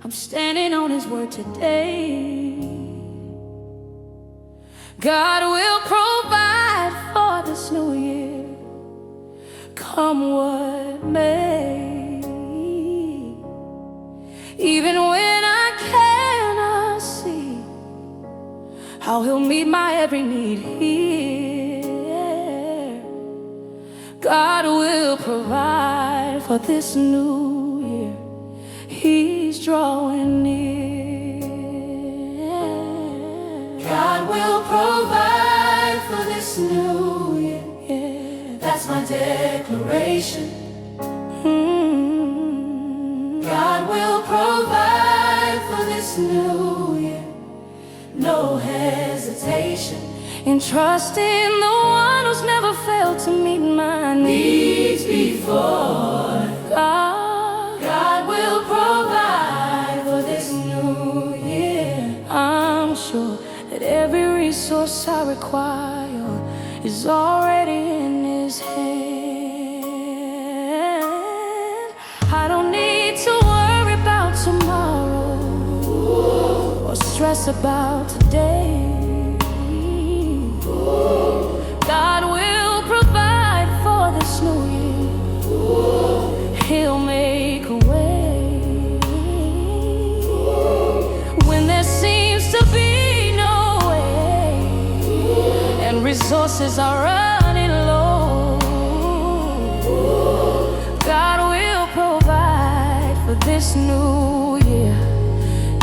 I'm standing on His word today. God will provide for this new year, come what may. Even when I cannot see how He'll meet my every need here, God will provide for this new year. He's drawing near. God will provide for this new year. Yeah, that's my declaration. God will provide for this new year. No hesitation in trusting the one who's never failed to meet my needs before. God will provide for this new year. I'm sure that every resource I require is already in His hand. I don't need to worry about tomorrow or stress about today. God will provide for this new year. He'll make a way when there seems to be no way and resources are running low. God will provide for this new year.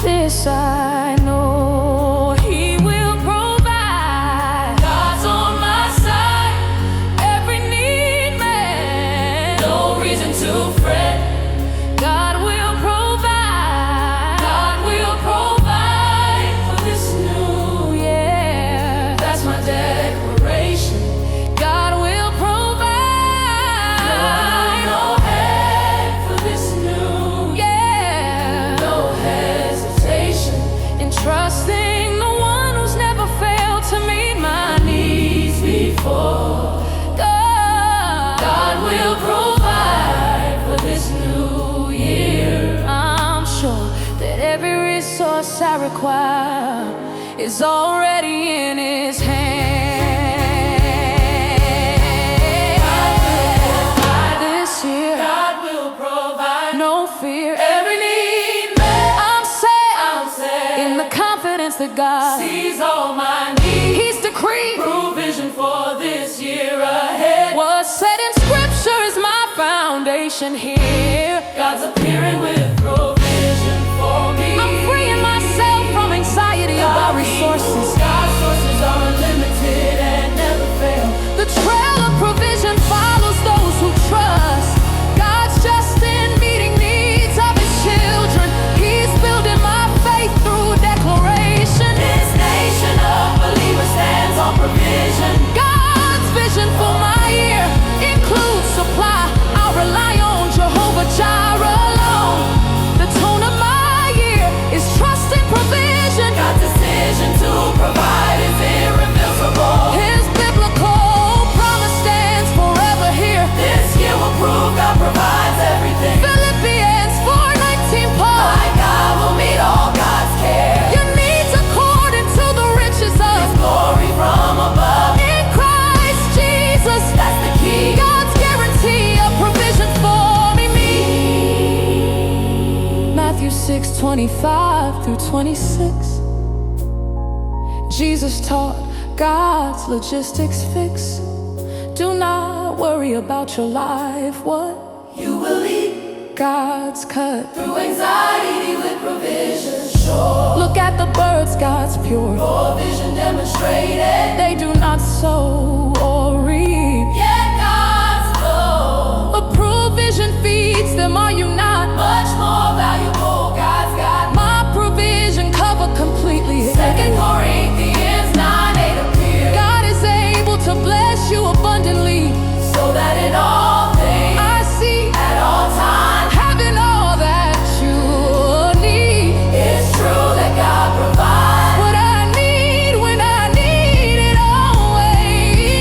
This I know, He will provide. God's on my side, every need met, no reason to fret. God will provide. God will provide for this new year. That's my declaration. God will provide. No head for this new year. No hesitation in trusting the one who's never failed to meet my needs before. God will provide for this new year. I'm sure that every resource I require is already in His hand. This year, God will provide. No fear, every need met. I'm set in the confidence that God sees all my needs. He's decreed provision for this year ahead. What's said in Scripture is my foundation here. God's appearing with provision for me. I'm freeing myself from anxiety about resources. God's sources are unlimited and never fail. The trail of provision follows those who trust. God's just in meeting needs of His children. He's building my faith through declaration. This nation of believers stands on provision. God's vision for my year includes supply. I'll rely on Jehovah Jireh alone. The tone of my year is trust and provision. God's decision to provide is irreversible. His biblical promise stands forever here. This year will prove God provides everything. Philippians 4:19, Paul. My God will meet all God's care. Your needs according to the riches of His glory from above. In Christ Jesus, that's the key. God's guarantee of provision for me. Matthew 6:25-26. Jesus taught God's logistics fix. Do not worry about your life, what you will eat. God's cut through anxiety with provision sure. Look at the birds, God's pure provision demonstrated. They do not sow or reap, yet God's flow. A provision feeds them, are you not much more valuable? God's got my provision covered completely. 2 Corinthians 9:8 appears. God is able to bless you abundantly, so that in all things I see at all times, having all that you need. It's true that God provides what I need when I need it always.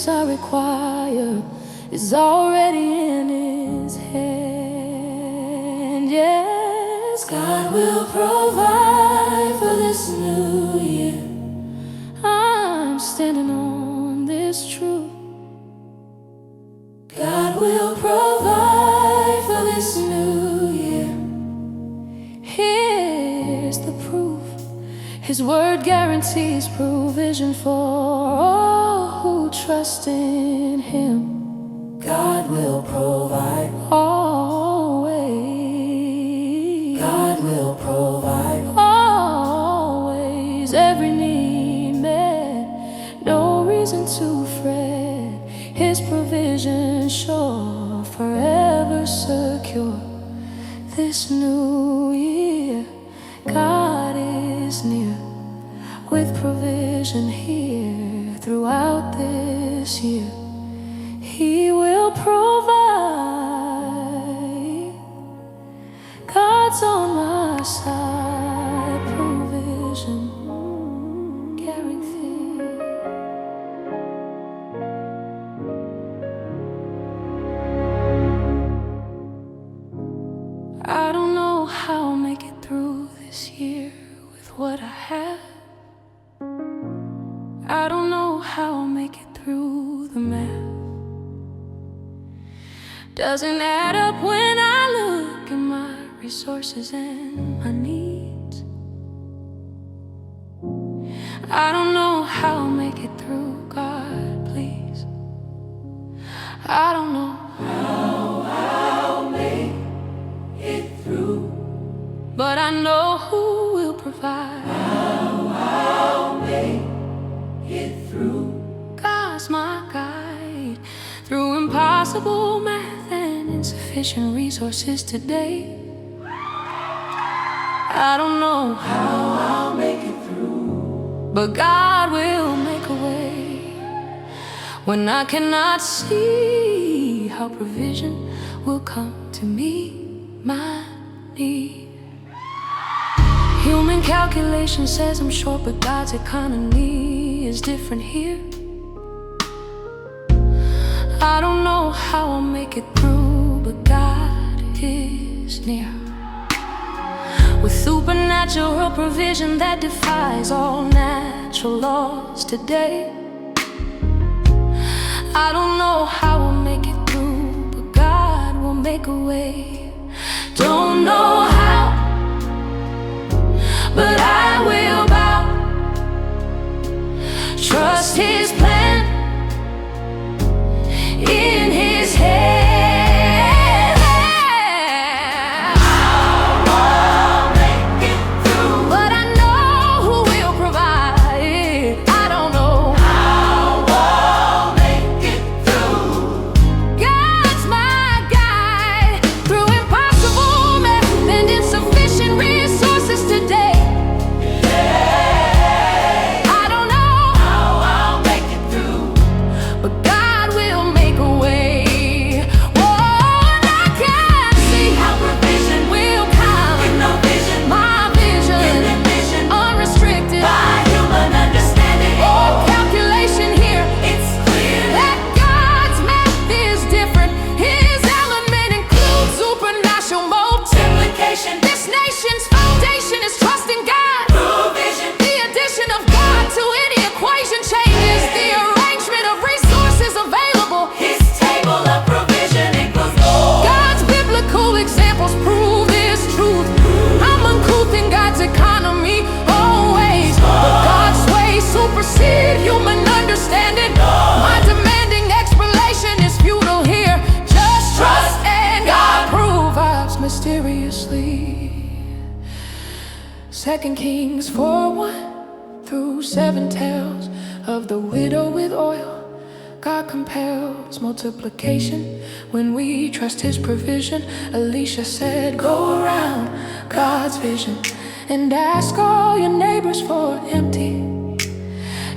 I require is already in His hand. Yes, God will provide for this new year. I'm standing on this truth. God will provide for this new year. Here's the proof. His word guarantees provision for all who trust in Him. God will provide always. God will provide always. Every need met, no reason to fret. His provision sure, forever secure. This new year, God is near, with provision here throughout this year. He will provide. God's on my side, provision guaranteed. I don't know how I'll make it through this year with what I have. I don't know how I'll make it through the math. Doesn't add up when I look at my resources and my needs. I don't know how I'll make it through, God, please. I don't know how I'll make it through, but I know who will provide. How I'll make it through. God's my guide through impossible math and insufficient resources today. I don't know how I'll make it through, but God will make a way when I cannot see how provision will come to me. My need. Human calculation says I'm short, but God's economy is different here. I don't know how I'll make it through, but God is near, with supernatural provision that defies all natural laws today. I don't know how I'll make it through, but God will make a way. Don't know how, but I will bow. Trust His plan in His hand. I'll make it through, but I know who will provide. I don't know how I'll make it through. God's my guide through impossible math and insufficient resources today. I don't know how I'll make it through, but God will make a way. Oh, and I can see how provision will come. In no vision, my vision, in the vision, unrestricted by human understanding or calculation here. It's clear that God's math is different. His element includes supernatural multiplication. This nation's foundation is trusting God. Provision. The addition of God to any equation changes the arrangement of resources available. His table of provision equals gold. God's biblical examples prove this truth. I'm uncouth in God's economy always, but God's ways supersede human understanding. My demanding explanation is futile here. Just trust and God provides mysteriously. 2 Kings 4:1-7 tells of the widow with oil. God compels multiplication when we trust His provision. Elisha said, go around God's vision and ask all your neighbors for empty.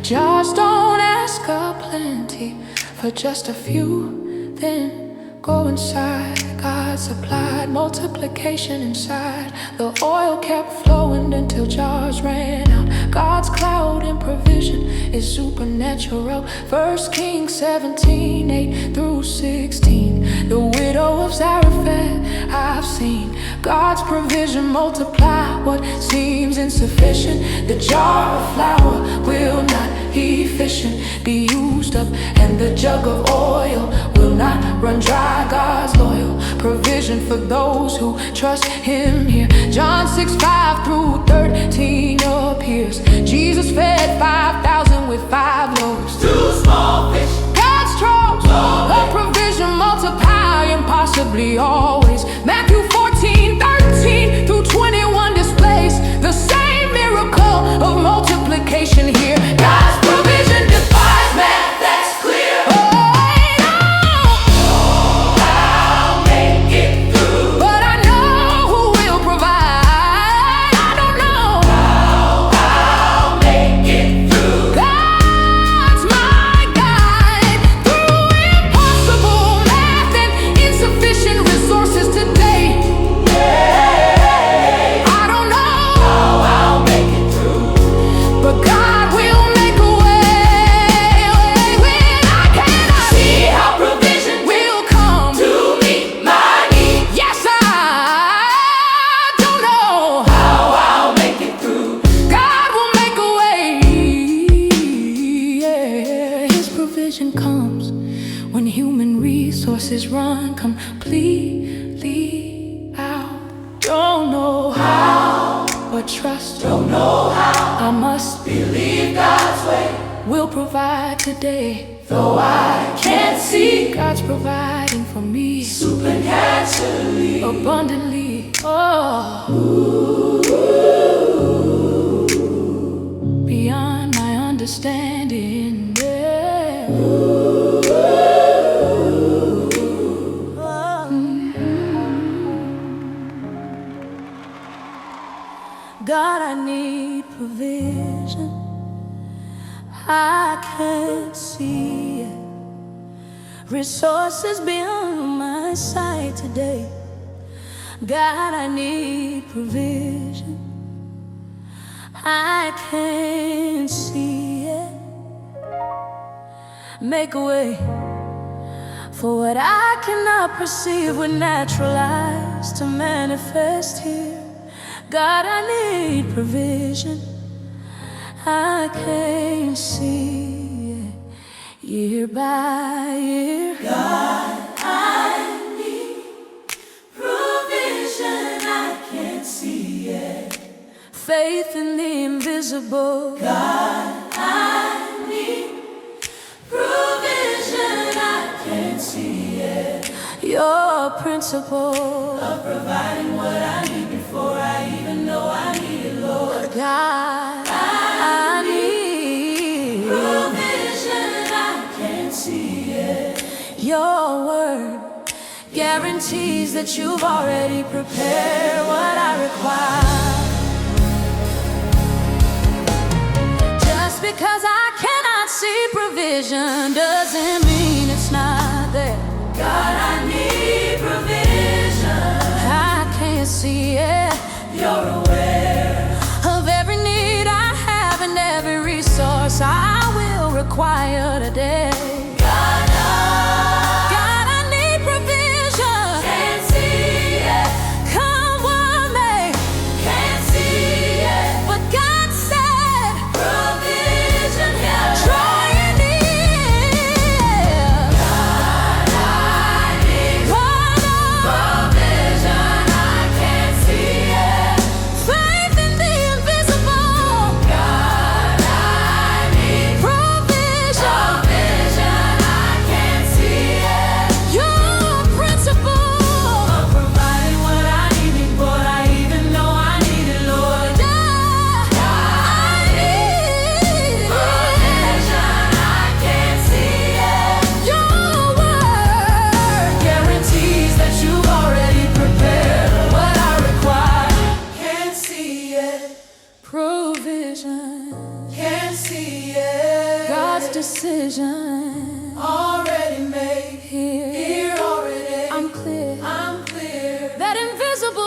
Just don't ask a plenty for just a few. Then go inside God supplied multiplication inside. The oil kept flowing until jars ran out. God's cloud and provision is supernatural. 1 Kings 17:8-16. The widow of Zarephath I've seen God's provision multiply what seems insufficient. The jar of flour will not efficient be used up, and the jug of oil will not run dry. God's loyal provision for those who trust Him here. John 6:5-13 appears. Jesus fed 5,000 with 5 loaves, 2 small fish. God's trove of provision multiply impossibly always. Matthew 14:13-21 displays the same miracle of multiplication here. God's provision defies math, that's clear. Oh, I'll make it through. But I know who will provide. I don't know how I'll make it through. God's my guide through impossible math and insufficient resources today. I don't know how I'll make it through, but God will make a way when I cannot see how provision will come to meet my needs. Yes, I don't know How I'll make it through. God will make a way. Yeah. His provision comes when human resources run completely out. Don't know how, but trust. Don't know how, I must believe God's way. will provide today. Though I can't see, God's providing for me supernaturally. abundantly. Oh, beyond my understanding. Yeah. God, I need provision. I can't see it. Resources beyond my sight today. God, I need provision. I can't see it. Make a way for what I cannot perceive with natural eyes to manifest here. God, I need provision. I can't see it year by year. God, I need provision. I can't see it. Faith in the invisible. God, I need provision. I can't see it. Your principle Of providing what I need before I even know I need it, Lord. God, I need Provision, I can't see it. your word guarantees that you've already prepared what I require. Just because I cannot see provision doesn't mean it's not there. God, I need provision. I can't see it. You're aware Of every need I have and every resource I will require today. God, God, I need provision. can't see it. Come what may, Can't see it. but God said, Provision, yeah. draw you near. God, I need Call on provision. I can't see it. faith in the invisible. God, I need Provision. provision.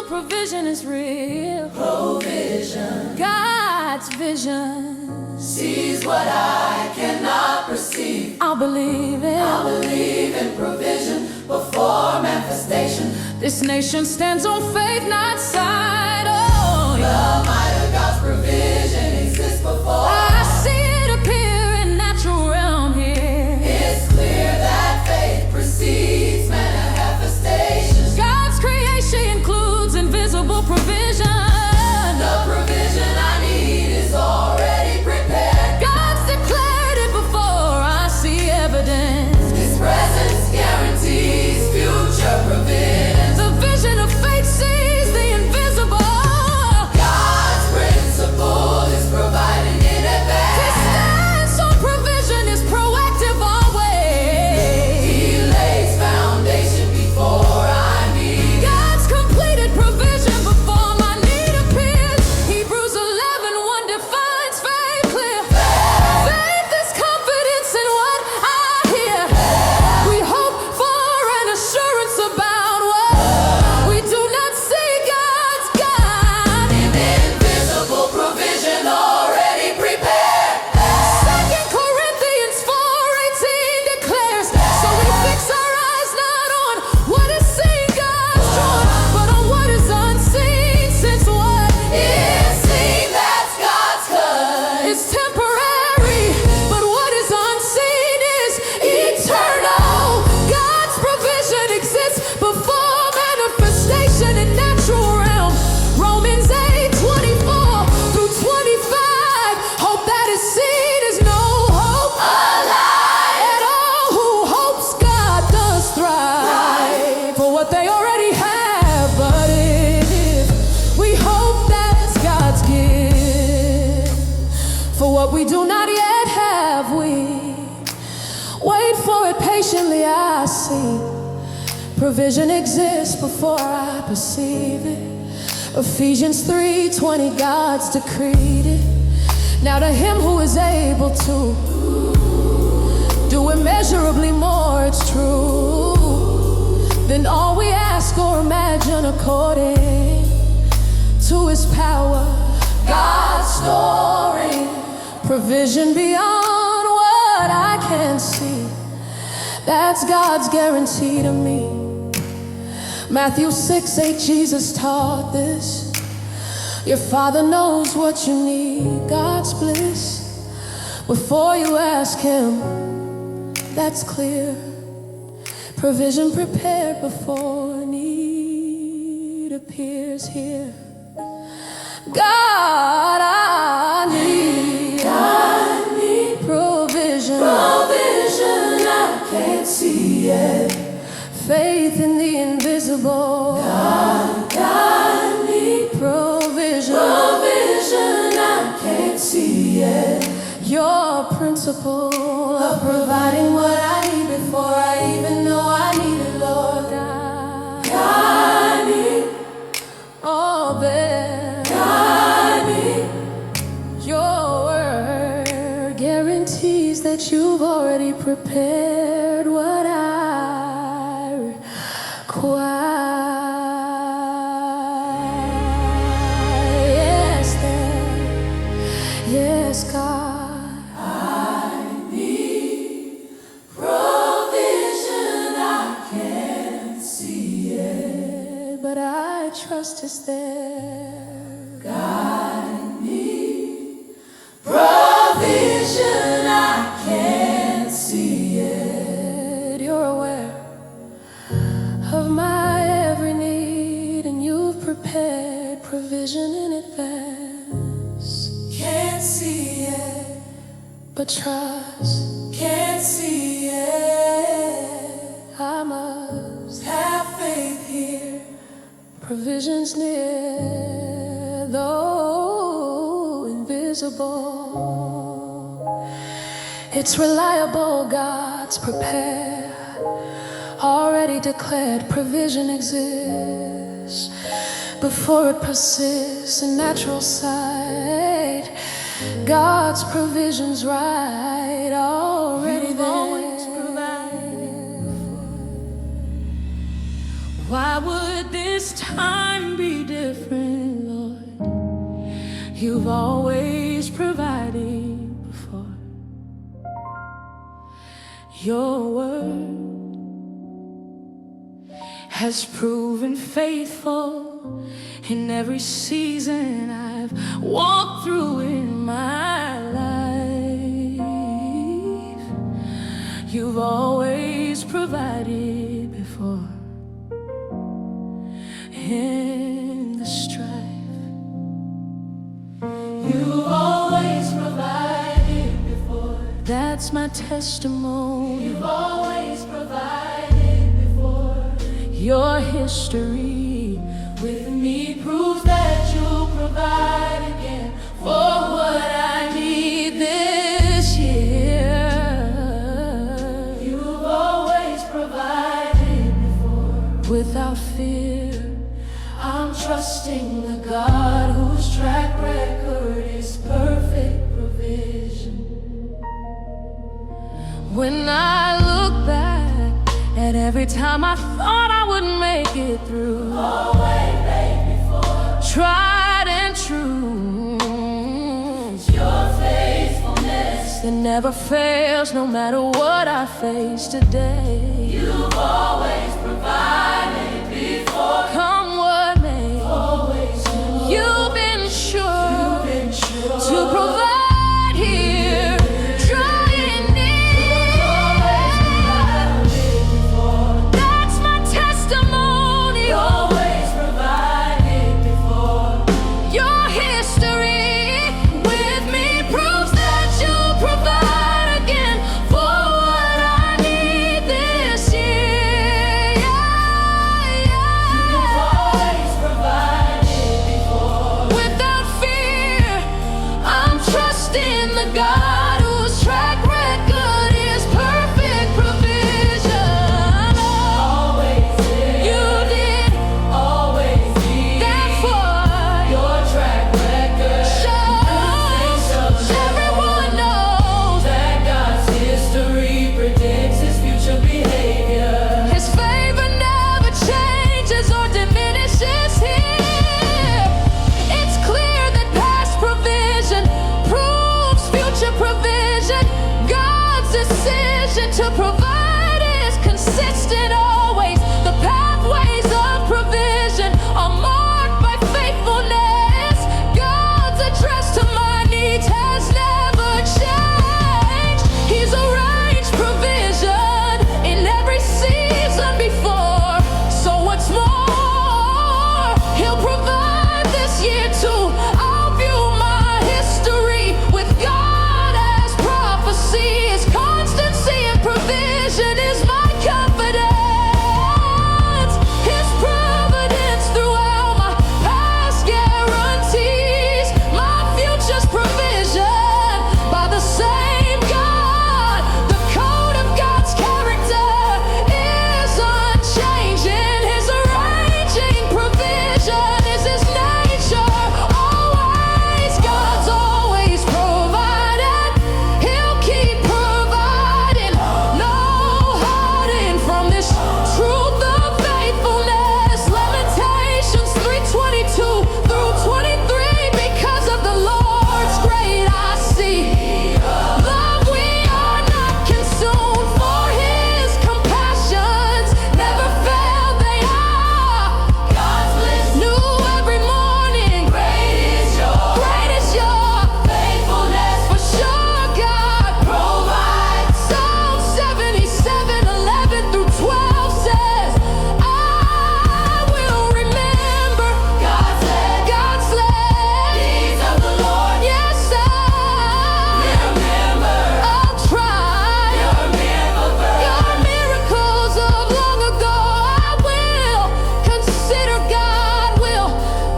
provision is real. Provision God's vision sees what I cannot perceive. I'll believe it. I believe in provision before manifestation. This nation stands on faith, not sight. Oh, The might of God's provision exists before I see it appear in natural realm here. It's clear that faith precedes manifestation. God's creation includes invisible provision. The provision I need is already prepared. God's declared it before I see evidence. His presence guarantees future provision. The vision of faith sees the invisible. God's principle is providing in His advance. stance on provision is proactive always. He lays foundation before I need. God's completed provision before my need appears. Hebrews 11:1 defines faith clear. Faith is confidence in what I hear. We hope for an assurance about what we do not see. God's got Invisible provision already prepared. 2 Corinthians 4:18 declares, so we fix our eyes not on what is seen, God's drawn, but on what is unseen, since what It's seen that's God's cut. is temporary, but what is unseen is eternal. God's provision exists before manifestation in natural realm. Romans 8:24-25. Hope that is seen is no hope at all. Who hopes God does thrive for what they already have. But if we hope, that's God's gift for what we do not yet have. We wait for it patiently. I see provision exists before I perceive it. Ephesians 3:20, God's decreed it. Now to him who is able to do immeasurably more, it's true, than all we ask or imagine, according to his power. God's storing provision beyond what I can see. That's God's guarantee to me. Matthew 6:8, Jesus taught this. Your Father knows what you need, God's bliss, before you ask him. That's clear. Provision prepared before need appears here. God, I need provision. Provision I can't see yet. Faith in the invisible. God need Provision. provision I can't see yet. Your principle Of providing what I need before I even know I need it, Lord. God need, all there. God need. Your word guarantees that you've already prepared what I require. Yes, there. Yes, God. I need provision I can't see yet. But I trust is there. God need provision I can't see yet. You're aware of my every need, and you've prepared provision in advance. Can't see yet. But trust, Can't see yet. I must Have faith here. provisions near, though invisible. It's reliable, God's prepared, already declared. Provision exists before it persists in natural sight. God's provision's right, already there. Why would this time be You've always provided before. Your word has proven faithful in every season I've walked through in my life. You've always provided before. In the strife, you've always provided before. That's my testimony. You've always provided before. Your history with me proves that you'll provide again for what I need this year. You've always provided before. Without fear, I'm trusting the God whose track record is perfect provision. When I look back at every time I thought I wouldn't make it through, always made before, tried and true, it's your faithfulness that never fails, no matter what I face today. You've always provided before. Come what may, always you've been sure to provide here, dry and near. That's my testimony. Always provided before. Your history with me proves that you'll provide again for what I need this year. You've always provided before. Without fear, I'm trusting the God whose track record is perfect provision. Always did. You did. Always did. Therefore, your track record shows. Everyone knows that God's history predicts his future behavior. His favor never changes or diminishes here. It's clear that past provision proves future provision. God's decision to provide is consistent always. The pathways of provision are marked by faithfulness. God's address to my needs has never changed. He's arranged provision in every season before. So what's more, he'll provide this year too. I'll view my history with God as prophecy. His constancy and provision is my confidence. His providence throughout my past guarantees my future's provision by the same God. The code of God's character is unchanging. His arranging provision is his nature. Always, God's always provided. He'll keep providing. No hiding from this truth of faithfulness. Lamentations 3:22 through 23. Because of the Lord's great I see love, we are not consumed, for his compassions never fail. They are God's bliss, new every morning. Great is your faithfulness. For sure God provides. Psalm 77:11 through 12 says, I will remember God's led deeds of the Lord. Yes, I remember. I'll try your miracles of long ago. I will consider God will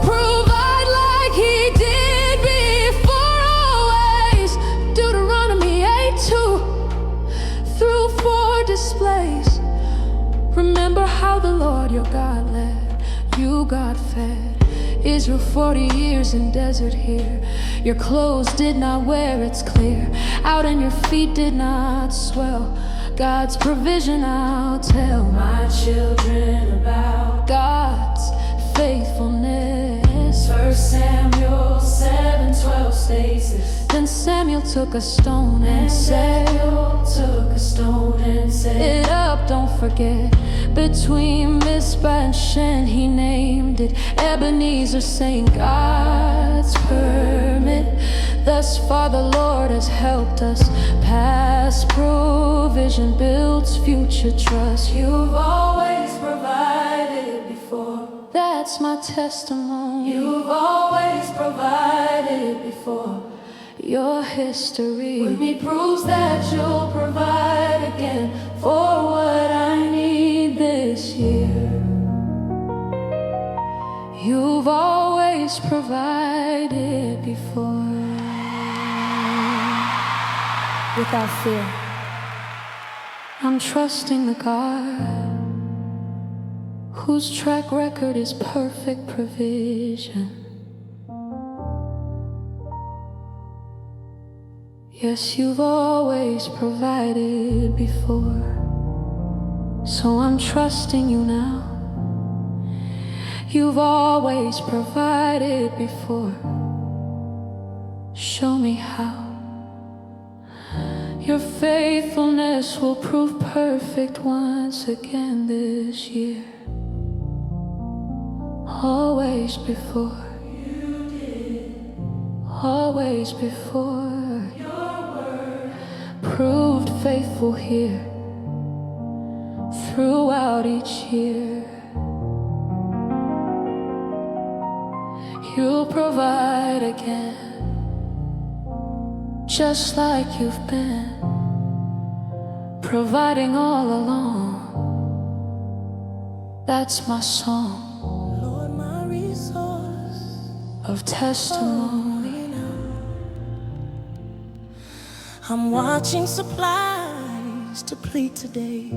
provide like he did before always. Deuteronomy 8:2 through 4 displays. Remember how the Lord your God led you, God fed Israel 40 years in desert here. Your clothes did not wear, it's clear. Out and your feet did not swell. God's provision I'll tell my children about. God's faithfulness. 1 Samuel 17 stasis. Then Samuel took a stone and said, it up, don't forget. Between Mizpah and Shen he named it Ebenezer, saying God's permit. Thus far the Lord has helped us. Past provision builds future trust. You've always provided before. That's my testimony. You've always provided before. Your history with me proves that you'll provide again for what I need this year. You've always provided before. Without fear, I'm trusting the God whose track record is perfect provision. Yes, you've always provided before, so I'm trusting you now. You've always provided before. Show me how. Your faithfulness will prove perfect once again this year. Always before. You did. Always before. Proved faithful here throughout each year. You'll provide again, just like you've been providing all along. That's my song, Lord, my resource of testimony. I'm watching supplies deplete today.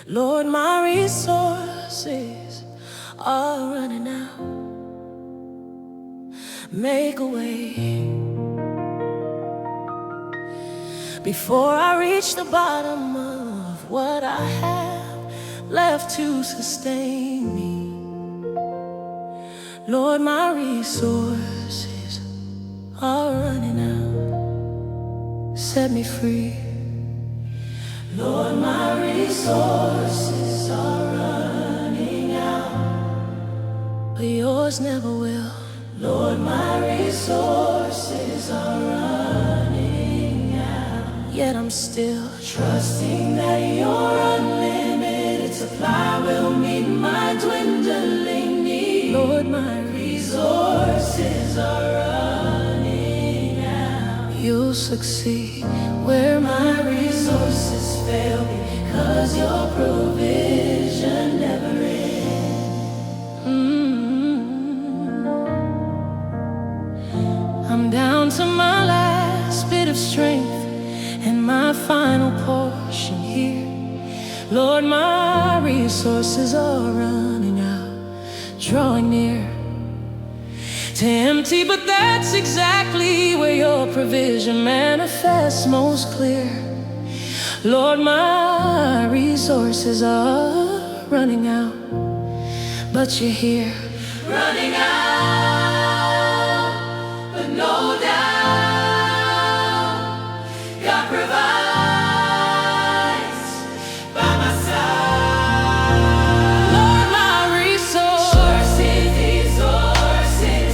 Lord, my resources are running out. Make a way before I reach the bottom of what I have left to sustain me. Lord, my resources are running out. Set me free. Lord, my resources are running out, but yours never will. Lord, my resources are running out, yet I'm still trusting that your unlimited supply will meet my dwindling need. Lord, my resources are running out. You'll succeed where my resources fail, because your provision never ends. I'm down to my last bit of strength and my final portion here. Lord, my resources are running out, drawing near to empty, but that's exactly where your provision manifests most clear. Lord, my resources are running out, but you're here. Running out, but no doubt, God provides by my side. Lord, my resources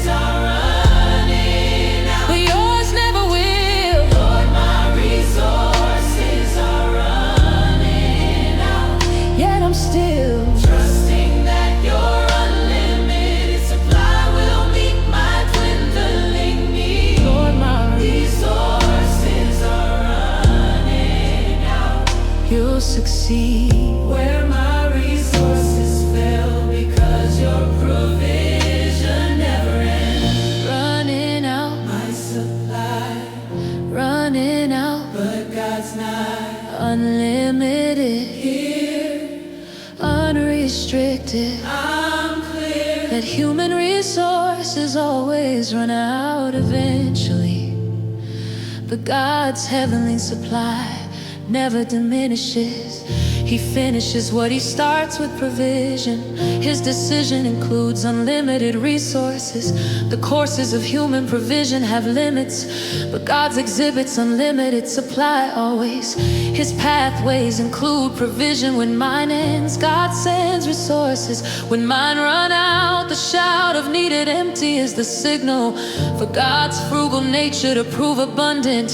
are running out, but yours never will. Lord, my resources are running out, yet I'm still trusting that your unlimited supply will meet my dwindling need. Lord, my resources are running out. You'll succeed where my resources fail, because your provision never ends. Running out, my supply running out, but God's not unlimited here, unrestricted. I'm clear that human resources always run out eventually, but God's heavenly supply never diminishes. He finishes what he starts with provision. His decision includes unlimited resources. The courses of human provision have limits, but God's exhibits unlimited supply always. His pathways include provision when mine ends. God sends resources when mine run out. The shout of needed empty is the signal for God's frugal nature to prove abundant.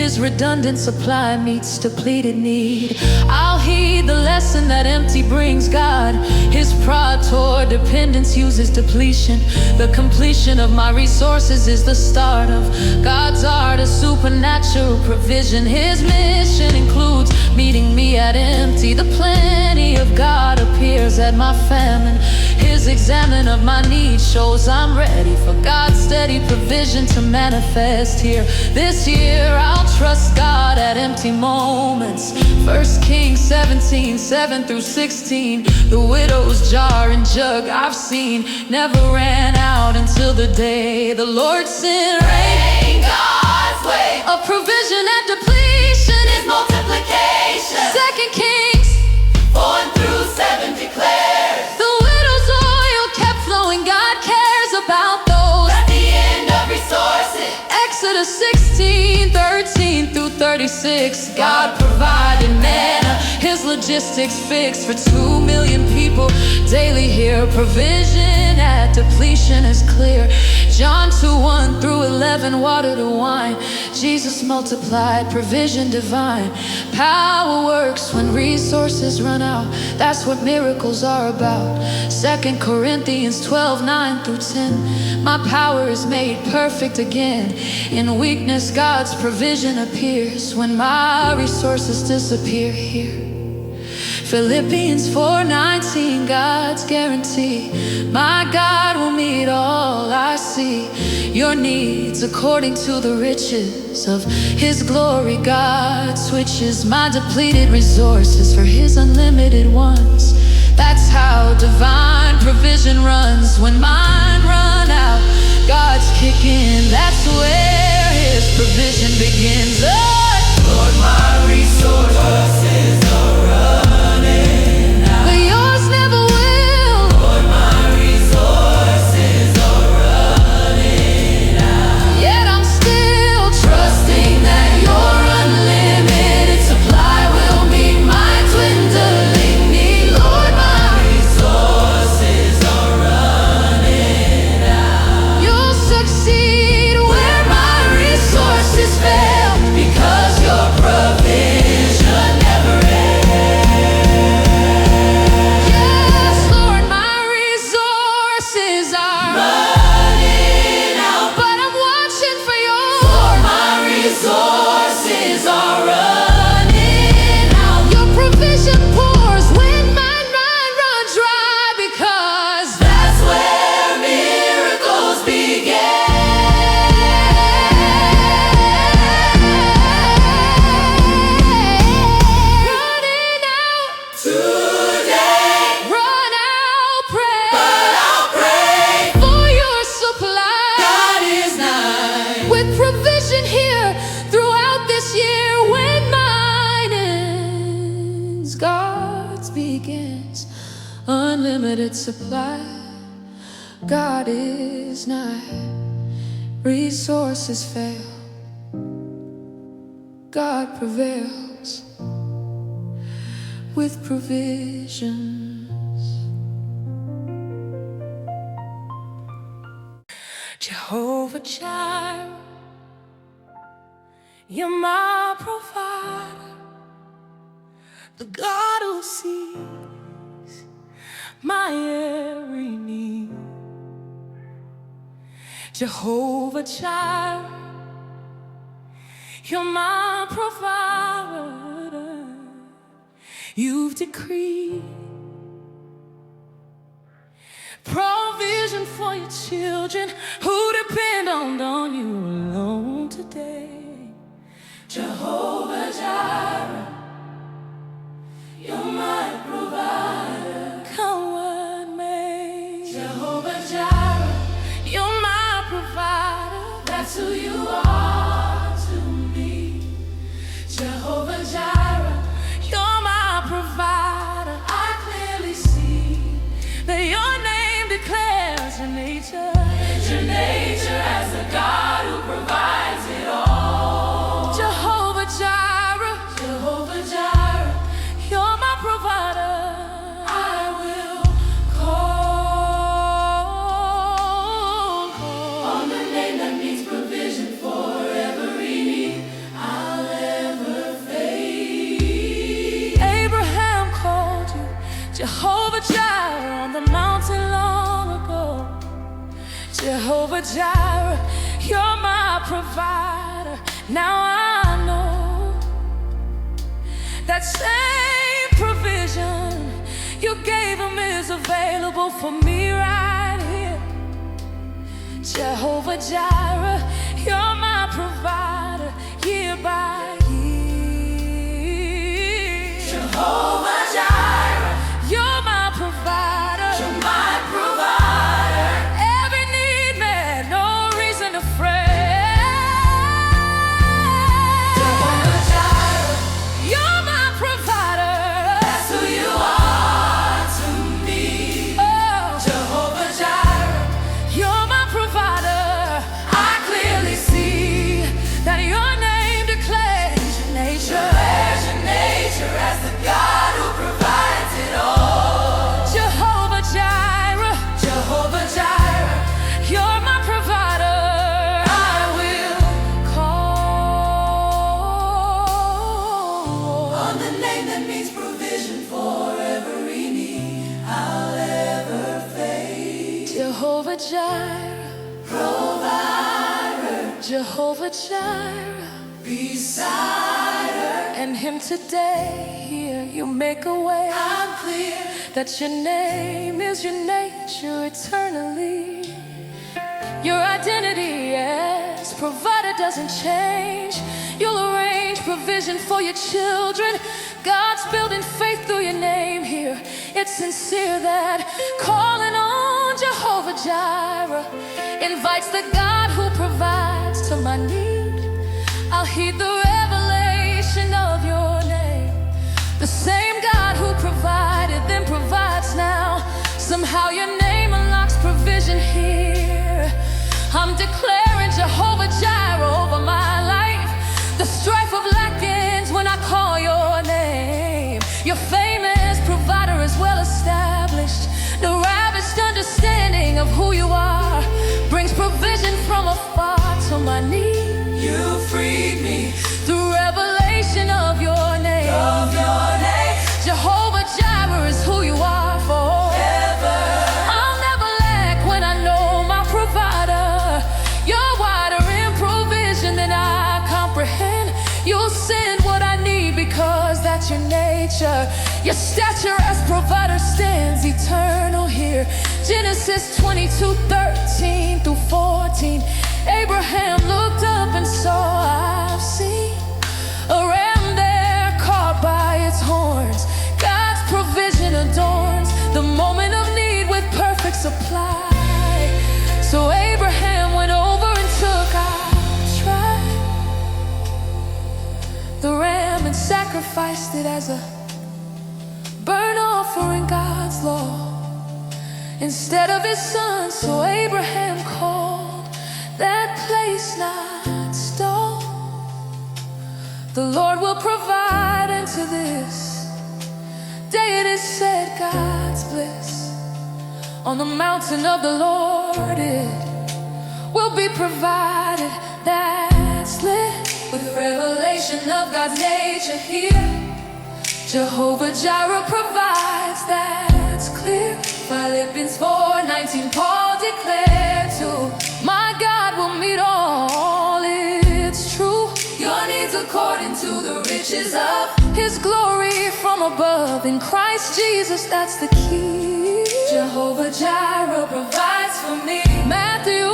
His redundant supply meets depleted need. I'll heed the lesson that empty brings God. His pride toward dependence uses depletion. The completion of my resources is the start of God's art of supernatural provision. His mission includes meeting me at empty. The plenty of God appears at my famine. His examine of my needs shows I'm ready for God's steady provision to manifest here. This year I'll trust God at empty moments. 1 Kings 17:7-16. The widow's jar and jug I've seen never ran out until the day the Lord sent rain. God's way of provision and depletion is multiplication. 2 Kings 4-7 declares the widow's oil kept flowing. God cares about those at the end of resources. Exodus 16:13-36. God provided manna, his logistics fixed for 2 million people daily here. Provision at depletion is clear. John 2:1-11, water to wine. Jesus multiplied provision divine. Power works when resources run out. That's what miracles are about. 2 Corinthians 12:9-10. My power is made perfect again. In weakness, God's provision appears when my resources disappear here. Philippians 4:19, God's guarantee. My God will meet all I see. Your needs according to the riches of his glory. God switches my depleted resources for his unlimited ones. That's how divine provision runs. When mine run out, God's kick in. That's where his provision begins. Lord, my resources are running out, but yours never will. Lord, my resources are running out, yet I'm still trusting that your unlimited supply will meet my dwindling need. Lord, my resources are running out. You'll succeed where my resources fail, because your provision never ends. Yes, Lord, my resources are running out, but I'm watching for yours. Lord, my resources are running out. Your provision pours when mine run dry, because that's where miracles begin. Running out today, run out, pray, but I'll pray for your supply. God is nigh, with provision here throughout this year. When mine ends, God's begins. Unlimited supply. God is nigh. Resources fail, God prevails with provisions. Jehovah Jireh, you're my provider, the God who sees my every need. Jehovah Jireh, you're my provider. You've decreed provision for your children who depend on you alone today. Jehovah Jireh, you're my provider. Come what may. Jehovah Jireh, you're my provider. That's who you are to me. Jehovah Jireh, you're my provider. nature. It's your nature as the God who provides it all. Jehovah Jireh, Jehovah Jireh, you're my provider. I will call on the name that means provision for every need. I'll ever face. Abraham called you Jehovah Jireh on the mountain long ago. Jehovah Jireh, you're my provider. Now I know that same provision you gave him is available for me right here. Jehovah Jireh, you're my provider year by year. Jehovah Jireh, You're my provider. you're my provider. Every need met, no reason to fret. Jehovah Jireh, You're my provider. that's who you are to me. Oh, Jehovah Jireh, you're my provider. I clearly see That your name declares your nature. there's your nature as the God who provides it all. Jehovah Jireh, Jehovah Jireh, you're my provider. I will call on the name that means provision for every need I'll ever face. Jehovah Jireh, Provider Jehovah Jireh. beside her, And him today, here you make a way. I'm clear. That your name is your nature eternally. Your identity as provider doesn't change. You'll arrange provision for your children. God's building faith through your name here. It's sincere that calling on Jehovah Jireh invites the God who provides to my need. I'll heed the revelation of your name. The same God who provided then provides now. Somehow your name unlocks provision here. I'm declaring Jehovah Jireh over my life. The strife of lack ends when I call your name. Your fame as provider is well established. The ravished understanding of who you are brings provision from afar to my need. You freed me Through revelation of your name. of your name Jehovah Jireh is who you are forever. I'll never lack when I know my provider. You're wider in provision than I comprehend. You'll send what I need because that's your nature. Your stature as provider stands eternal here. Genesis 22:13 through 14. Abraham looked up and saw, I've seen a ram there caught by its horns. God's provision adorns the moment of need with perfect supply. So Abraham went over and took the ram and sacrificed it as a burnt offering, God's law, instead of his son. So Abraham called that place not stone. The Lord will provide into this day it is said, God's bliss on the mountain of the Lord it will be provided. That's lit with revelation of God's nature here. Jehovah Jireh provides, that's clear. Philippians 4:19, Paul declared to my God will meet all, it's true. your needs according to the riches of His glory from above in Christ Jesus, that's the key. Jehovah Jireh provides for me. Matthew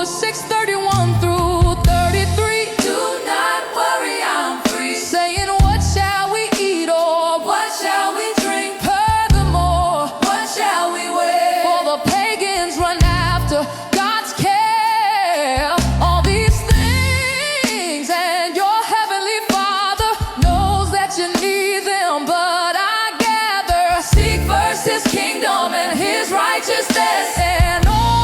6:31 through 33. Do not worry, I'm free. Saying, what shall we eat or What shall we drink? furthermore? What shall we wear? For the pagans run after God's care. All these things, and your heavenly Father knows that you need them. But I gather, Seek first his kingdom and his righteousness, and all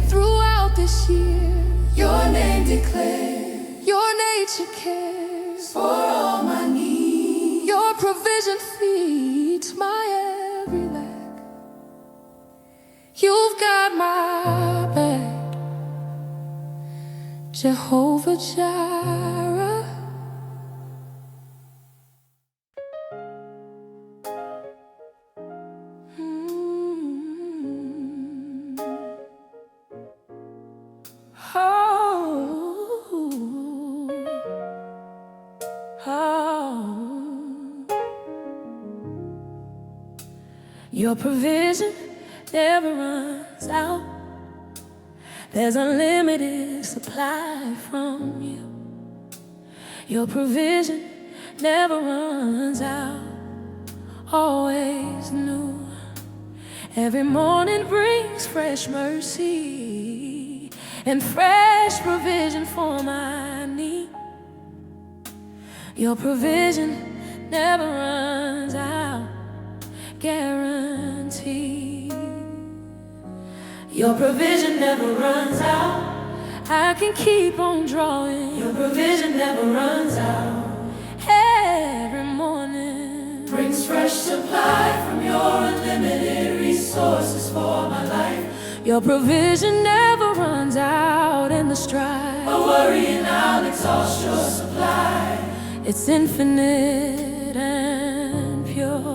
throughout this year, your name declares, your nature cares for all my needs. Your provision feeds my every lack. You've got my back, Jehovah Jireh. Your provision never runs out. There's unlimited supply from you. Your provision never runs out, always new. Every morning brings fresh mercy and fresh provision for my need. Your provision never runs out, guaranteed. Your provision never runs out. I can keep on drawing. Your provision never runs out. Every morning Brings fresh supply from your unlimited resources for my life. your provision never runs out in the strife. A worry and I'll exhaust your supply. It's infinite and pure.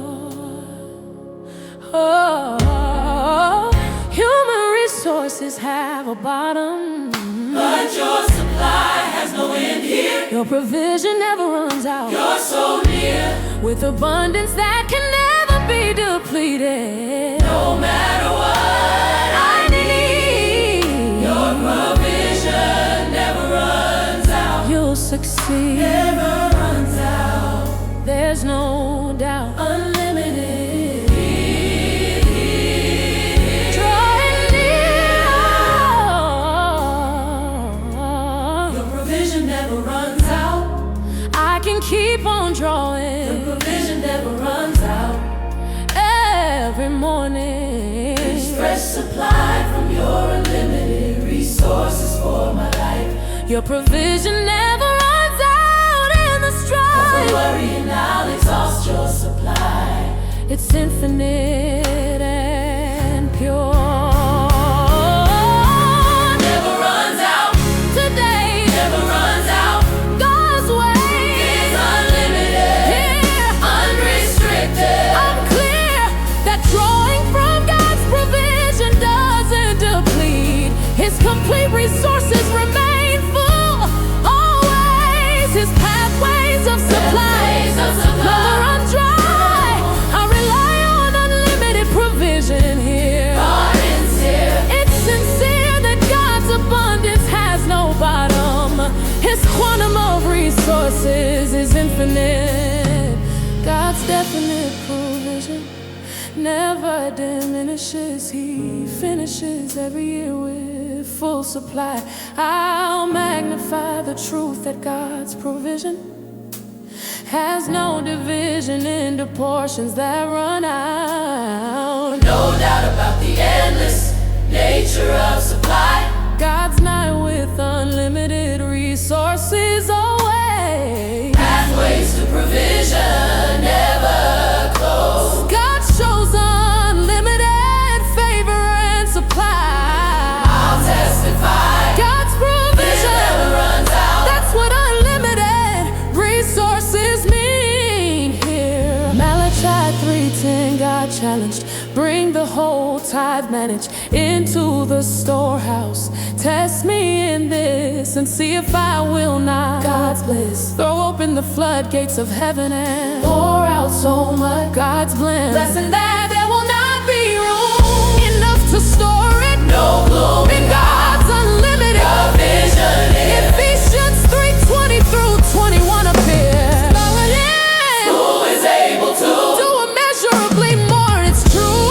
Oh, human resources have a bottom, But your supply has no end here. your provision never runs out. You're so near. With abundance that can never be depleted. No matter what I need, your provision never runs out. You'll succeed. Never runs out. There's no doubt. Unlimited. Drawing near. Your provision never runs out. I can keep on drawing. Your provision never runs out. Every morning Fresh supply from your unlimited resources for my life. your provision never runs out in the Don't strife. worry and I'll exhaust your supply. It's infinite and pure. Never runs out. Today Never runs out. God's way Is unlimited. here. Unrestricted. I'm clear that drawing from God's provision doesn't deplete. His complete resources remain full. Always His pathways of supply Pathways of supply. never run dry. I rely on unlimited provision here. Gardens here. It's sincere that God's abundance has no bottom. His quantum of resources is infinite. God's definite provision never diminishes. He finishes every year with full supply. I'll magnify the truth that God's provision has no division into portions that run out. No doubt about the endless nature of supply. God's not with unlimited resources always. Pathways to provision never close. God shows unlimited favor and supply. I'll testify. God's It provision, never runs out. that's what unlimited resources mean here. Malachi 3:10, God challenged, bring the whole tithe managed into the storehouse. Test me in this and see if I will not. God's bliss, throw open the floodgates of heaven and pour out so much God's blessing that there will not be room enough to store it. No gloom In God's unlimited provision is. Ephesians 3:20 through 21 appears. Who is able to Do immeasurably more, it's true.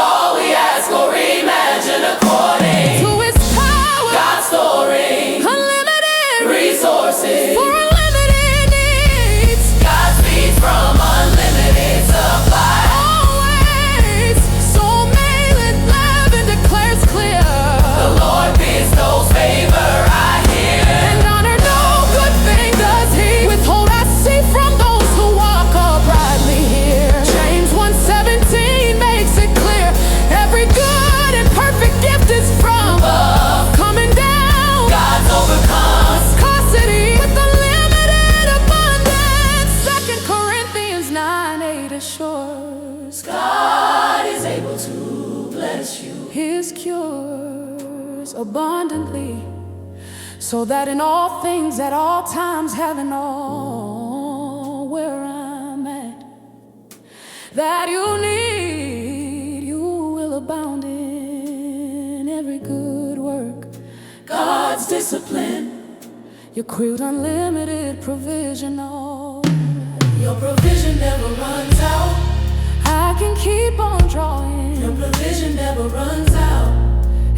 all we ask or imagine according To His power, God's storing unlimited resources. for unlimited needs. God speaks from unlimited supply. Always His cures abundantly, so that in all things at all times, having all where I'm at, that you need, you will abound in every good work. God's discipline, your crewed unlimited provision. Oh, your provision never runs out. I can keep on drawing. Your provision never runs out.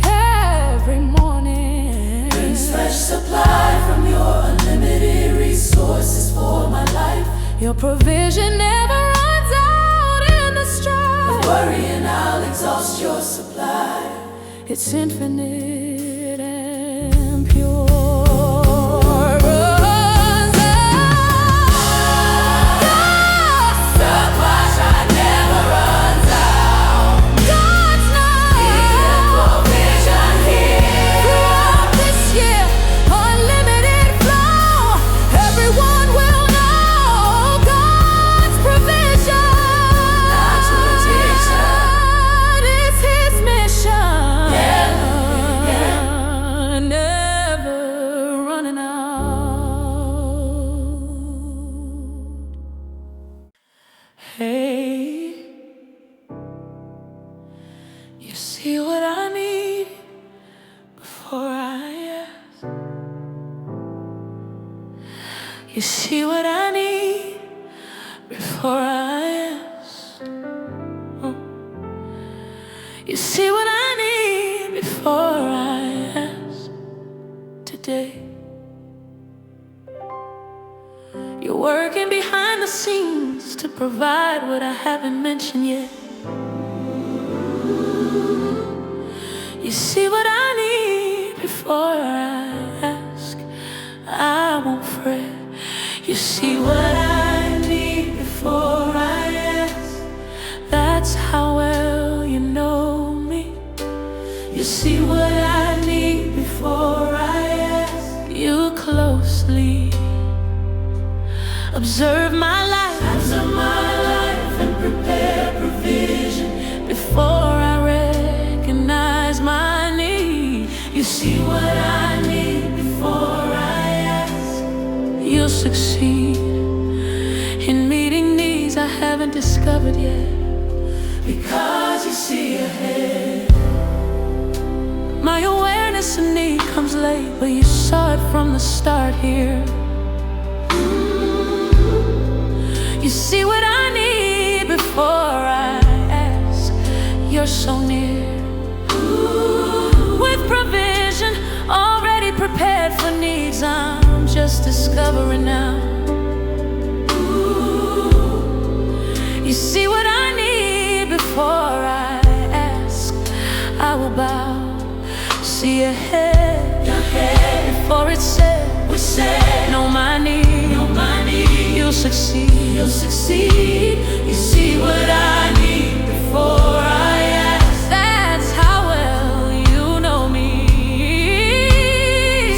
Every morning brings fresh supply from your unlimited resources for my life. Your provision never runs out in the strife. With worrying, I'll exhaust your supply. It's infinite and pure. Hey, you see what I need before I ask. You see what I need before I ask. You see what I need before I ask today. You're working behind the scenes to provide what I haven't mentioned yet. You see what I need before I ask. I won't fret. You see what I need before I ask. That's how well you know me. You see what I need before I ask. You closely observe my life, and prepare provision before I recognize my need. You see what I need before I ask. You'll succeed in meeting needs I haven't discovered yet, because you see ahead. My awareness of need comes late, but you saw it from the start here. You see what I need before I ask. You're so near, with provision already prepared for needs I'm just discovering now. You see what I need before I ask. I will bow, see ahead, before it's said. Know my need. You'll succeed. You see what I need before I ask. That's how well you know me.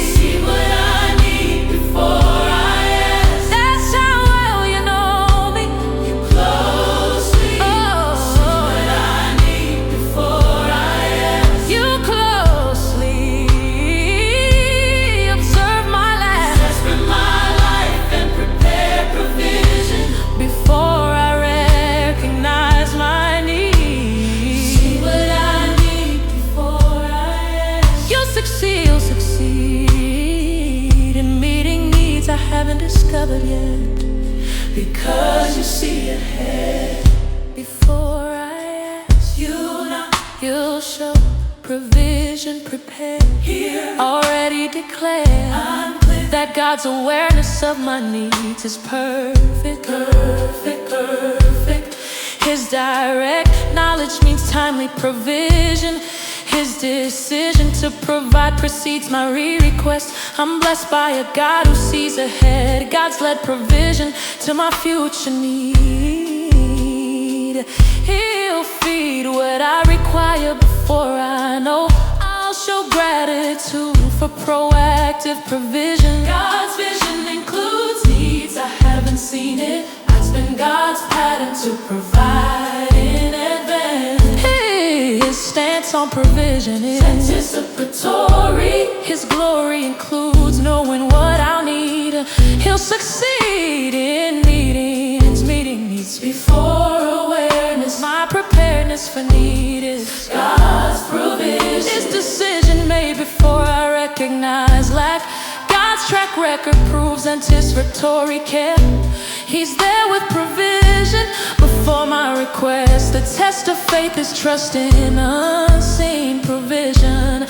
See what I need before I ask. That's how well you know me. You closely see what I need before I ask. You closely observe my life, and prepare provision before I recognize my need. See what I need before I ask. You'll succeed in meeting needs I haven't discovered yet, because you see ahead. Before I ask, you'll show provision prepared here, already declared. I'm clear that God's awareness of my needs is perfect. His direct knowledge means timely provision. His decision to provide precedes my request. I'm blessed by a God who sees ahead. God's led provision to my future need. He'll feed what I require before I know. I'll show gratitude for proactive provision. God's vision includes needs I haven't seen it. It's been God's pattern to provide in advance. His stance on provision is anticipatory. His glory includes knowing what I'll need. He'll succeed in meeting needs before awareness. My preparedness for need is God's provision. His decision made before I recognize lack. God's track record proves anticipatory care. He's there with provision before my request. The test of faith is trust in unseen provision.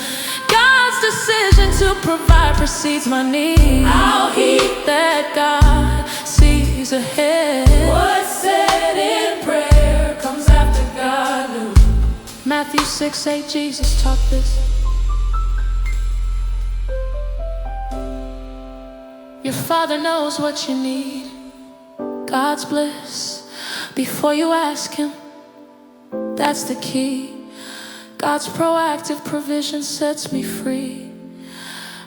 God's decision to provide precedes my need. I'll heed that God sees ahead. What's said in prayer comes after God knew. Matthew 6:8, Jesus taught this. Your Father knows what you need. God's bliss before you ask Him. That's the key. God's proactive provision sets me free.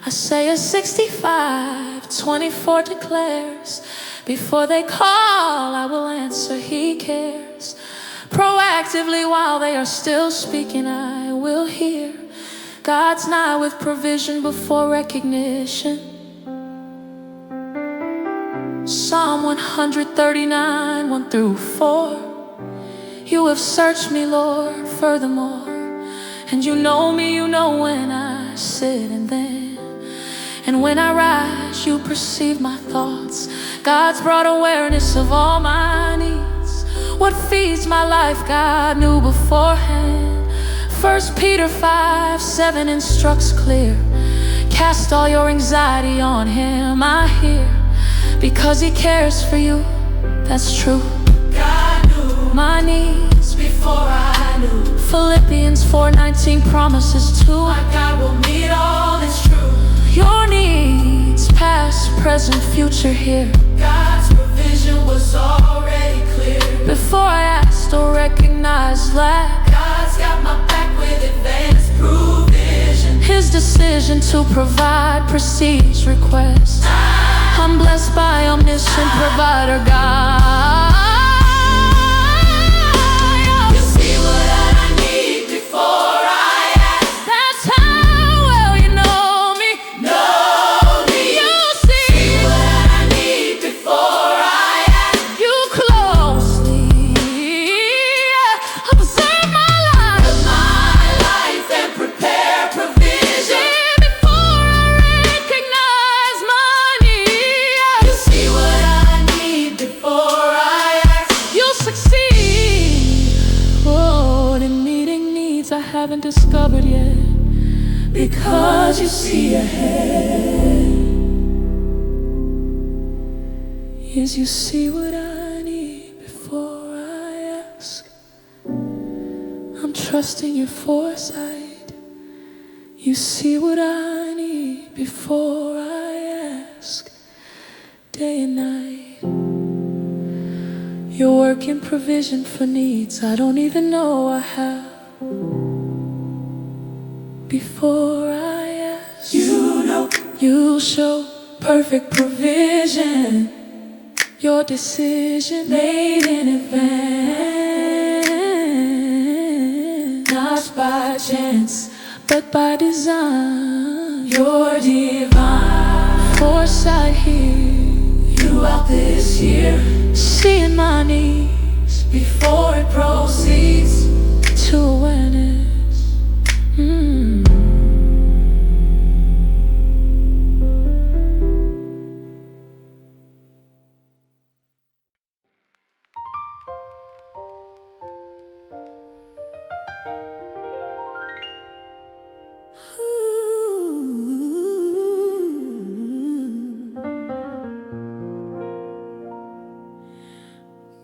Isaiah 65:24 declares, before they call, I will answer. He cares. Proactively while they are still speaking, I will hear. God's nigh with provision before recognition. Psalm 139, 1-4. You have searched me, Lord, furthermore, and you know me, you know when I sit and then, and when I rise, you perceive my thoughts. God's brought awareness of all my needs. What feeds my life, God knew beforehand. 1 Peter 5:7 instructs clear. Cast all your anxiety on Him, I hear. Because He cares for you, that's true. God knew my needs before I knew. Philippians 4:19 promises too. My God will meet all that's true. Your needs, past, present, future here. God's provision was already clear. Before I asked or recognized lack, God's got my back with advanced provision. His decision to provide precedes request. I'm blessed by omniscient provider God. You see what I need before I ask. That's how well you know me. You see what I need before I ask. You closely observe my life and prepare provision. Before I recognize my need, you see what I need before I ask. You'll succeed. Oh, in meeting needs I haven't discovered yet. Because you see ahead. Yes, you see what I need before I ask. I'm trusting your foresight. You see what I need before I ask. Day and night, you're working provision for needs I don't even know I have. Before I ask, you know you'll show perfect provision. Your decision made in advance, not by chance, but by design. Your divine foresight here throughout this year, seeing my needs before it proceeds to awareness.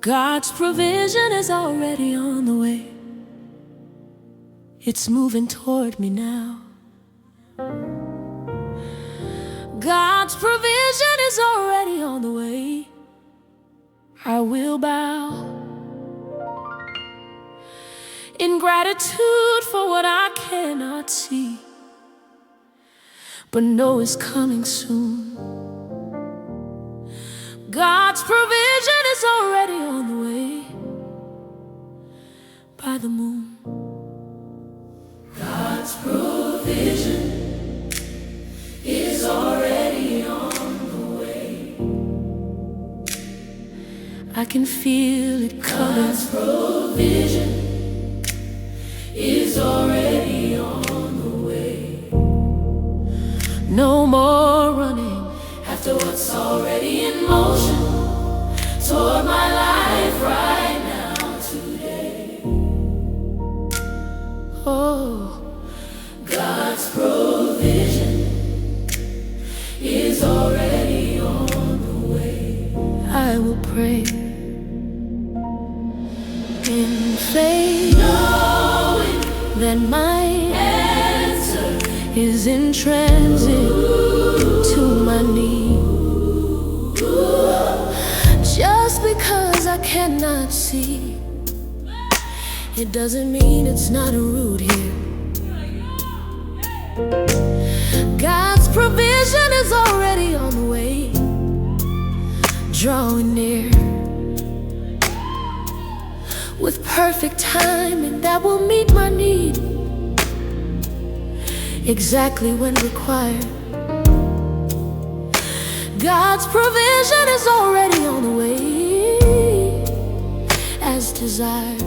God's provision is already on the way. It's moving toward me now. God's provision is already on the way. I will bow in gratitude for what I cannot see, but know is coming soon. God's provision is already on the way by the moon. provision is already on the way. I can feel it coming. God's provision is already on the way. No more running after what's already in motion toward my life right now, today. Oh, God's provision is already on the way. I will pray in faith, knowing that my answer is in transit to my need. Just because I cannot see, it doesn't mean it's not a route here. God's provision is already on the way, drawing near, with perfect timing that will meet my need exactly when required. God's provision is already on the way, as desired.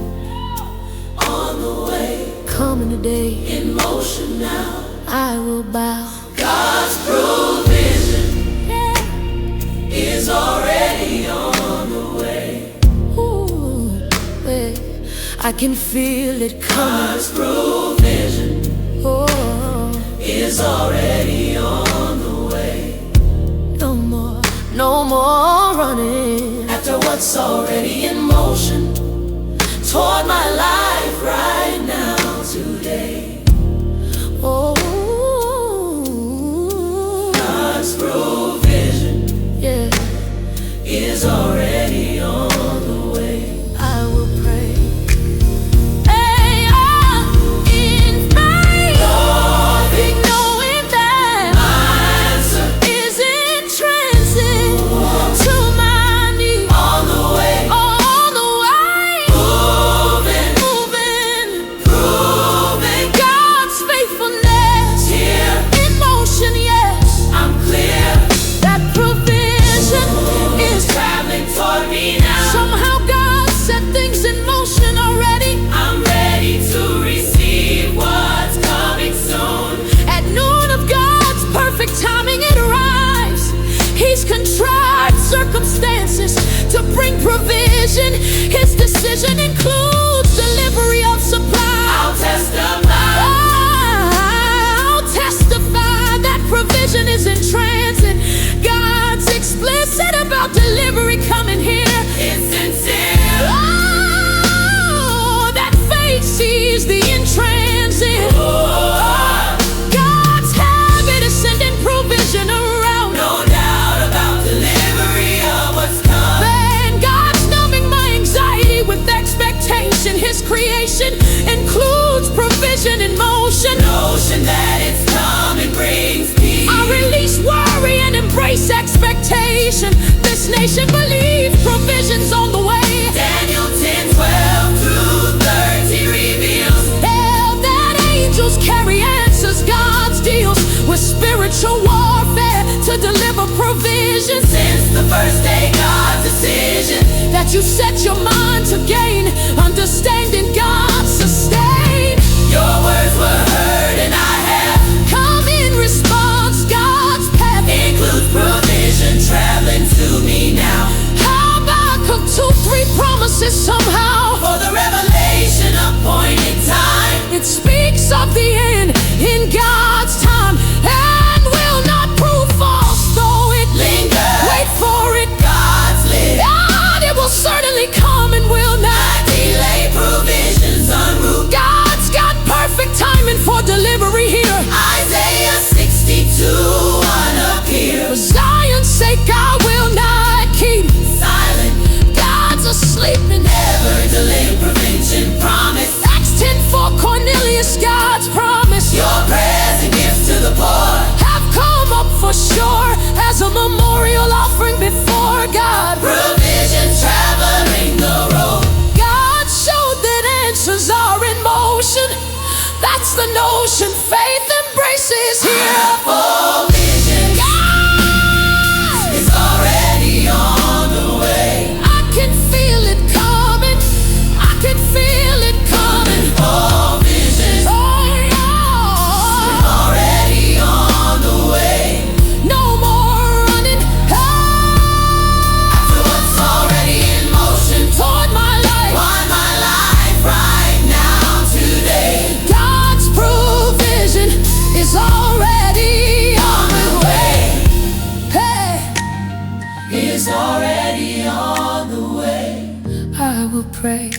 On the way, coming today, in motion now, I will bow. God's provision is already on the way. Ooh, wait, I can feel it coming. God's provision is already on the way. No more running after what's already in motion toward my life right now, today. Oh, God's provision is already on the way. I will pray. Hey, in faith, knowing that my answer is in transit to my need. On the way, moving, proving God's faithfulness here in motion. Yes, I'm clear that provision is traveling toward me now. Somehow God set things in motion already. I'm ready to receive what's coming soon. At noon of God's perfect timing, it arrives. He's contrived circumstances to bring provision. His decision includes delivery of supply. I'll testify that provision is in transit. God's explicit about delivery coming here. It's sincere. Oh, that faith sees the in transit. God's habit is sending provision around. No doubt about delivery of what's coming. Man, God's numbing my anxiety with expectation. His creation includes provision in motion. Notion that it's coming brings peace. I release worry and embrace expectation. This nation believes provision's on the way. Daniel 10:12-30 reveals that angels carry answers. God's deals with spiritual warfare to deliver provision. Since the first day, God's decision that you set your mind to gain understanding, God sustain. Your words were heard and I have come in response. God's path includes provision traveling to me now. Habakkuk 2:3 promises somehow for the revelation appointed time. It speaks of the end in God's time and will not prove false, though it lingers. Wait for it, God's live. God, it will certainly come and will not delay. Provisions en route. God's got perfect timing for delivery here. Isaiah 62:1 appear. For Zion's sake, I will not keep silent. God's asleep and never delay prevention promise. Acts 10:4 Cornelius, God's promise. Your prayers and gifts to the poor have come up for sure as a memorial offering before God. Provision traveling the road. God showed that answers are in motion. That's an ocean, faith embraces here. Provision is already on the way. I can feel it coming. I can feel it coming. Provision already on the way. No more running After what's already in motion. toward my life. On my life right now, today. God's provision is already on the way. Hey, Is already on the way. I will pray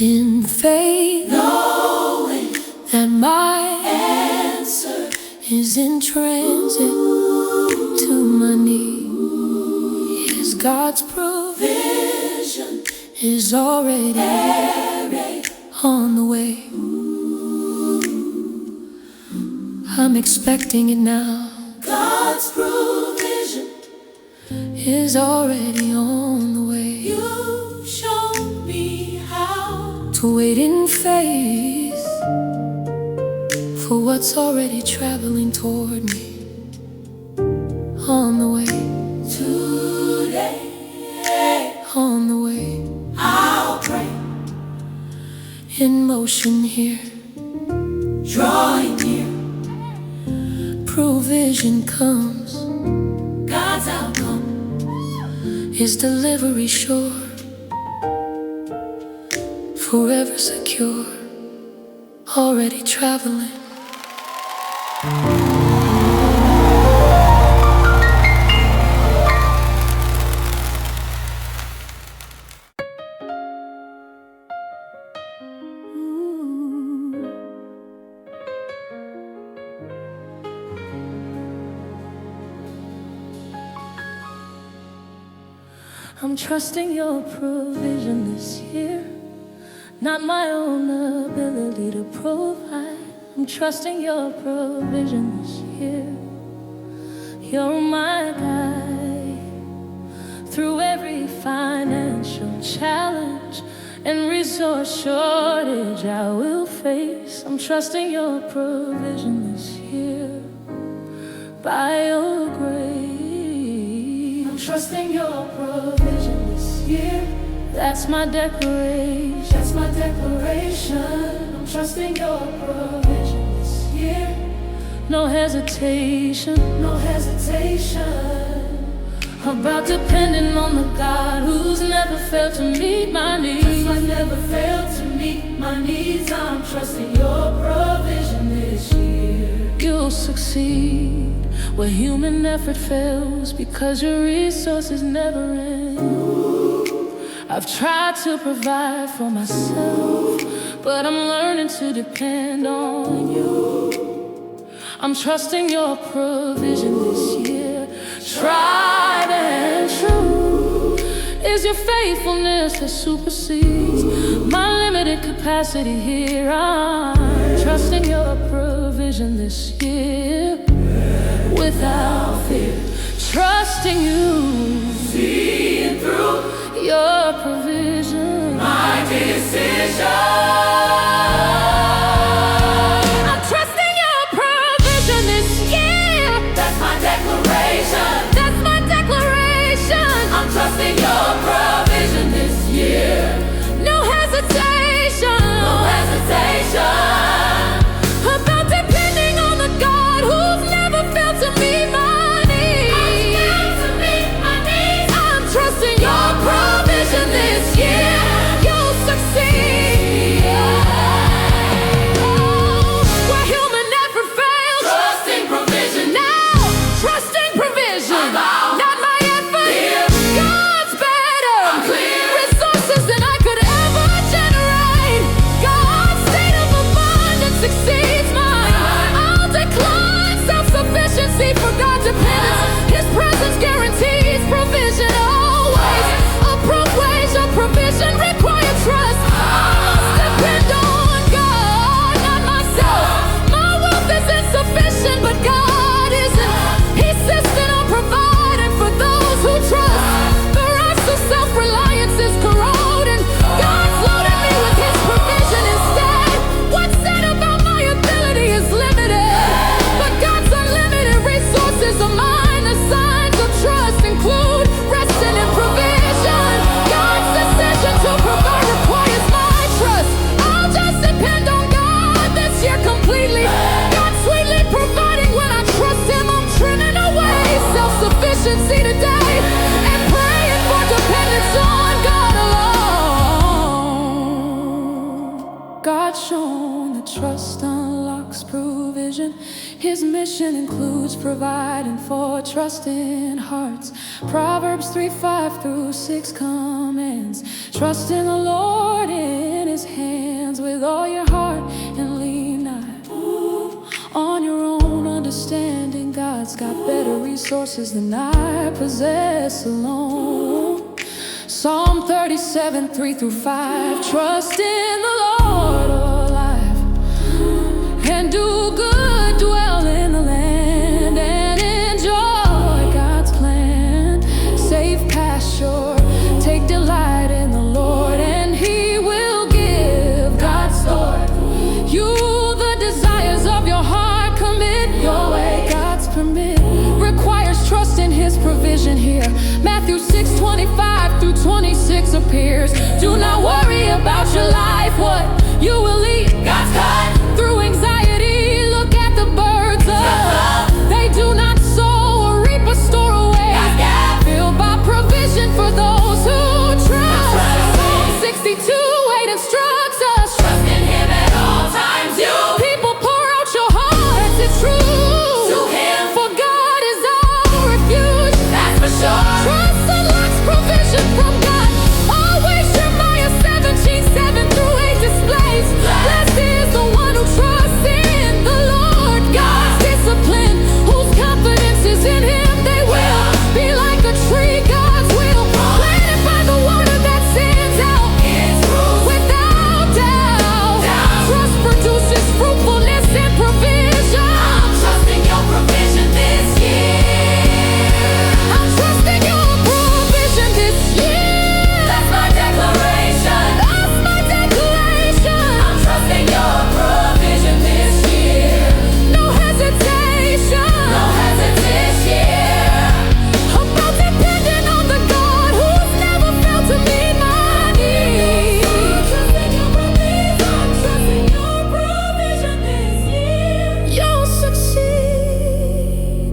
in faith, Knowing that my answer is in transit to my knee. Yes, God's provision vision is already on the way. I'm expecting it now. God's provision. Is already on the way. You've shown me how. To wait in faith for what's already traveling toward me. On the way, Today on the way, I'll pray. in motion here. Drawing near. Provision comes, God's outcome. His delivery sure, forever secure, already traveling. I'm trusting your provision this year, not my own ability to provide. I'm trusting your provision this year. You're my guide through every financial challenge and resource shortage I will face. I'm trusting your provision this year by your grace. I'm trusting your provision this year. That's my declaration. That's my declaration. I'm trusting your provision this year. No hesitation. No hesitation. About depending on the God who's never failed to meet my needs. I never failed to meet my needs. I'm trusting your provision this year. You'll succeed where human effort fails, because your resources never end. I've tried to provide for myself, but I'm learning to depend on you. I'm trusting your provision this year. Tried and true is your faithfulness that supersedes my limited capacity here. I'm trusting your provision this year without fear. Trusting you, Seeing through your provision. my decision. I'm trusting your provision this year. That's my declaration. That's my declaration. I'm trusting your provision this year. No hesitation. No hesitation. About depending on the God who's never failed to meet my needs. To meet my needs. I'm trusting your provision this year. You'll succeed. Where human effort fails. Trusting provision. Now, trusting provision. I'm Not my effort. clear. God's better. I'm clear. Resources than I could ever generate. God's state of abundance exceeds mine. I'll decline self-sufficiency for God's dependence. His presence guarantees provision always. Appropriation, provision require trust. I must depend on God, not myself. My wealth is insufficient, but God isn't. He insisted on providing for those who trust. The rest of self-reliance is corroding. God's loaded me with His provision instead. trust unlocks provision. His mission includes providing for trusting hearts. Proverbs 3:5-6 commands: trust in the Lord, in His hands with all your heart, and lean not on your own understanding. God's got better resources than I possess alone. Psalm 37:3-5. Trust in the Lord, O life, and do good, dwell in the land, and enjoy God's plan. Safe pasture, take delight in the Lord, and He will give God's Lord you the desires of your heart. Commit your way. God's permit requires trust in His provision here. Matthew 6:25-26 appears. Do not worry about your life, what you will eat. God's cut through anxiety. Look at the birds up. They do not sow or reap or store away. Filled by provision for those who trust. Psalm 62:8 instructs us: trust in Him at all times. You people, pour out your hearts, it's true to Him, for God is our refuge. That's for sure. Trust unlocks provision from God. Always Jeremiah 17:7-8 displays: blessed is the one who trusts in the Lord. God's discipline, whose confidence is in Him. They will be like a tree, God's will, planted by the water that sends out its roots without doubt. Trust produces fruitfulness and provision. I'm trusting your provision this year. I'm trusting your provision this year. That's my declaration. That's my declaration. I'm trusting your provision this year. No hesitation. No hesitation this year. About depending on the God who's never failed to meet my needs. I'm trusting your provision. I'm trusting your provision this year. You'll succeed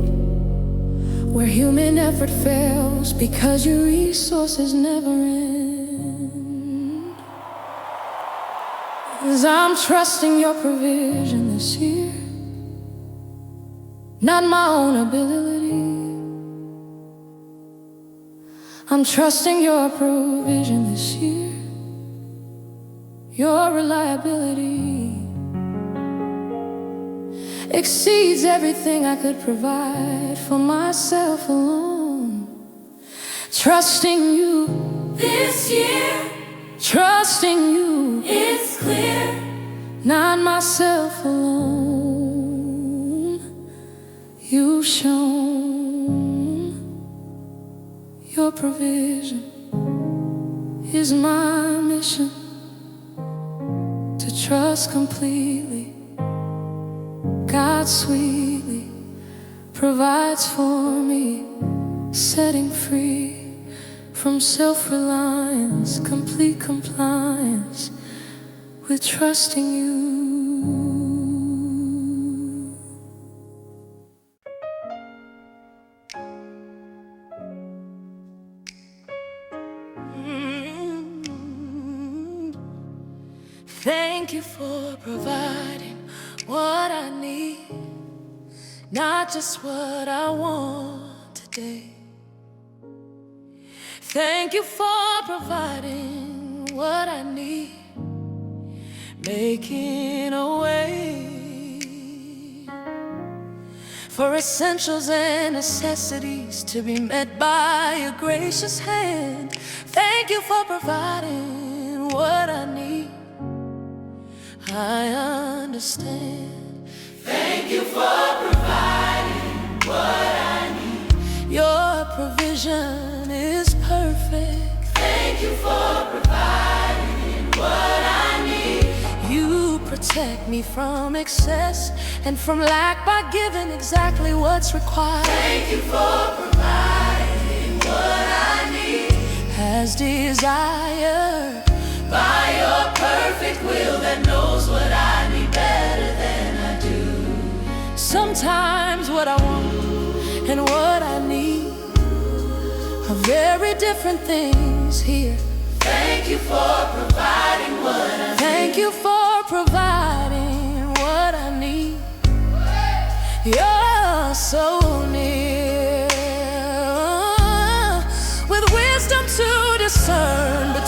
where human effort fails, because your resources never end. 'Cause I'm trusting your provision this year, not my own ability. I'm trusting your provision this year, your reliability exceeds everything I could provide for myself alone. Trusting you this year, trusting you, it's clear, not myself alone. You've shown your provision is my mission, to trust completely. God sweetly provides for me, setting free from self-reliance, complete compliance with trusting you. Thank you for providing what I need, not just what I want today. Thank you for providing what I need, making a way for essentials and necessities to be met by your gracious hand. Thank you for providing what I need. I understand. Thank you for providing what I need. Your provision is perfect. Thank you for providing what I need. You protect me from excess and from lack by giving exactly what's required. Thank you for providing what I need. As desired by your perfect will that knows what I need better than I do. Sometimes what I want and what I need are very different things here. Thank you for providing what I need. Thank you for providing what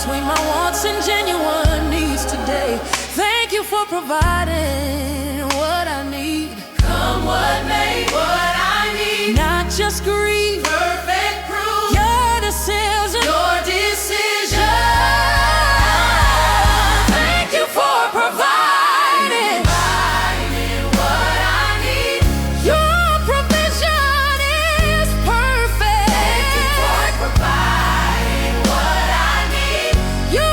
between my wants and genuine needs today. Thank you for providing what I need. Come what may, what I need. Not just grief, Perfect proof. your decision. Your decision. Thank you for providing What I need. your provision is perfect. Thank you for providing what I need. You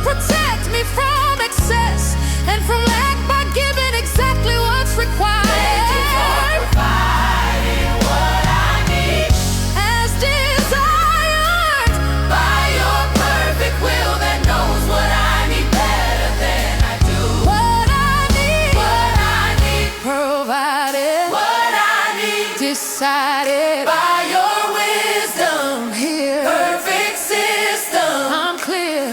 protect me from excess and from lack by giving exactly what's required. Thank you for providing what I need. As desired By your perfect will that knows what I need better than I do. what I need, What I need. provided, What I need. decided By your wisdom. here. Perfect system. I'm clear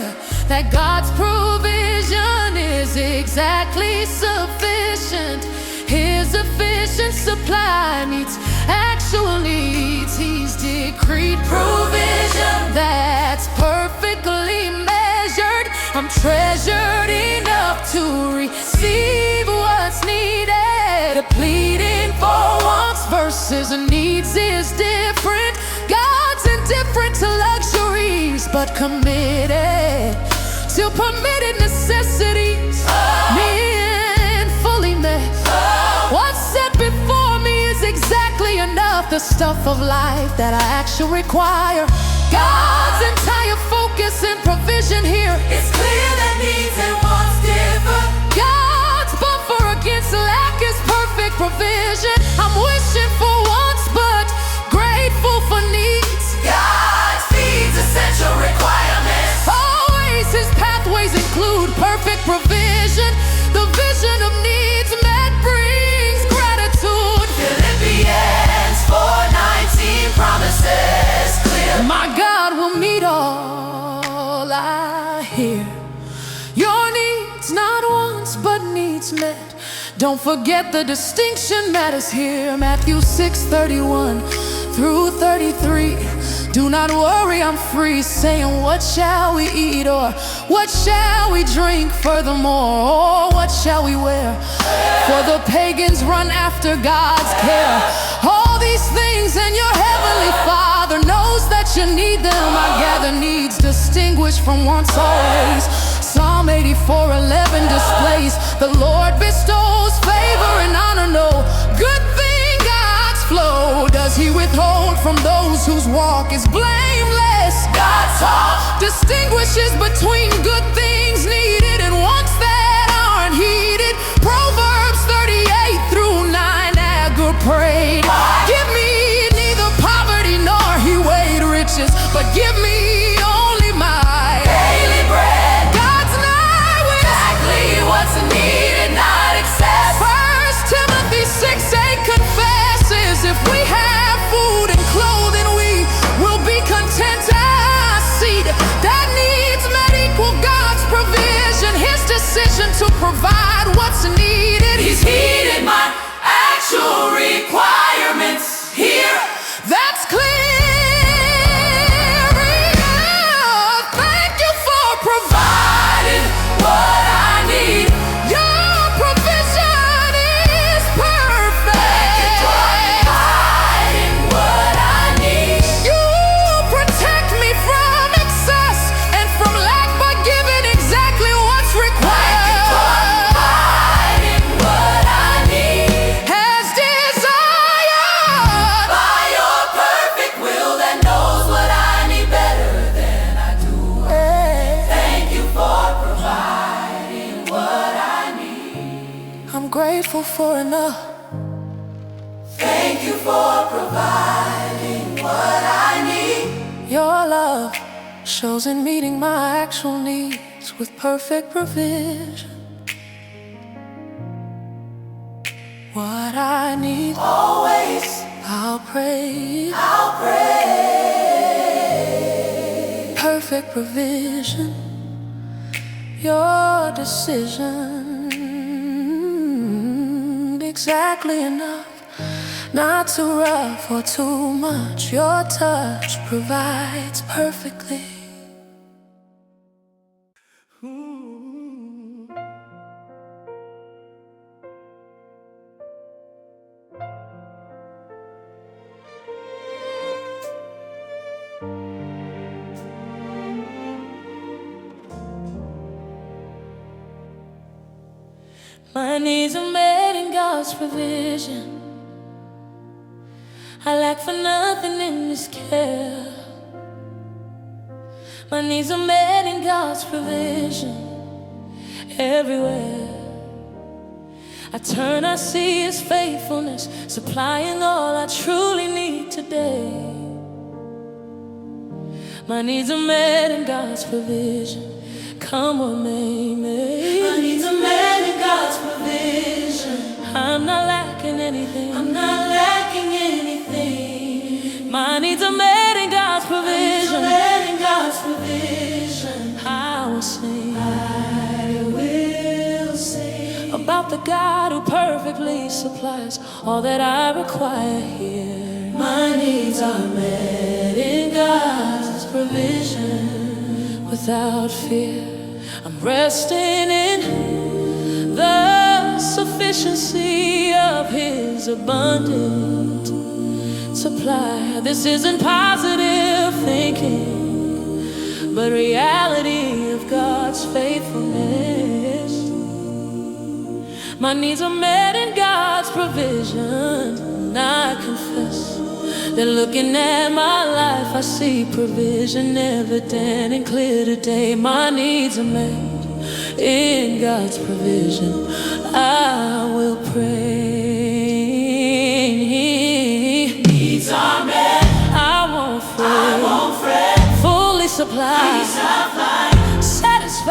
that God's provision is exactly sufficient. His efficient supply meets actual needs. He's decreed provision that's perfectly measured. I'm treasured enough to receive what's needed. Pleading for wants versus needs is different. God's indifferent to luxuries, but committed to permitted necessities being fully met. What's set before me is exactly enough. The stuff of life that I actually require. God's entire focus and provision here. It's clear that needs and wants differ. God's buffer against lack is perfect provision. I'm wishing for wants, but grateful for needs. God feeds essential requirements. Always his pathways include perfect provision. The vision of needs met brings gratitude. Philippians 4:19 promises clear. My God will meet all I hear. Your needs, not wants, but needs met. Don't forget the distinction matters here. Matthew 6:31 through 33. Do not worry, I'm free, saying what shall we eat, or what shall we drink, furthermore, or what shall we wear? For the pagans run after God's care. All these things and your heavenly Father knows that you need them. I gather needs distinguished from wants always. Psalm 84:11 displays the Lord bestows favor and honor. No good thing God's flow does he withhold from those whose walk is blameless. God's talk Distinguishes between good things needed and wants that aren't heeded. Proverbs 38 through 9 Agur prayed, give me neither poverty nor he weighed riches, but give me only my daily bread. God's nigh with Exactly what's needed, not excess. 1 Timothy 6:8 confesses if we have food and clothing, we will be content. I see that needs met equal God's provision. His decision to provide what's needed. He's heeded my actual requirements here. That's clear enough. Thank you for providing What I need. your provision is perfect. Providing what I need. You protect me from excess and from lack by giving exactly what's required. Providing what I need. As desired By your perfect will that knows what I need better than I do. Thank you for providing what I need. I'm grateful for enough. Thank you for providing what I need. Your love shows in meeting my actual needs with perfect provision. What I need, Always I'll pray. I'll pray. Perfect provision, your decision, exactly enough, not too rough or too much. Your touch provides perfectly. God's provision. I lack for nothing in His care. My needs are met in God's provision everywhere. I turn, I see His faithfulness, supplying all I truly need today. My needs are met in God's provision. Come on, baby. My needs are met in God's provision. I'm not lacking anything. I'm not lacking anything. My needs are met in God's provision. Met in God's provision. I will sing. I will sing about the God who perfectly supplies all that I require here. My needs are met in God's provision. Without fear, I'm resting in the sufficiency of His abundant supply. This isn't positive thinking, but reality of God's faithfulness. My needs are met in God's provision. I confess that looking at my life, I see provision evident and clear today. My needs are met in God's provision. I will pray. Needs are met. I won't fret. Fully supplied. Satisfied.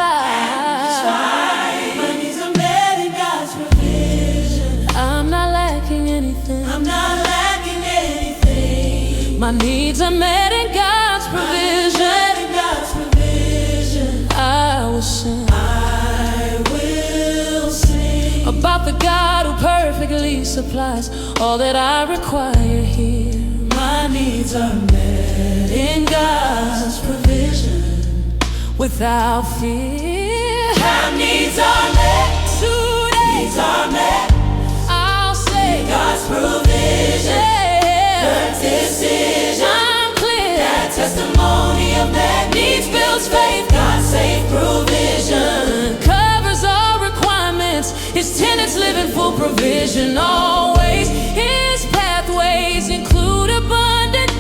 My needs are met in God's provision. I'm not lacking anything. I'm not lacking anything. My needs are met in God's provision. Met in God's provision. I will sing. I will sing About the God who perfectly supplies all that I require here. my needs are met in God's provision. Without fear, My needs are met. today Needs are met. I'll say God's provision. yeah, Decision. I'm clear. That testimony of that needs builds faith. God's safe provision. Covers all requirements. His tenants live in full provision always. His pathways include abundant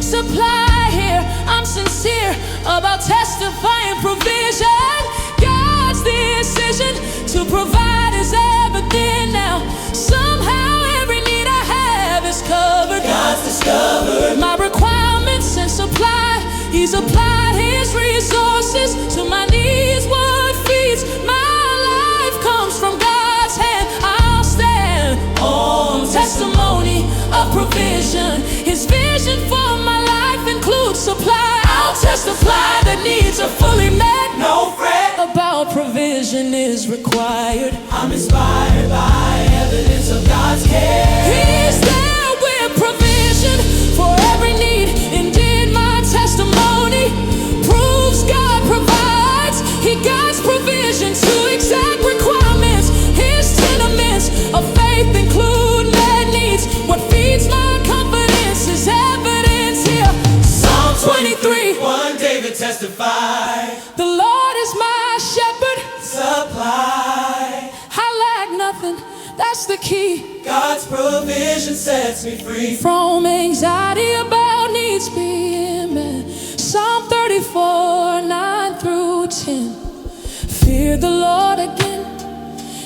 supply here. I'm sincere about testifying provision. God's decision to provide is evident now. Somehow every need I have is covered. God's discovered My requirements and supply. He's applied His resources to my needs. What feeds my life comes from God's hand. I'll stand on testimony of provision. His vision for my life includes supply. I'll testify that needs are fully met. no fret. About provision is required. I'm inspired by evidence of God's care. He's there with provision for every need. Indeed, my testimony proves God provides. He guides provision to exact requirements. His tenements of faith include met needs. What feeds my confidence is evidence here. Psalm 23. One David testified. The Lord is my shepherd. Supply. I lack nothing. That's the key. God's provision sets me free. From anxiety about needs being met. Psalm 34, 9 through 10. Fear the Lord again,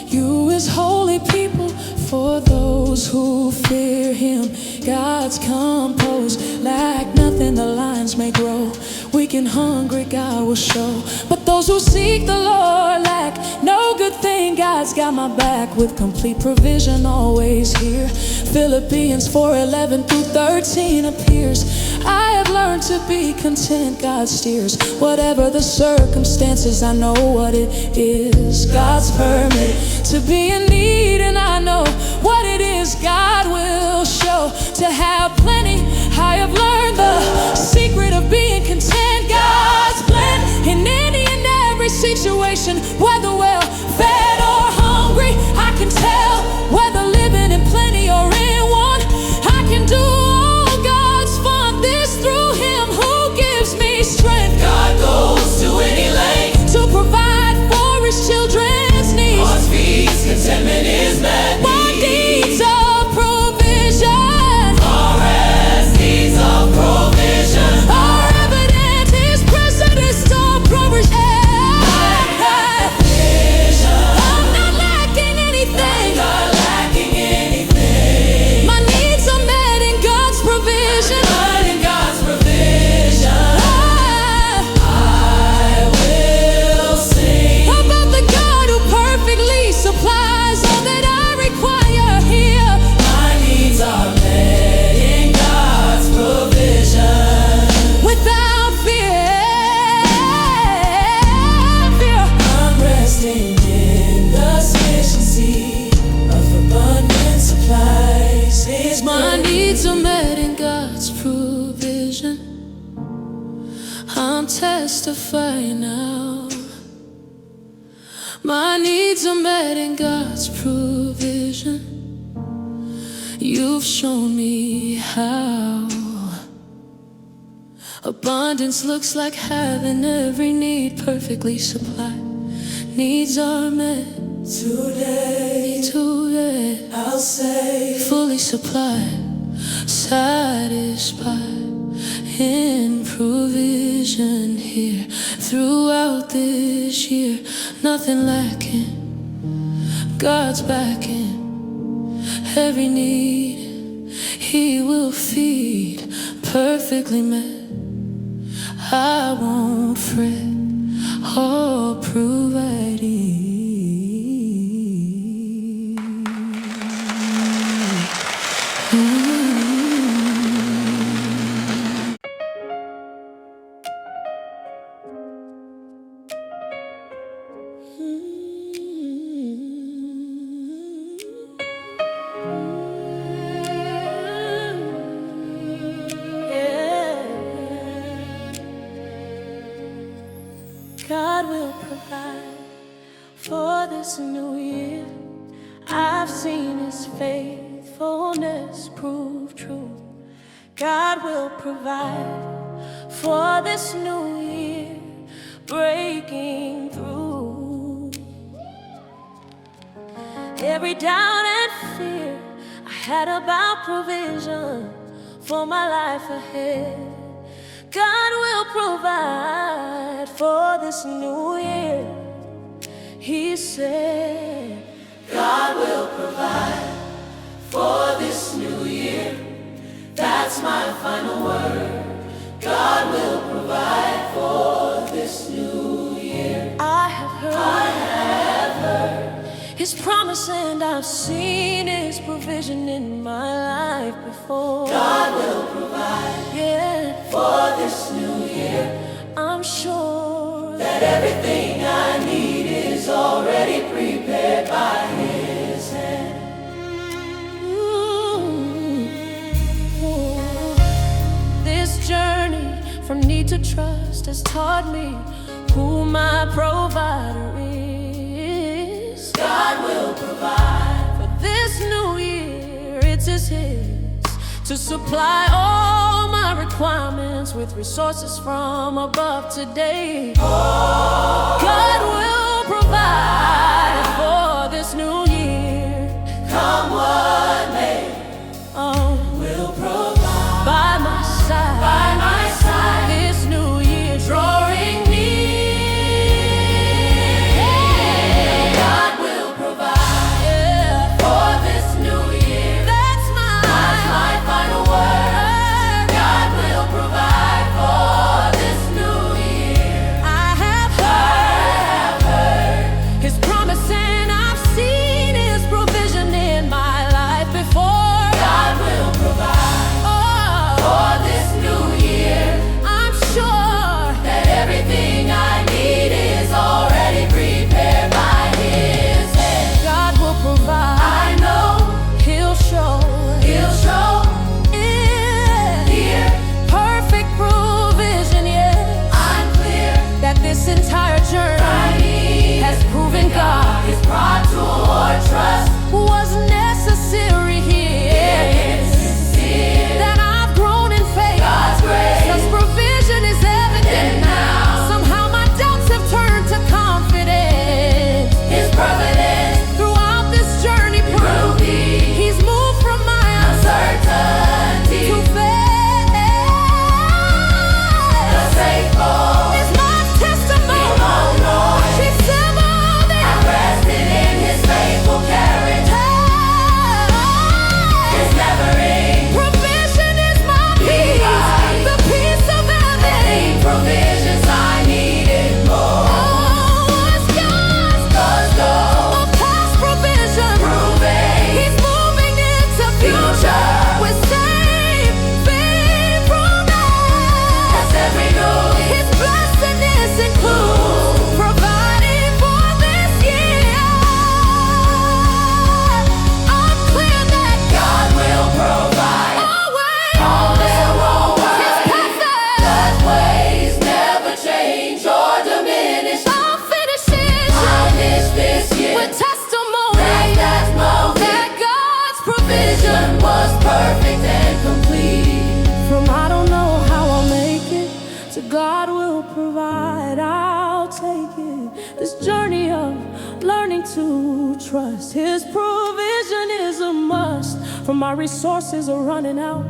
you His holy people. For those who fear Him, God's composed. Lack nothing, the lines may grow. Weak and hungry, God will show. But those who seek the Lord lack no good thing. God's got my back with complete provision always here. Philippians 4:11 through 13 appears. I have learned to be content. God steers whatever the circumstances. I know what it is. God's permit to be in need, and I know what it is. God will show to have plenty. I have learned the secret of being content. God's plan in any and every situation, whether well fed or hungry. I can tell whether living in plenty or in want. I can do all God's fun. This through Him who gives me strength. God goes to any length To provide for His children's needs. God's feast, contentment is met. My needs testify now. My needs are met in God's provision. You've shown me how. Abundance looks like having every need perfectly supplied. Needs are met today. I'll say fully supplied, satisfied in provision here throughout this year. Nothing lacking, God's backing. Every need He will feed, perfectly met. I won't fret, all providing. God will provide for this new year. I've seen His faithfulness prove true. God will provide for this new year, breaking through every doubt and fear I had about provision for my life ahead. God will provide for this new year. He said, God will provide for this new year. That's my final word. God will provide for this new year. I have heard His promise, and I've seen His provision in my life before. God will provide, yeah, for this new year. I'm sure that everything I need is already prepared by His hand. This journey from need to trust has taught me who my provider is. God will provide for this new year. It's His to supply all my requirements with resources from above today. God will provide for this new year. Come what may, will provide by my side. By my side, this new year drawing near. God will provide, yeah, for this new year. That's my final word. God will provide for this new year. I have heard His promise, and I've seen His provision in my life. perfect and complete. From I don't know how I'll make it to God will provide, I'll take it. This journey of learning to trust His provision is a must. From my resources are running out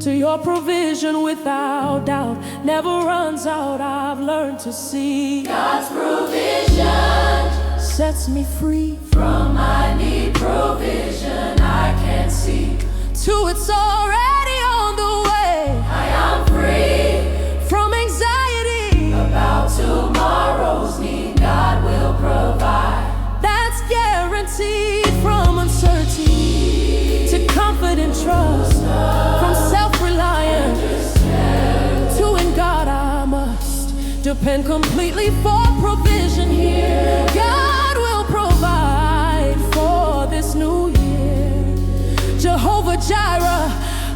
to your provision without doubt never runs out. I've learned to see God's provision sets me free from I need provision I can't see. to it's already on the way. I am free From anxiety about tomorrow's need. God will provide. that's guaranteed. From uncertainty to confident trust, from self-reliance to in God I must depend completely for provision here. God will provide for this new year. Jehovah Jireh,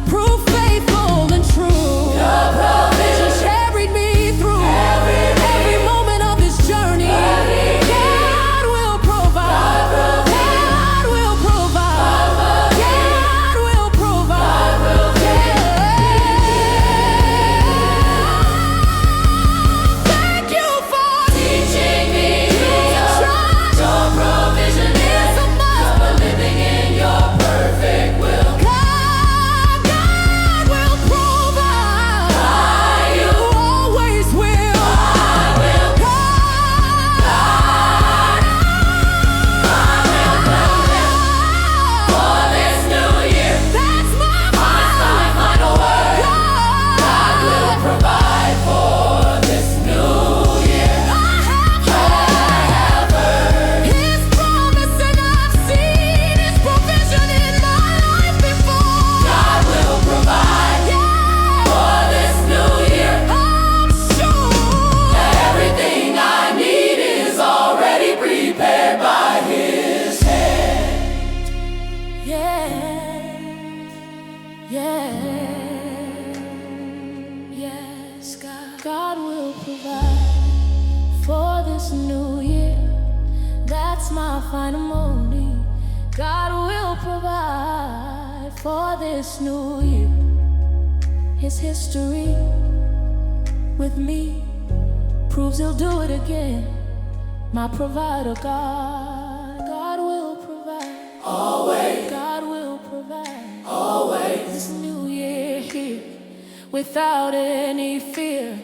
prove faithful and true. Your provision Carried me through every moment of this journey. God will provide. God will provide. God will provide. Thank you for teaching me to trust. your provision is a must. for living in your perfect will. God will provide. You always will. For this new year, That's my final word. God will provide for this new year. I have heard His promise and I've seen His provision in my life before. God will provide for this new year. I'm sure Everything I need is already prepared by His hand. yeah, yes, God will provide for this new year. That's my final morning. God will provide for this new year. His history with me proves He'll do it again. My provider, God will provide. Always, God will provide always. this new year here without any fear.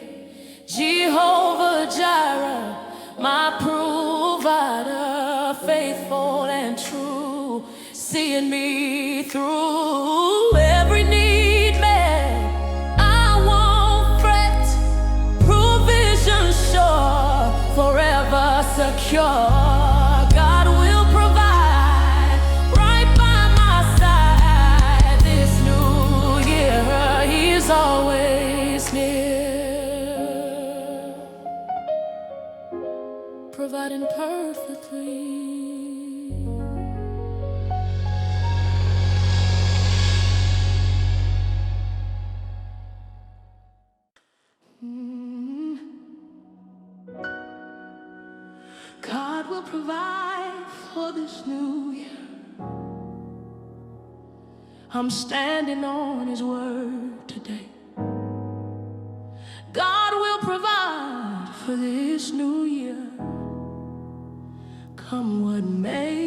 Jehovah Jireh, my provider, faithful and true, seeing me through every need met. I won't fret, provision sure, forever secure. God will provide right by my side this new year. He's always near, providing perfectly. God will provide for this new year. I'm standing on His word today. God will provide for this new year, come what may.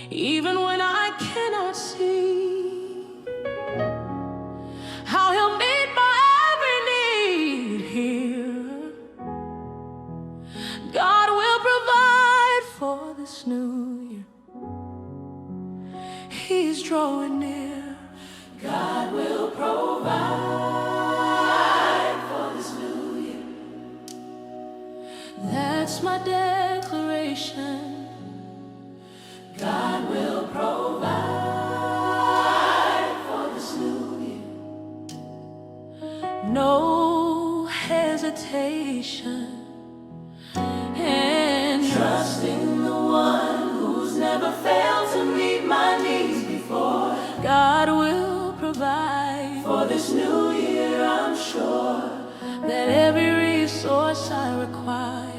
Even when I cannot see how He'll meet my every need here, God will provide for this new year. He's drawing near. God will provide for this new year. That's my declaration. God will provide for this new year. No hesitation. And Trusting the one who's never failed to meet my needs before. God will provide For this new year, I'm sure that every resource I require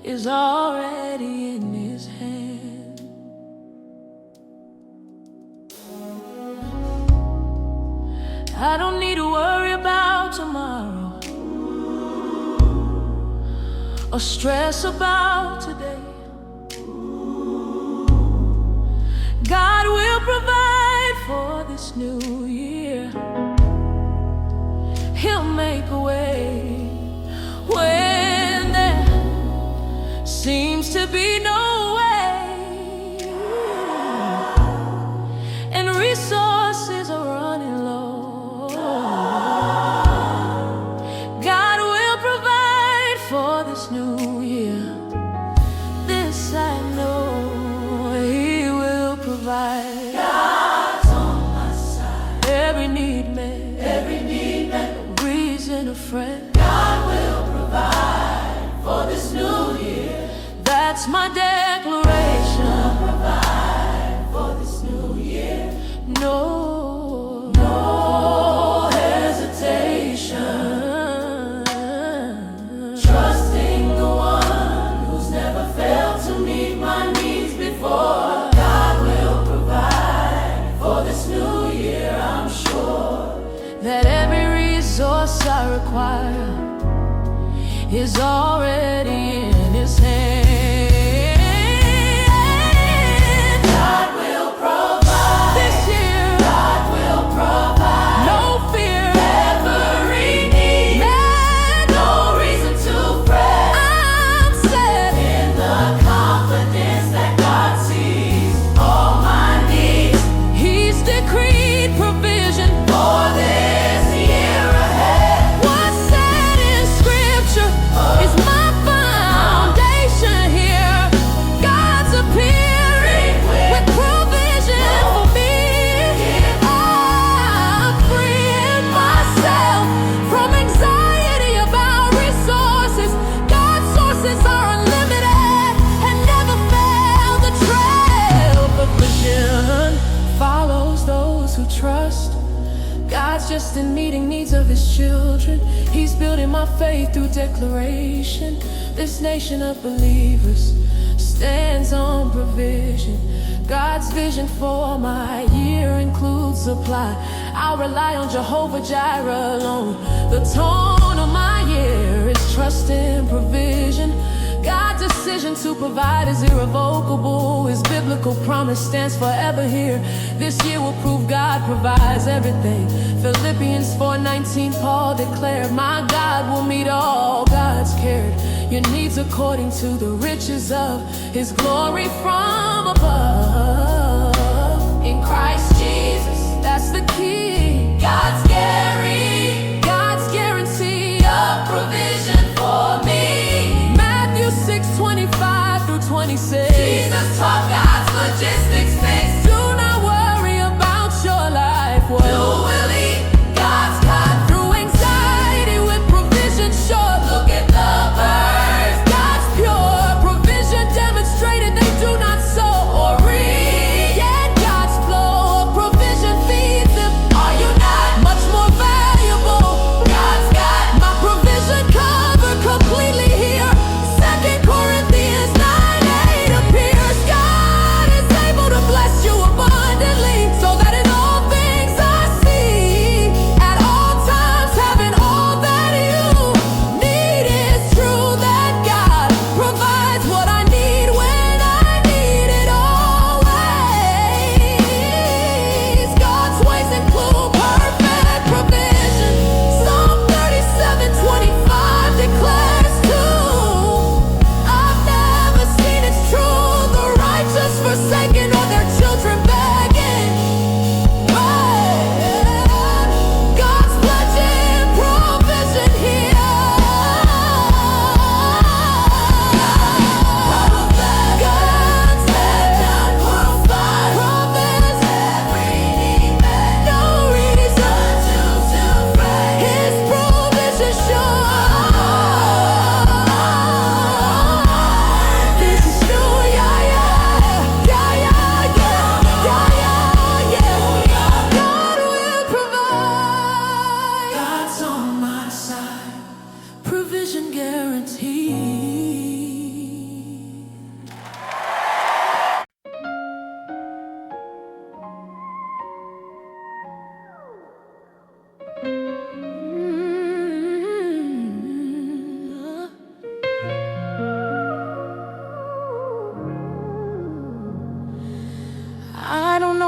is already in His hand. or stress about today. God will provide for this new year. He'll make a way when there seems to be no way, and resources are running low. God will provide for this new year. This I know, He will provide. God's on my side. Every need met, Every need met. no reason to fret. God will provide for this new year. That's my declaration. Provide for this new year. No hesitation. Trusting the one who's never failed to meet my needs before. God will provide for this new year, I'm sure. that every resource I require is already in His hand. God will provide. This year, God will provide. no fear, Every need. No reason to fret. I'm set. In the confidence that God sees all my needs. He's decreed provision For this year ahead. What's said in Scripture is my foundation here. God's appearing with provision for me. I'm freeing myself from anxiety about resources. God's sources are unlimited and never fail. The trail of provision follows those who trust. God's just in meeting needs of His children. He's building my faith through declaration. This nation of believers stands on provision. God's vision for my year includes supply. I'll rely on Jehovah Jireh alone. The tone of my year is trust in provision. God's decision to provide is irrevocable. His biblical promise stands forever here. This year will prove God provides everything. Philippians 4:19, Paul declared, my God will meet all God's cared your needs according to the riches of His glory from above. In Christ Jesus, that's the key. God's guarantee of provision for me. Matthew 6:25-26. Jesus taught God's logistics fix. Do not worry about your life. Who will eat God's cut? Through anxiety with provision sure. Look at the birds. God's pure provision demonstrated they do not sow or reap. Yet God's flow of provision feeds them. Are you not? Much more valuable. God's got My provision covered completely here. 2 Corinthians 9:8 appears. God is able to bless you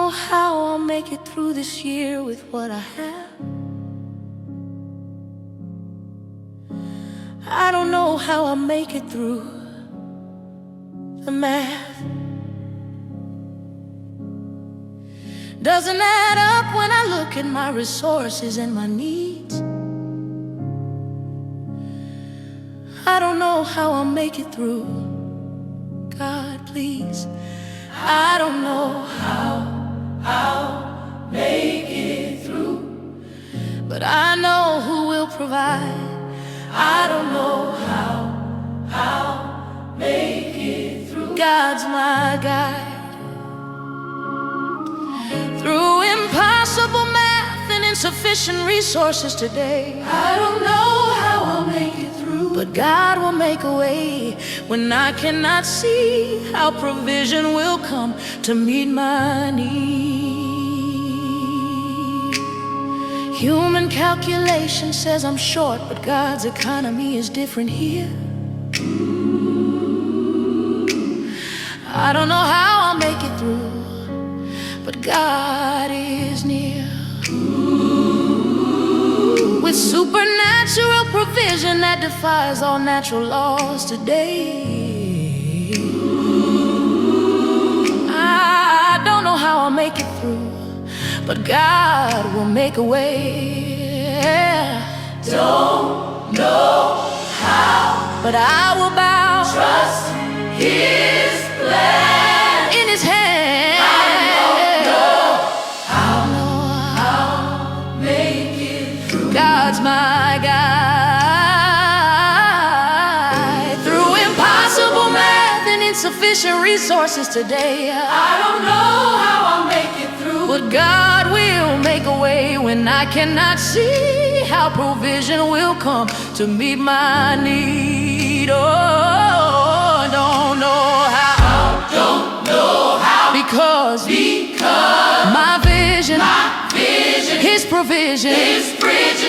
know how I'll make it through this year with what I have. I don't know how I'll make it through the math. Doesn't add up when I look at my resources and my needs. I don't know how I'll make it through. God, please. I don't know how I'll make it through, but I know who will provide. I don't know how I'll make it through. God's my guide. Through impossible math and insufficient resources today, I don't know how I'll make it through, but God will make a way when I cannot see how provision will come to meet my need. Human calculation says I'm short, but God's economy is different here. I don't know how I'll make it through, but God is near. With supernatural provision that defies all natural laws today. I don't know how I'll make it through, but God will make a way. Don't know how, but I will bow. Trust His plan in His hand. God's my guide. Through impossible math and insufficient resources today, I don't know how I'll make it through, but God will make a way when I cannot see how provision will come to meet my need. Oh, don't know how, because my vision, His provision,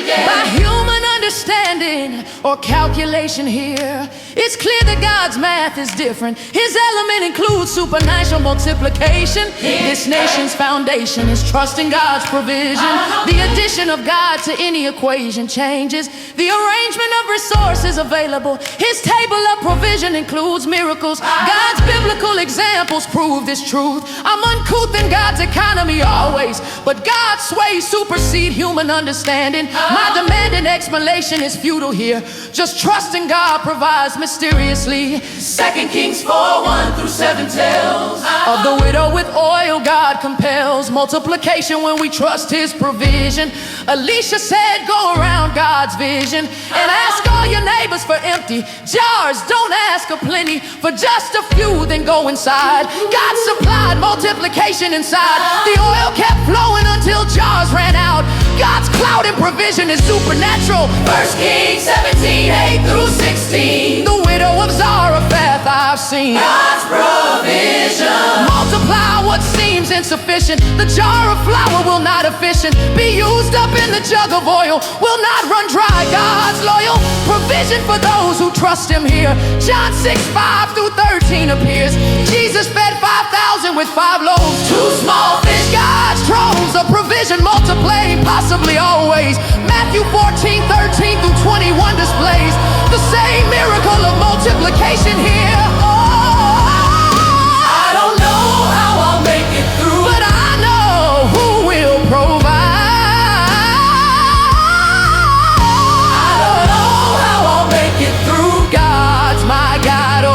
by human understanding or calculation here, it's clear that God's math is different. His element includes supernatural multiplication. This nation's foundation is trusting God's provision. The addition of God to any equation changes the arrangement of resources available. His table of provision includes miracles. God's biblical examples prove this truth. I'm uncouth in God's economy always, but God's ways supersede human understanding. My demanding explanation is futile here. Just trusting God provides mysteriously. 2 Kings 4:1-7 tells of the widow with oil God compels multiplication when we trust His provision. Elisha said, go around God's vision and ask all your neighbors for empty jars. Don't ask for plenty, for just a few, then go inside. God supplied multiplication inside. The oil kept flowing until jars ran out. God's cloud and provision is supernatural. 1 Kings 17:8-16. The widow of Zarephath I've seen God's provision multiply what seems insufficient. The jar of flour will not efficient be used up, in the jug of oil will not run dry. God's loyal provision for those who trust Him here. John 6:5-13 appears. Jesus fed 5,000 with 5 loaves, 2 small fish. God's troves of provision multiplying possibly always. Matthew 14:13-21 displays the same miracle of multiplication here. I don't know how I'll make it through, but I know who will provide. I don't know how I'll make it through. God's my God. Oh,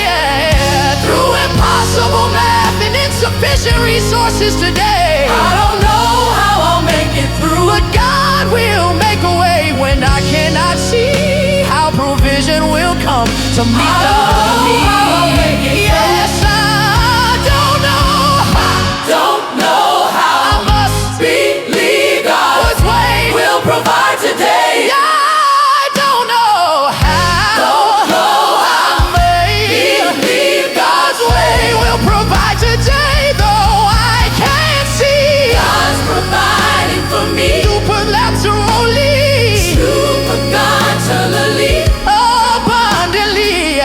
yeah. Through impossible math and insufficient resources today, I don't know how I'll make it through, but God will make a way when I cannot see how provision will come to meet the need. Yes, I don't know how. I must believe God's way will provide today. I don't know how. I may believe God's way will provide today, though I can't see God's providing for me supernaturally, abundantly.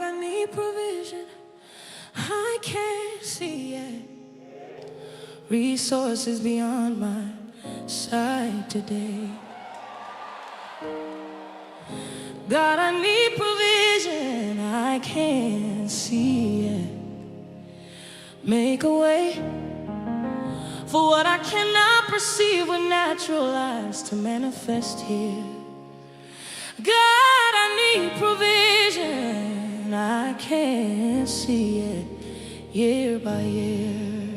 I need provision. I can't see it. Resources beyond my sight today. God, I need provision. I can't see it. Make a way for what I cannot perceive with natural eyes to manifest here. God, I need provision. I can't see it year by year.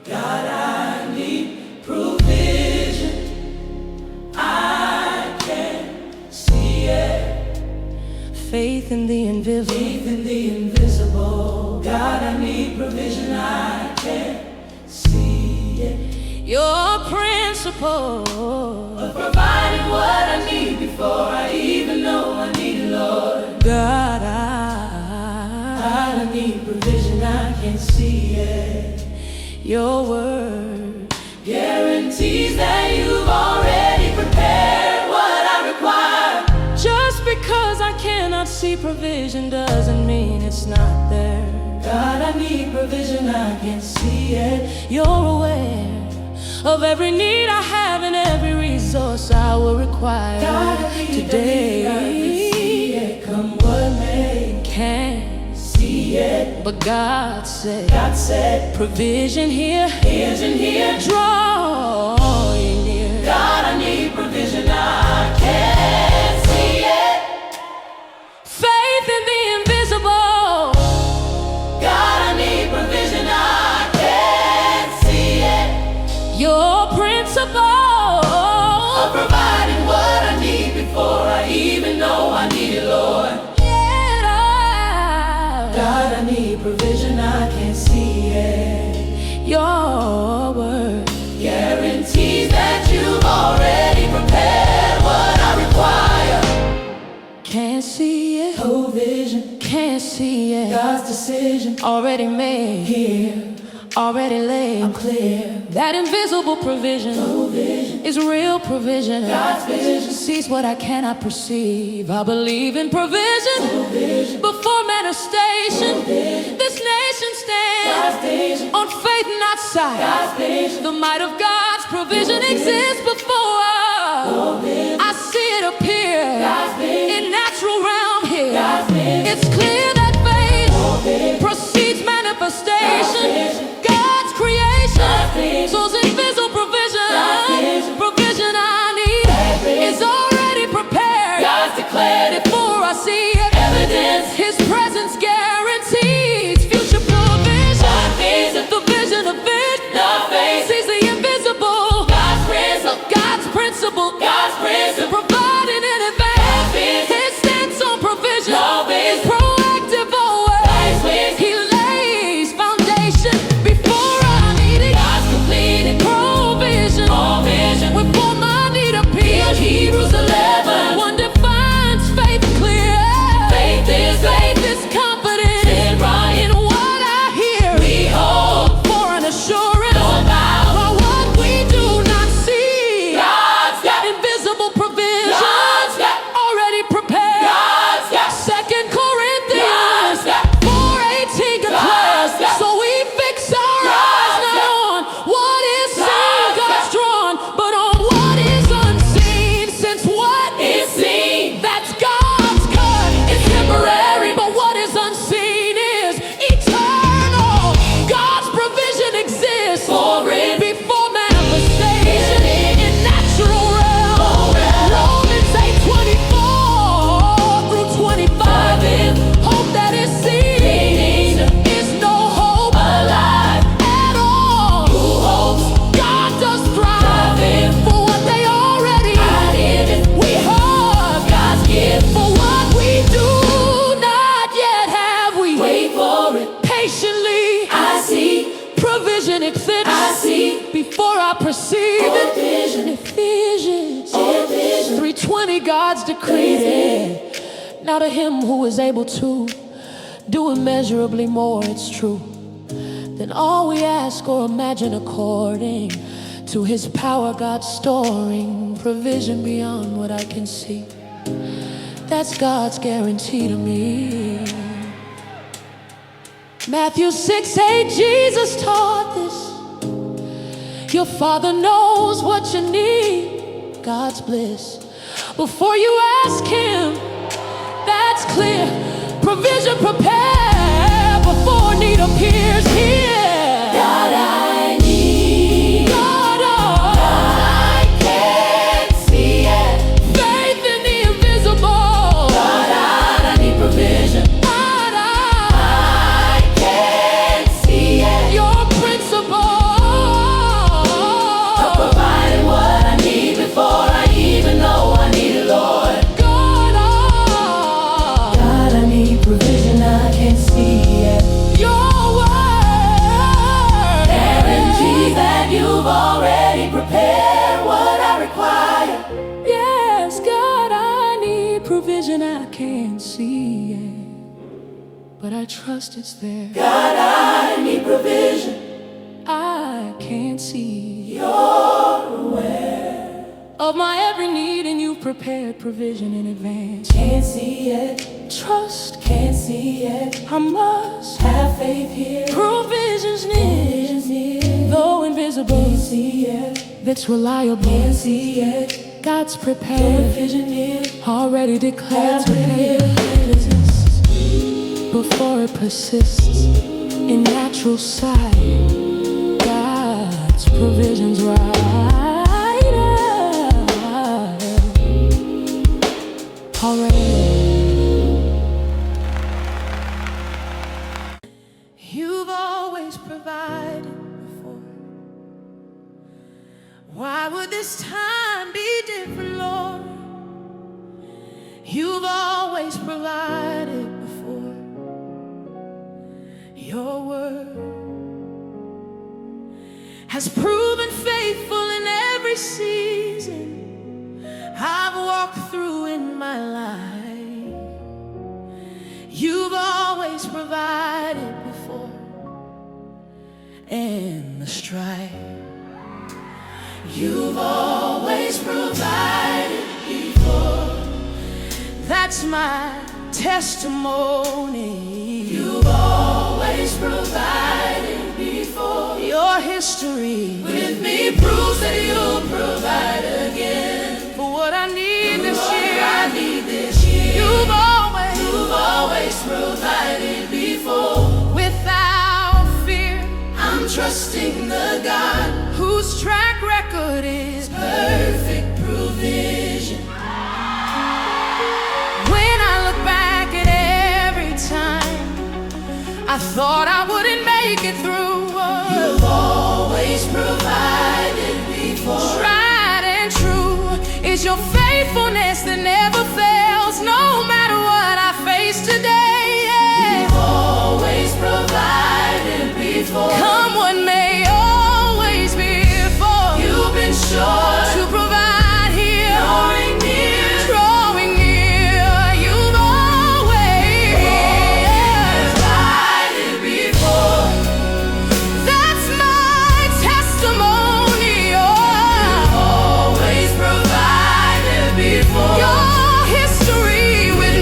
God, I need provision. I can't see it. Faith in the invisible. Faith in the invisible. God, I need provision. I can't see it. Your principle of providing what I need before I even know I need it, Lord. God, I need provision. I can't see it. Your word guarantees that you've already prepared what I require. Just because I cannot see provision doesn't mean it's not there. God, I need provision, I can't see it. You're aware of every need I have and every resource I will require. God, I need today. I can see it, come what may. Can't see it, but God said, provision here, drawing near. God, I need provision, I can't see it. Faith in the invisible. God, I need provision, I can't see it. Your principle of providing what I need before I even know I need it, Lord. God, I need provision, I can't see it. Your word guarantees that you've already prepared what I require. Can't see it. Provision. Can't see it. God's decision already made. Here, already laid. I'm clear. That invisible provision is real provision. God's vision sees what I cannot perceive. I believe in provision before manifestation. This nation stands on faith, not sight. The might of God's provision exists before I see it appear in natural realm here. It's clear that faith precedes manifestation. God's creation, so's invisible provision I need is already prepared. God's declared it before I see it. Evidence, His presence guarantees future provision. The vision of it sees the invisible. God's principle, providing in advance. His stance on provision is proactive always. He lays foundation before I need it. God's completed provision before my need appears. Hebrews 11:1 defines faith clear. Faith is confident in what I hear. We hope for an assurance about what we do not see. God's got invisible provision already prepared. Second Corinthians 4:18 declares, so we fix our eyes not on what is seen, God's drawn, but on what is unseen. Since what is seen, that's God's cut, is temporary, but what is unseen is eternal. God's provision exists before manifestation in natural realm. Romans 8:24-25. Hope that is seen is no hope alive at all. Who hopes? God does thrive for what they already we have. God's gift for what we do not yet have. We wait for it patiently. I see provision exists. I see before I perceive it. Ephesians 3:20, God's decreed it. Now to Him who is able to do immeasurably more, it's true, than all we ask or imagine, according to His power, God's storing provision beyond what I can see. That's God's guarantee to me. Matthew 6:8, Jesus taught this. Your Father knows what you need, God's bliss. Before you ask Him, that's clear. Provision prepare before need appears here. God, I need. God, I can't see it. faith in the invisible. God, I need provision. God, I can't see it. your principle. Providing what I need before I even know I need it, Lord. God, God, I need provision. I can't see it. your word. Guarantee that you've already prepared what I require. Yes, God, I need provision. I can't see it, but I trust it's there. God, I need provision. I can't see You're aware. of my every need, and you prepared provision in advance. Can't see it. Trust, Can't see it. I must. Have faith here. Provisions near, Provision's near. though invisible, Can't see it. that's reliable. Can't see it. God's prepared, Provision near. already declared. God's prepared. Before it persists in natural sight, God's provisions right already. You've always provided before. Why would this time be different, Lord? You've always provided before. Your word has proven faithful in every season I've walked through in my life. You've always provided before, and the strife. You've always provided before. That's my testimony. You've always provided before. Your history With me proves that you'll provide again. for what I need this What year. I need this year. You've You've always provided before. without fear, I'm trusting the God whose track record is perfect provision. when I look back at every time I thought I wouldn't make it through. You've always provided before. Tried and true is your faithfulness that never fails, no matter what I face today. You've always provided before. Come what may, always before. You've been sure To provide here, drawing near. drawing near. You've always Provided before. that's my testimony. Always provided before. Your history with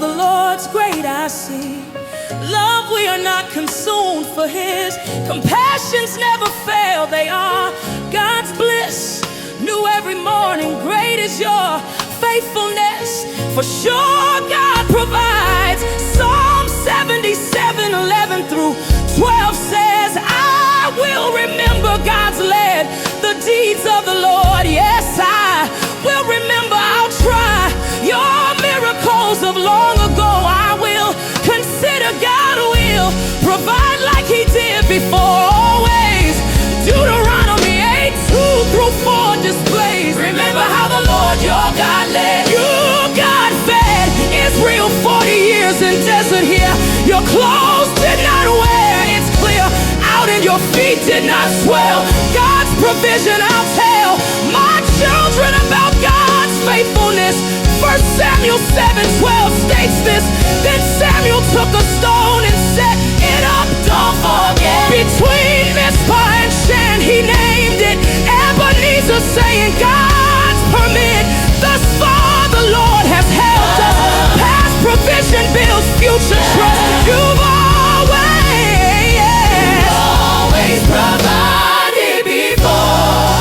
of the Lord's great I see. Love, we are not consumed, for his compassions never fail. They are God's bliss, new every morning. Great is your faithfulness, for sure God provides. Psalm 77:11 through 12 says, I will remember God's land, the deeds of the Lord. Yes, I will remember, I'll try your miracles of long ago. I will consider God will provide like he did before, always. Deuteronomy 8:2 through 4 displays. Remember how the Lord your God led you. God fed Israel 40 years in desert here. Your clothes did not wear, it's clear, out and your feet did not swell. God's provision, I'll tell my children about God's faithfulness. 1 Samuel 7:12 states this. Then Samuel took a stone and set it up, don't forget, between Mizpah and Shan. He named it Ebenezer, saying God's permit. Thus far the Lord has helped us. Past provision builds future trust. You've always provided before.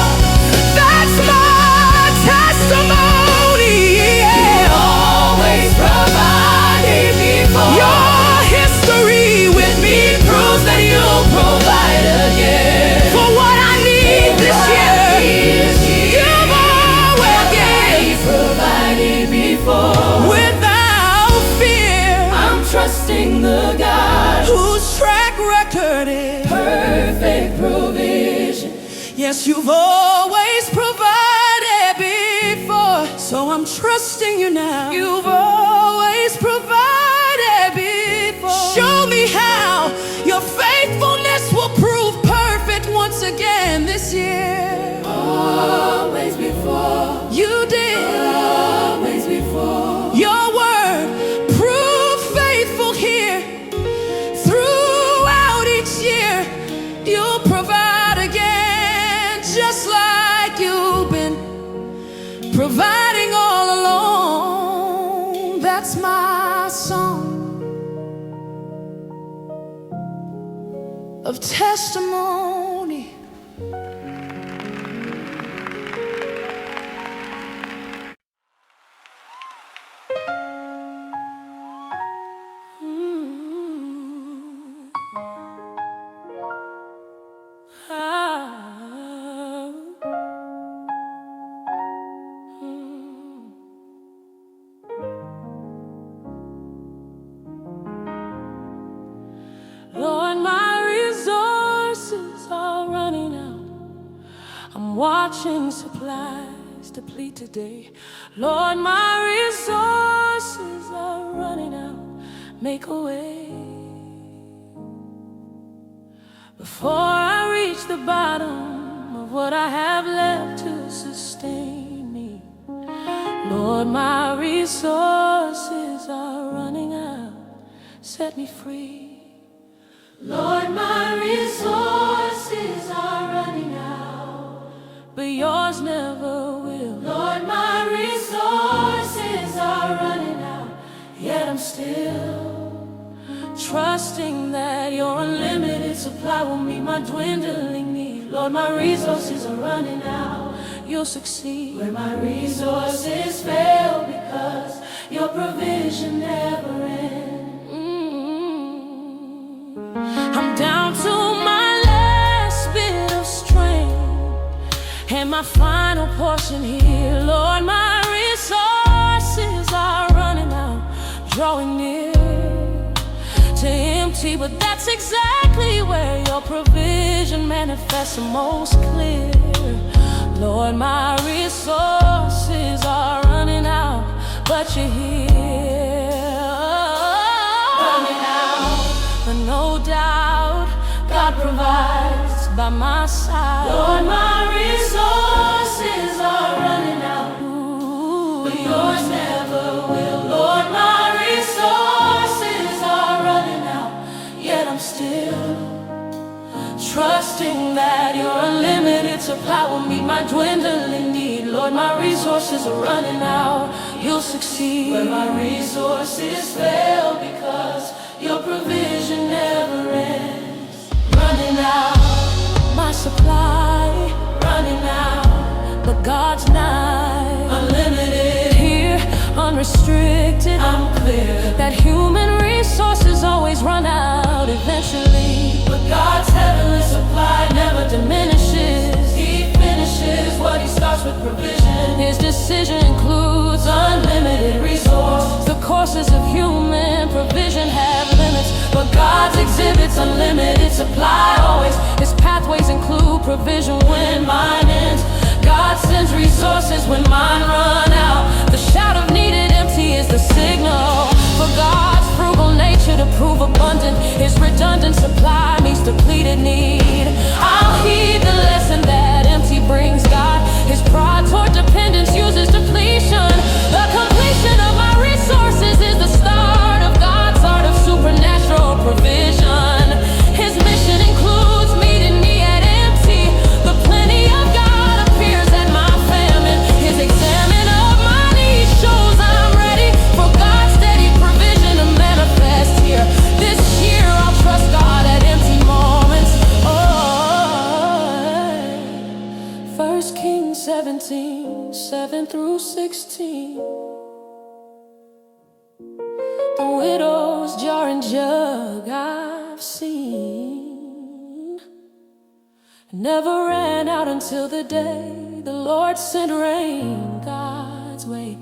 That's my testimony. Yeah. Always provided before. Your history with me proves that you'll provide again. For what I need this year, you've always provided before. Without fear, I'm trusting the God whose track record is perfect provision. Yes, you've always provided before, so I'm trusting you now. You've always provided before. Show me how your faithfulness will prove perfect once again this year. Always before. You did. Always before. Your word proved faithful here. Throughout each year, you'll provide again, just like you've been providing all along. That's my song of testimony. Lord, my resources are running out. I'm watching supplies deplete today. Lord, my resources are running out. Make a way before I reach the bottom of what I have left to sustain me. Lord, my resources are running out. Set me free. Lord, my resources are running out, but yours never will. Lord, my resources are running out, yet I'm still trusting that your unlimited supply will meet my dwindling need. Lord, my resources are running out. You'll succeed where my resources fail, because your provision never ends. I'm down to my last bit of strength and my final portion here. Lord, my resources are running out, drawing near to empty, but that's exactly where your provision manifests the most clear. Lord, my resources are running out, but you're here. Running out, but no doubt God provides by my side. Lord, my resources are running out, but yours never will. Lord, my resources are running out, yet I'm still trusting that your unlimited supply will meet my dwindling need. Lord, my resources are running out. You'll succeed where my resources fail, because your provision never ends. Running out, my supply running out, but God's not unlimited. Here, unrestricted, I'm clear that human resources always run out eventually, but God's heavenly supply never diminishes. He finishes what he starts with provision. His decision includes unlimited resource. The courses of human provision have limits, but God's exhibits unlimited supply always. His pathways include provision when mine ends. God sends resources when mine run out. The shout of needed empty is the signal for God's frugal nature to prove abundant. His redundant supply meets depleted need. I'll heed the lesson that empty brings God. His pride toward dependence uses depletion. The completion of my resources is the start of God's art of supernatural provision. His mission includes meeting me at empty. The plenty of God appears at my famine. His examine of my needs shows I'm ready for God's steady provision to manifest here. This year I'll trust God at empty moments. Oh, 1 Kings 17, 7 through 16. The widow's jar and jug I've seen never ran out until the day the Lord sent rain. God's way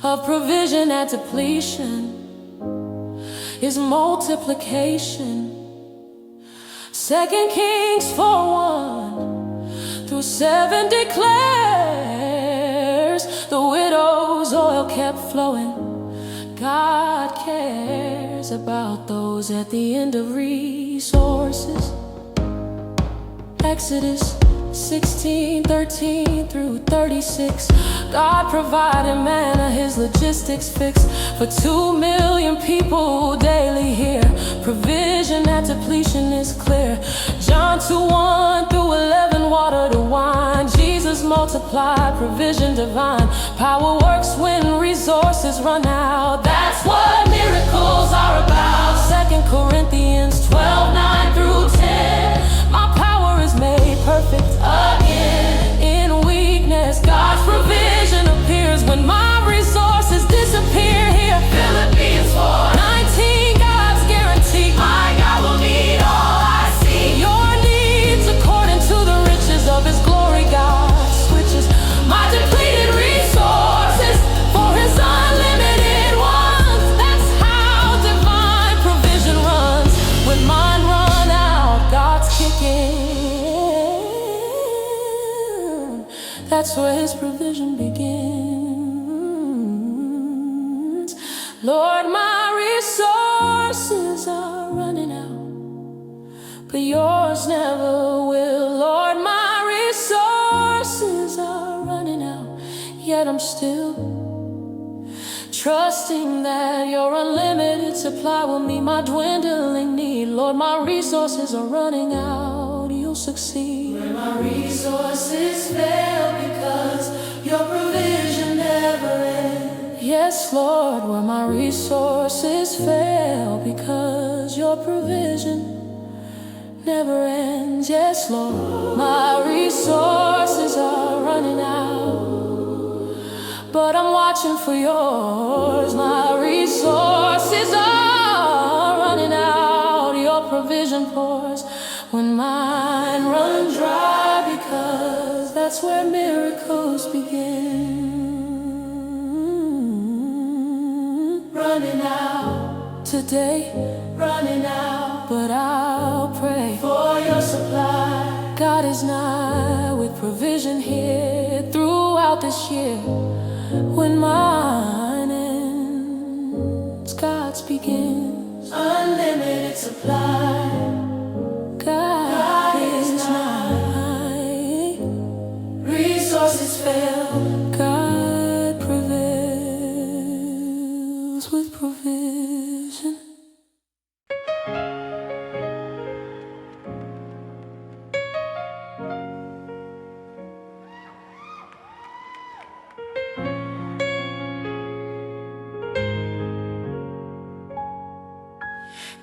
of provision at depletion is multiplication. 2 Kings 4:1 through 7 declares the widow's oil kept flowing. God cares about those at the end of resources. Exodus 16:13 through 36. God provided manna, his logistics fixed for 2 million people daily here. Provision at depletion is clear. John 2:1 through 11, water to wine. Jesus multiplied provision divine. Power works when resources run out. That's what miracles are about. 2 Corinthians 12:9 through 10. My power is made perfect again in weakness. God's provision appears when my resources disappear here. Philippians 4:19, God's guarantee. My God will meet all I see. Your needs according to the riches of his glory. God switches my depleted resources for his unlimited ones. That's how divine provision runs. When mine run out, God's kicking. That's where his provision begins. Lord, my resources are running out, but yours never will. Lord, my resources are running out, yet I'm still trusting that your unlimited supply will meet my dwindling need. Lord, my resources are running out, you'll succeed where my resources fail, because your provision never ends. Yes, Lord, where my resources fail, because your provision never ends. Yes, Lord, my resources are running out, but I'm watching for yours. My resources are running out. Your provision pours when mine run dry, because that's where miracles begin. Running out today, running out, but I'll pray for your supply. God is not with provision here throughout this year. When mine ends, God's begins. Unlimited supply. God is nigh. Resources fail. God prevails with provision.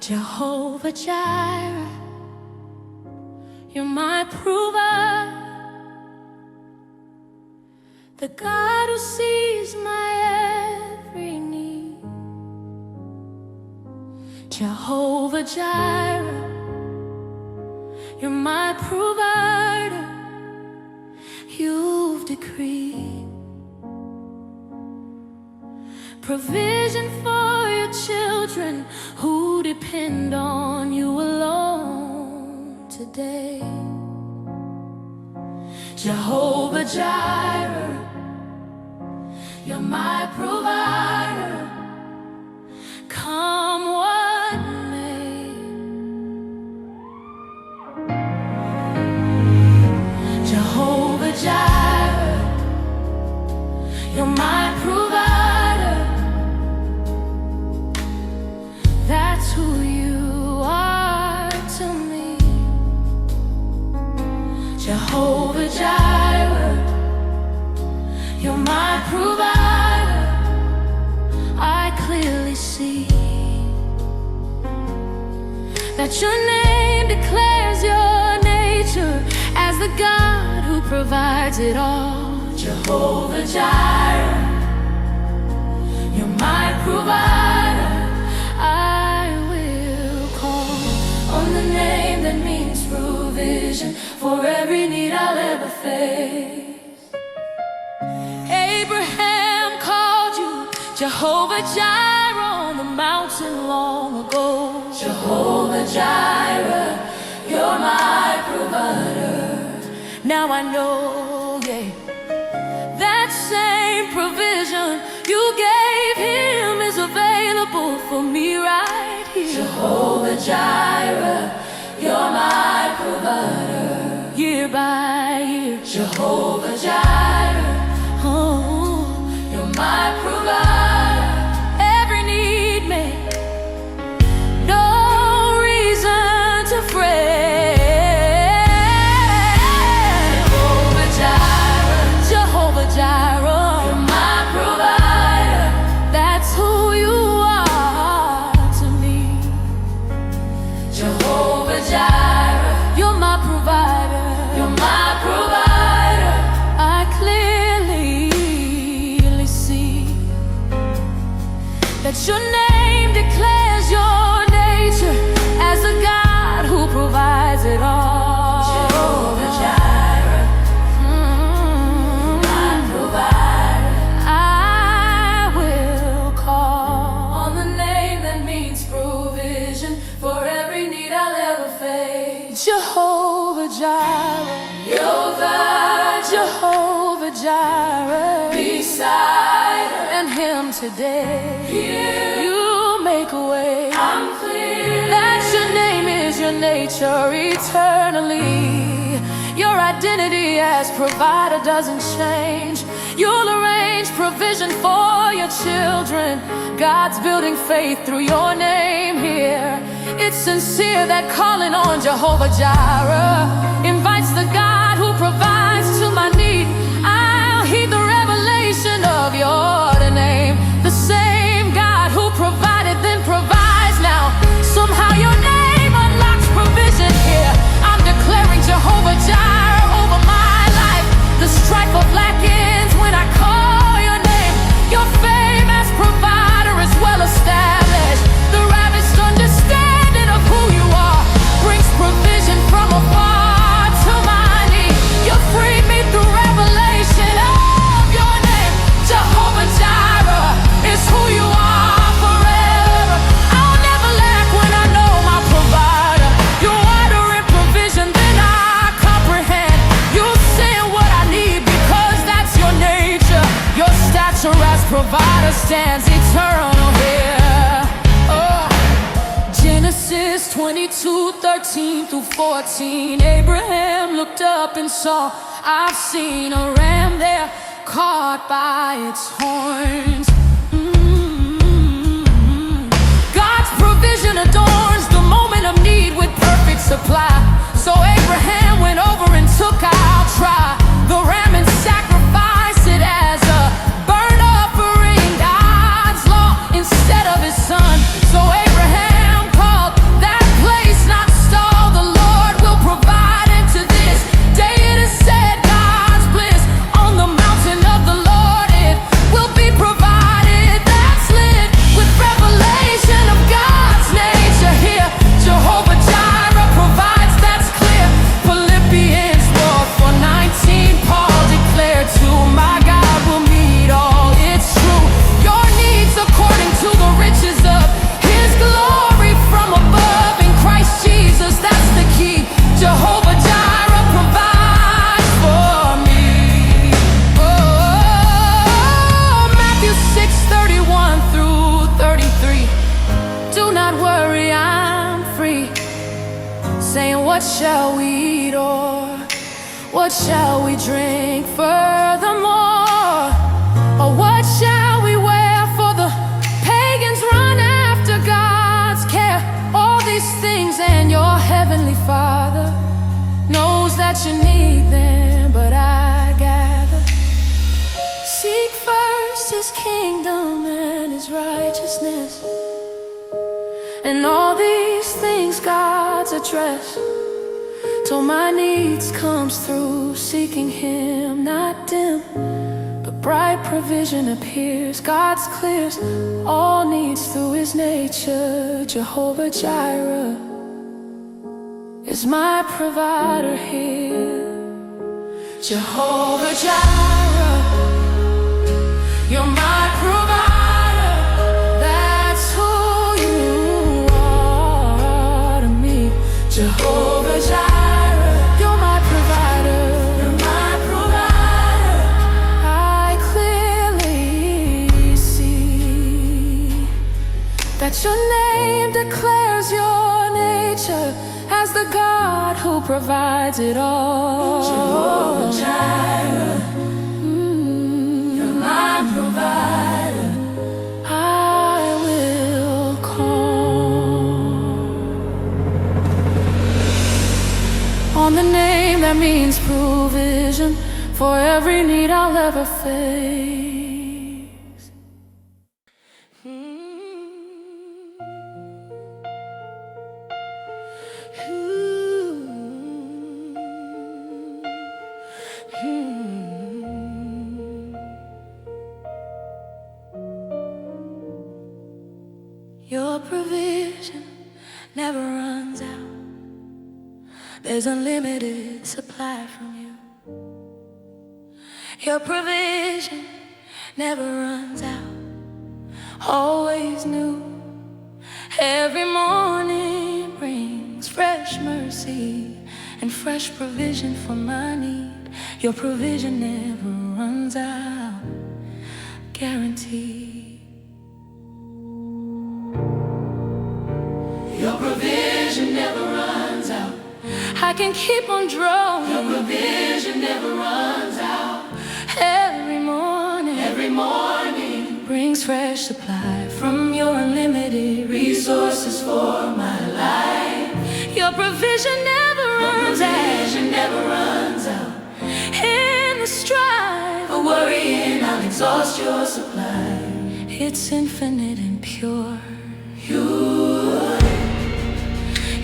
Jehovah Jireh, you're my provider, the God who sees my every need. Jehovah Jireh, you're my provider, you've decreed provision for your children who depend on you alone today. Jehovah Jireh, you're my provider, come what may. Jehovah Jireh, you're my provider, that's who you are to me. Jehovah Jireh, you're my provider, I clearly see that your name declares your nature as the God who provides it all. Jehovah Jireh, you're my provider, I will call on the name that means provision for every need I'll ever face. Abraham called you Jehovah Jireh on the mountain long ago. Jehovah Jireh, you're my provider. Now I know, yeah, that same provision you gave him is available for me right here. Jehovah Jireh, you're my provider, year by year. Jehovah Jireh, oh, you're my provider, every need met, no reason to fret. Jehovah Jireh, Jehovah Jireh, you're my provider, that's who you are to me. Jehovah Jireh, you're my provider, you're my provider, I clearly see that your name declares your nature as a God who provides it all. Jehovah Jireh, my provider, I will call on the name that means provision for every need I'll ever face. Jehovah Jireh, you're God. Jehovah Jireh, beside her and him today. Here you make a way. I'm clear that your name is your nature eternally. Your identity as provider doesn't change. You'll arrange provision for your children. God's building faith through your name here. It's sincere that calling on Jehovah Jireh invites the God who provides to my need. I'll heed the revelation of your name. The same God who provided then provides now. Somehow your name unlocks provision here. I'm declaring Jehovah Jireh over my life. The strife of lack ends when I call your name. Your fame as provider is well established. The ravished understanding of who you are brings provision from afar to my need. You freed me through revelation of your name. Jehovah Jireh is who you are forever. I'll never lack when I know my provider. You're wider in provision than I comprehend. You send what I need because that's your nature. Your stature as provider stands eternal here. Oh. Genesis 22:13 through 14. Abraham looked up and saw, I've seen a ram there caught by its horns. God's provision adorns the moment of need with perfect supply. So Abraham went over and took out try the ram and sacrificed it as a burnt offering, God's law instead of his son. So Abraham called shall we eat or what shall we drink? Furthermore, or what shall we wear? For the pagans run after God's care. All these things, and your heavenly Father knows that you need them. But I gather, seek first His kingdom and His righteousness, and all these things God's address. Till my needs comes through, seeking Him, not dim, but bright provision appears. God's clears all needs through His nature. Jehovah Jireh is my provider here. Jehovah Jireh, you're my provider. That's who you are to me. Jehovah Jireh, that your name declares your nature as the God who provides it all. Jehovah Jireh, you're my provider. I will call on the name that means provision for every need I'll ever face. Your provision never runs out. There's unlimited supply from you. Your provision never runs out. Always new. Every morning brings fresh mercy and fresh provision for my need. Your provision never runs out. Guaranteed. Your provision never runs out. I can keep on drawing. Your provision never runs out. Every morning brings fresh supply from your unlimited resources for my life. Your provision never runs out. Your provision never runs out. In the strife of worrying, I'll exhaust your supply. It's infinite and pure.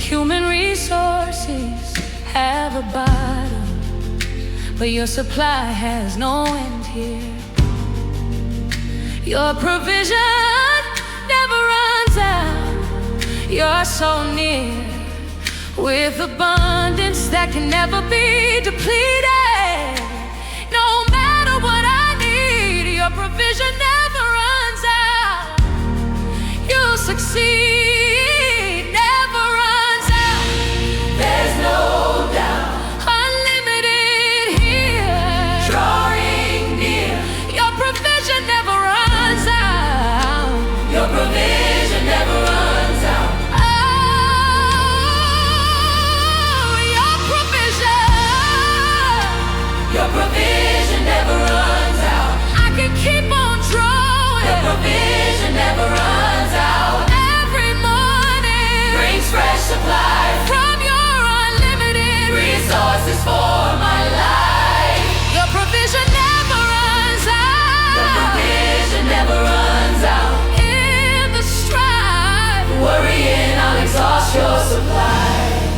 Human resources have a bottom, but your supply has no end here. Your provision never runs out. You're so near, with abundance that can never be depleted. No matter what I need, your provision never runs out. You'll succeed.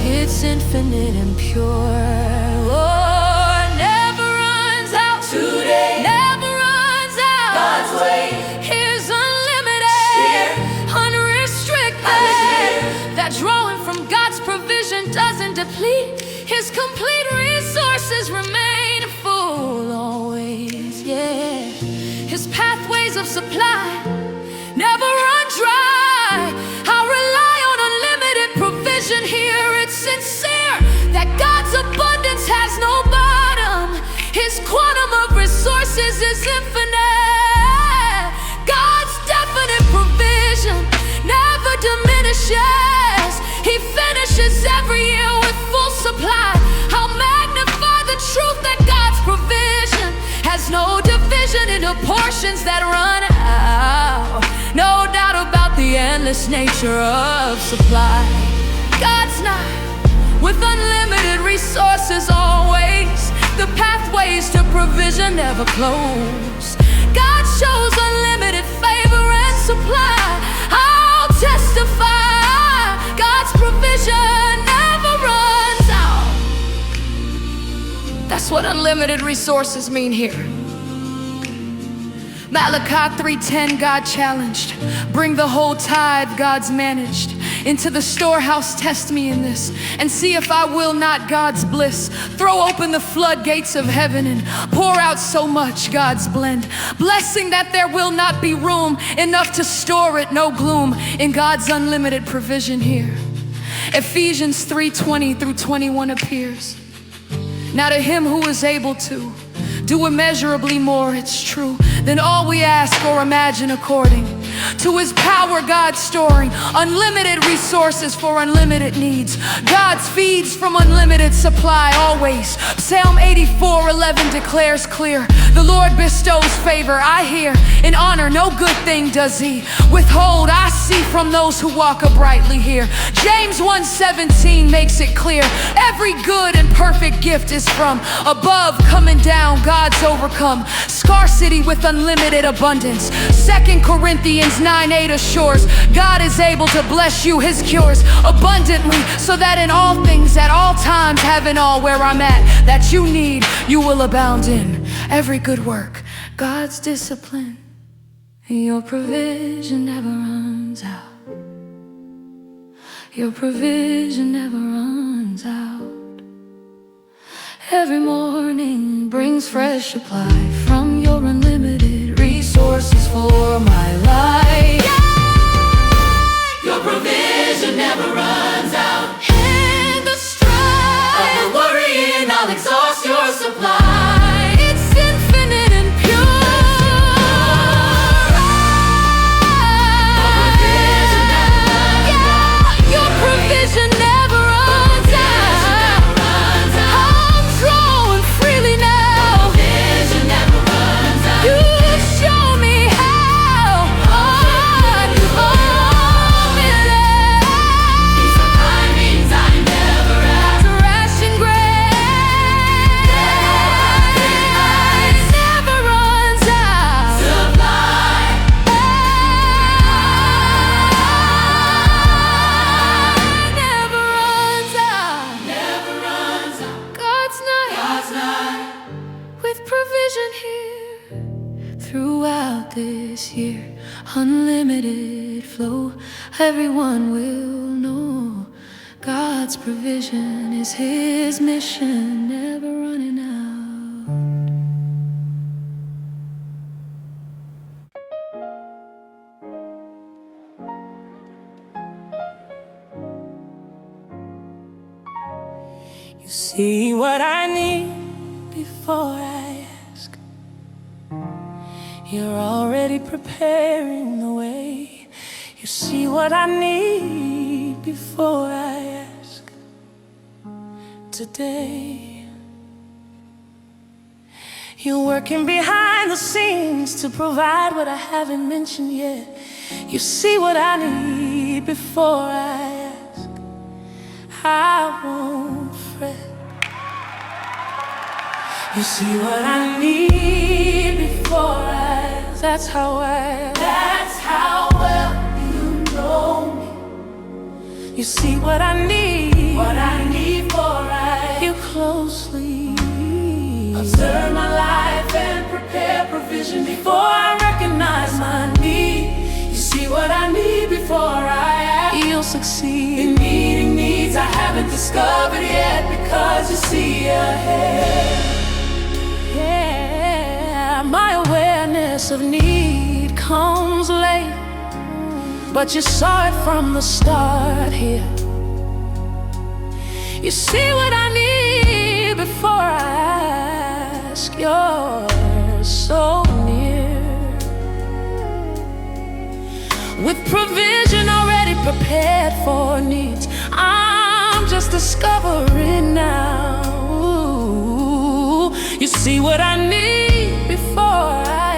It's infinite and pure. Oh, it never runs out. Today never runs out. God's way is unlimited, unrestricted. That drawing from God's provision doesn't deplete. His complete resources remain full always, yeah. His pathways of supply never run dry. I rely on unlimited provision here. It's sincere that God's abundance has no bottom. His quantum of resources is infinite. God's definite provision never diminishes. He finishes every year with full supply. oceans that run out. No doubt about the endless nature of supply. God's not with unlimited resources always. The pathways to provision never close. God shows unlimited favor and supply. I'll testify, God's provision never runs out. That's what unlimited resources mean here. Malachi 3:10, God challenged, bring the whole tithe God's managed. Into the storehouse test me in this, and see if I will not God's bliss. Throw open the floodgates of heaven and pour out so much God's blend. Blessing that there will not be room enough to store it, no gloom in God's unlimited provision here. Ephesians 3:20 through 21 appears. Now to him who is able to do immeasurably more, it's true, than all we ask or imagine, according to his power, God's storing unlimited resources for unlimited needs. God feeds from unlimited supply always. Psalm 84:11 declares clear, the Lord bestows favor, I hear, in honor no good thing does he withhold. I see from those who walk uprightly here. James 1:17 makes it clear, every good and perfect gift is from above, coming down, God's overcome scarcity with unlimited abundance. 2 Corinthians 9:8 assures, God is able to bless you, his cures abundantly, so that in all things, at all times, having all where I'm at, that you need, you will abound in every good work. God's discipline, your provision never runs out. Your provision never runs out. Every morning brings fresh supply from your unlimited resources for my life. Your provision never runs out. In the strife of the worrying, I'll exhaust your supply. It's infinite and pure. Your provision never runs out. I'm drawing freely now. You show me how. Ration grace never runs out. Never runs out. God's not with provision here throughout this year. Unlimited flow, everyone will know God's provision is his mission, never running out. You see what I need before I ask. You're already preparing the way. You see what I need before I ask. Today, you're working behind the scenes to provide what I haven't mentioned yet. You see what I need before I ask. I won't fret. You see what I need before I ask. That's how well you know me. You see what I need before I you closely observe my life and prepare provision before I recognize my need. You see what I need before I ask. You'll succeed in meeting needs I haven't discovered yet, because you see ahead. Yeah, my awareness of need comes late, but you saw it from the start here. You see what I need before I ask. You're so near, with provision already prepared for needs I'm just discovering now. Ooh, you see what I need before I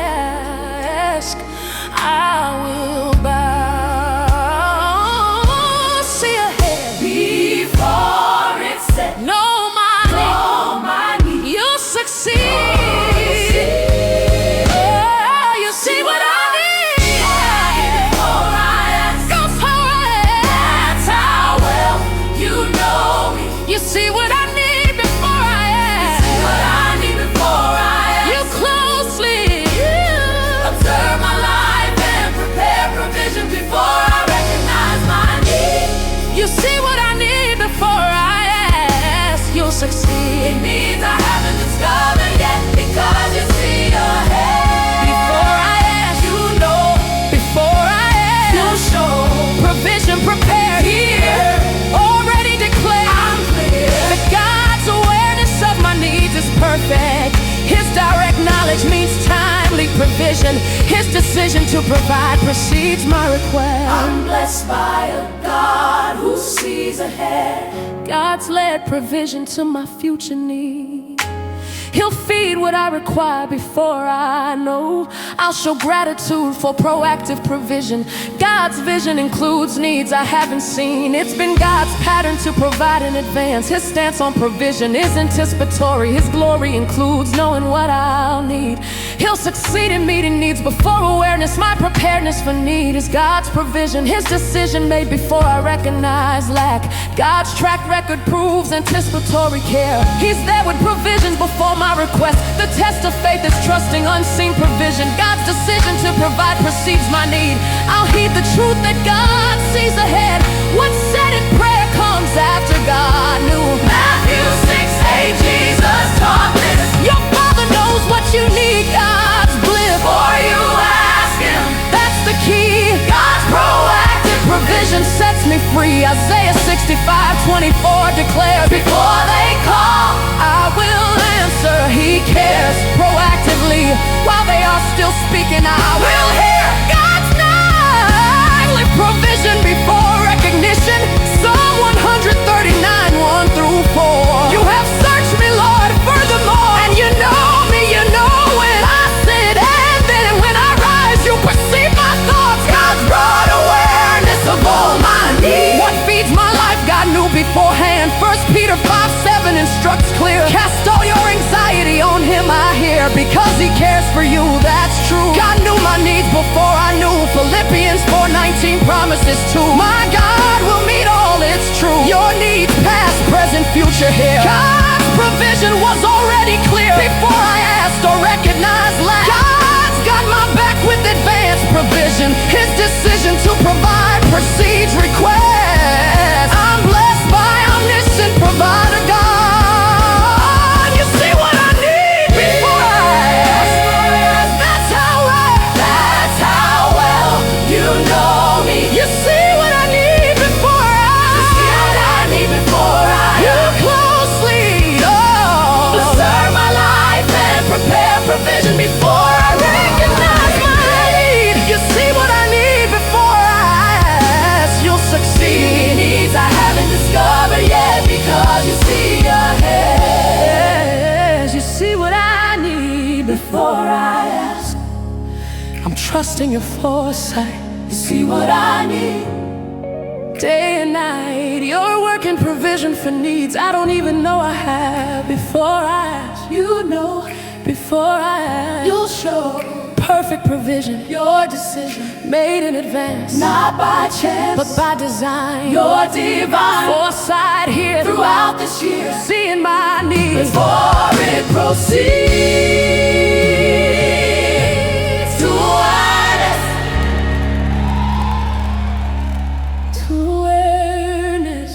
succeed in needs I haven't discovered yet, because you see ahead. Before I ask, You know, before I ask, you'll show. provision prepared Here, already declared. I'm clear. That God's awareness of my needs is perfect. His direct knowledge means timely provision. His decision to provide precedes my request. I'm blessed by a God who sees ahead. God's led provision to my future need. He'll feed what I require before I know. I'll show gratitude for proactive provision. God's vision includes needs I haven't seen. It's been God's pattern to provide in advance. His stance on provision is anticipatory. His glory includes knowing what I'll need. He'll succeed in meeting needs before awareness. My preparedness for need is God's provision. His decision made before I recognize lack. God's track record proves anticipatory care. He's there with provisions before my request. The test of faith is trusting unseen provision. God's decision to provide precedes my need. I'll heed the truth that God sees ahead. What's said in prayer comes after God knew. Matthew 6:8, Jesus taught this. Your Father knows what you need. God's bliss. Before you ask Him, That's the key. God's proactive Provision sets me free. Isaiah 65:24 declares, before they call, I will answer. He cares proactively. While they are still speaking, I will hear. God's nightly provision before recognition. Psalm 139:1-4. You have searched me, Lord, furthermore, and you know me. You know when I sit and then when I rise. You perceive my thoughts. God's broad awareness of all my needs. What feeds my life, God knew beforehand. 1 Peter 5:7 instructs clear. Cast all your anxiety on Him, I hear, because He cares for you, that's true. God knew my needs before I knew. Philippians 4:19 promises too. My God will meet all, it's true. Your needs, past, present, future here. God's provision was already clear before I asked or recognized lack. God's got my back with advanced provision. His decision to provide precedes request. I'm blessed by omniscient provider God. You see what I need before I ask. That's how well you know me. you see what I need before I ask. See what I need before I You closely, observe my life and prepare provision before I recognize my need. You see what I need before I ask. You'll succeed. needs I haven't discovered yet, because you see ahead. Yes, you see what I need before I ask. I'm trusting your foresight. You see what I need. Day and night, you're working provision for needs I don't even know I have. Before I ask, You know, before I ask, you'll show. perfect provision, Your decision, made in advance, not by chance, but by design. your divine Foresight here throughout this year. seeing my needs. Before it proceeds to awareness. To awareness.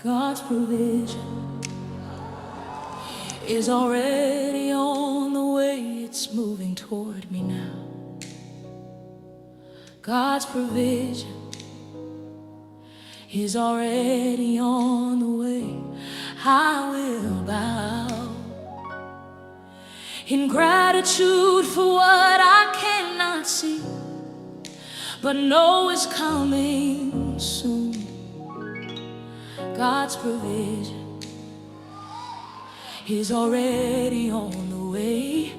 God's provision is already on the way. It's moving toward me now. God's provision is already on the way. I will bow in gratitude for what I cannot see, but know is coming soon. God's provision is already on the way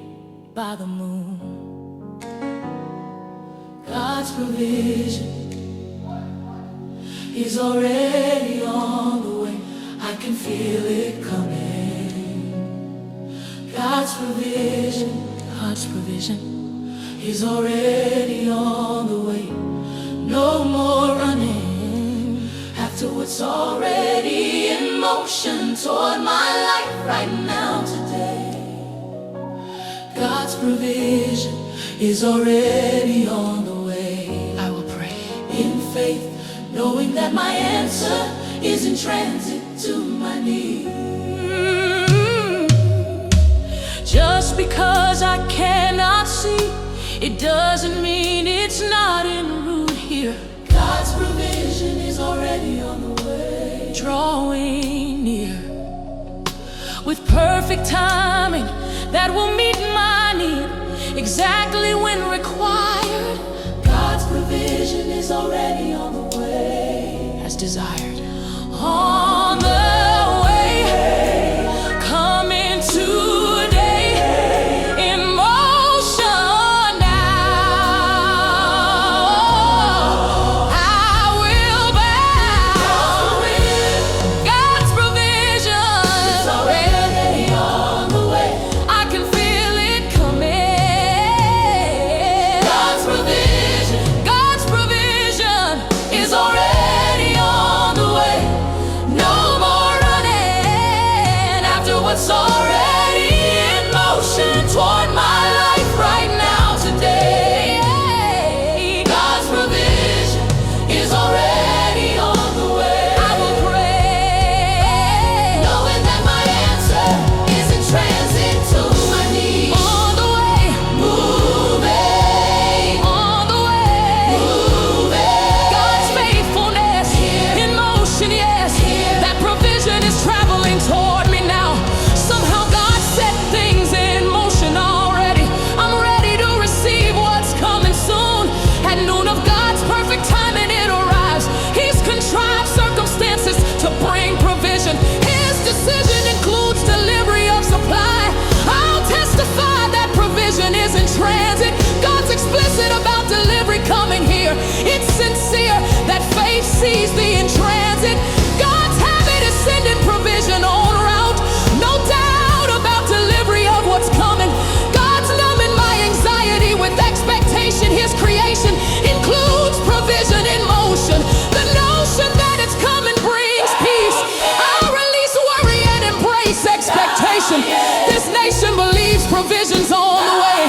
by the moon. God's provision is already on the way. I can feel it coming. God's God's provision is already on the way. No more running after what's already in motion toward my life right now today. God's provision is already on the way. I will pray in faith, knowing that my answer is in transit to my need. Just because I cannot see, it doesn't mean it's not en route here. God's provision is already on the way, drawing near with perfect timing that will meet my need exactly when required. God's provision is already on the way, as desired. On the way, coming today, in motion now. I will bow. God's provision is already on the way. I can feel it coming. God's provision is already on the way. No more running after what's already in motion toward my life right now today. God's provision is already on the way. I will pray, knowing that my answer is in transit to my need. On the way, moving. On the way, moving. God's faithfulness in motion, yes. That provision is traveling toward me now. Somehow God set things in motion already. I'm ready to receive what's coming soon. At noon of God's perfect timing it arrives. He's contrived circumstances to bring provision. His decision includes delivery of supply. I'll testify that provision is in transit. God's explicit about delivery coming here. It's sincere that faith sees the in transit. God's habit is sending provision en route. No doubt about delivery of what's coming. God's numbing my anxiety with expectation. His creation includes provision in motion. The notion that it's coming brings peace. I'll release worry and embrace expectation. This nation believes provision's on the way.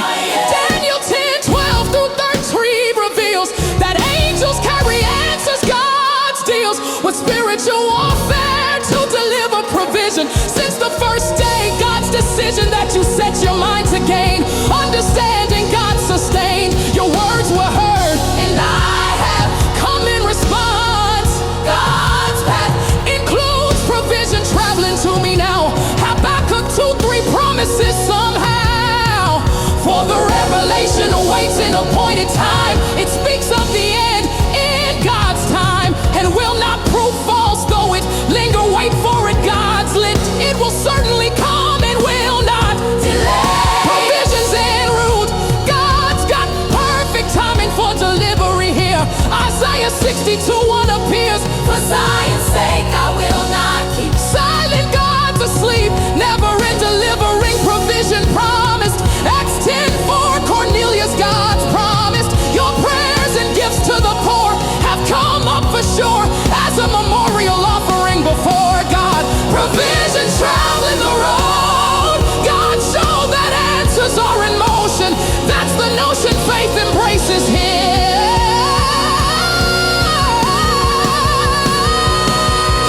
Daniel 10:12-13 reveals that angels carry answers. God deals with spiritual warfare to deliver provision. Since the first day, God's decision that you set your mind to gain. Understanding God sustained. Your words were heard, and I have come in response. God's path includes provision traveling to me now. Habakkuk 2:3 promises somehow. For the revelation awaits an appointed time. It speaks of the end in God's time, and will not prove false, though it linger. Wait for it, God's lit. It will certainly come and will not delay. Provisions en route. God's got perfect timing for delivery here. Isaiah 62:1 appears. For Zion's sake, I will not keep silent. God's asleep, never in delivering provision promised. Acts 10:4, Cornelius, God's promised. Your prayers and gifts to the poor have come up for sure as a memorial offering before God. Provision traveling the road. God showed that answers are in motion. That's the notion faith embraces here.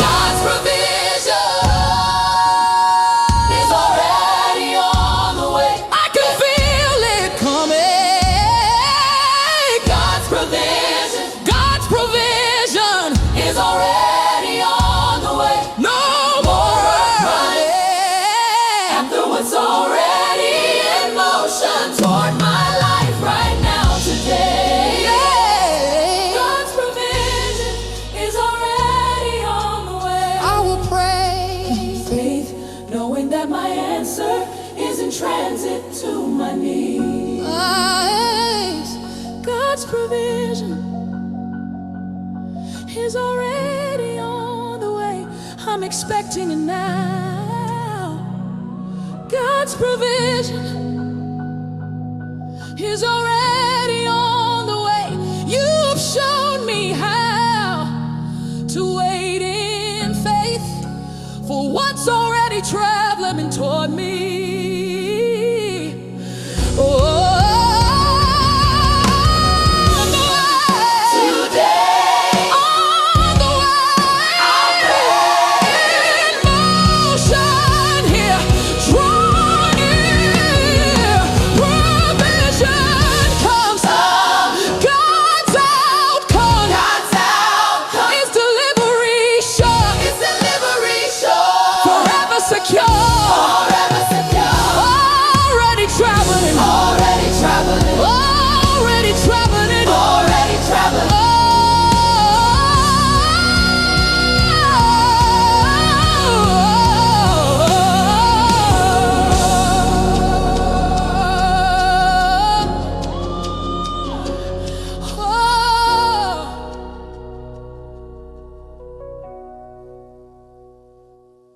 God's provision is already on the way. I can feel it coming. God's provision is already on the way. No more running after what's already in motion toward my life right now today. God's provision is already on the way. I will pray. Faith, knowing that my answer is in transit to my need. God's provision is already on the way. I'm expecting it now. God's God's provision is already on the way. You've shown me how to wait in faith for what's already traveling toward me. Oh,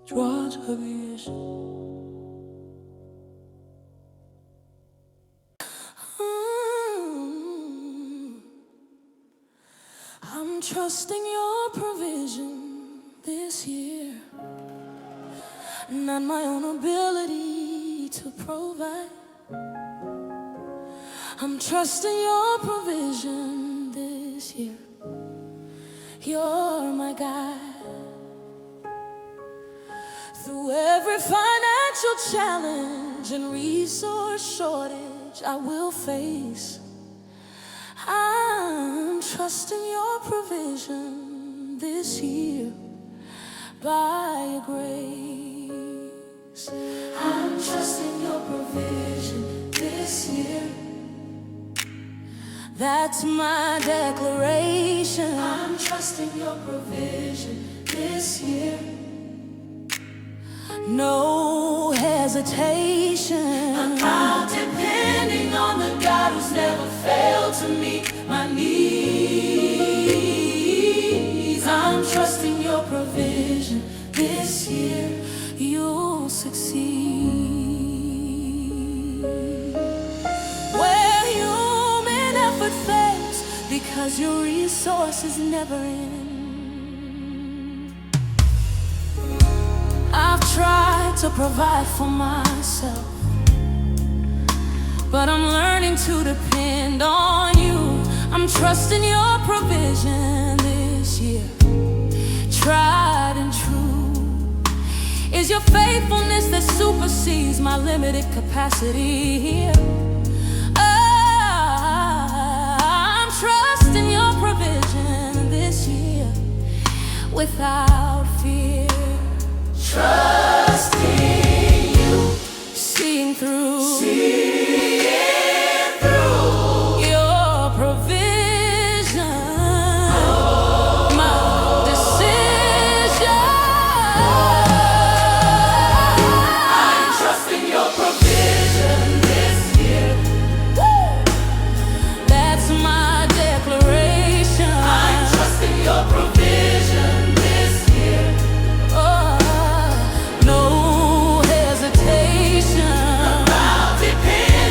God's provision. I'm trusting your provision this year, not my own ability to provide. I'm trusting your provision this year. You're my guide. Through every financial challenge and resource shortage I will face, I'm trusting your provision this year by your grace. I'm trusting your provision this year. That's my declaration. I'm trusting your provision this year. No hesitation. I'm not depending on the God who's never failed to meet my needs. I'm trusting your provision this year. You'll succeed. Where human effort fails because your resources never end. I've tried to provide for myself, but I'm learning to depend on you. I'm trusting your provision this year. Tried and true is your faithfulness that supersedes my limited capacity here. I'm trusting your provision this year without fear. Trusting you, seeing through your provision, my decision. I'm trusting your provision this year. That's my declaration. I'm trusting your provision this year. No hesitation about depending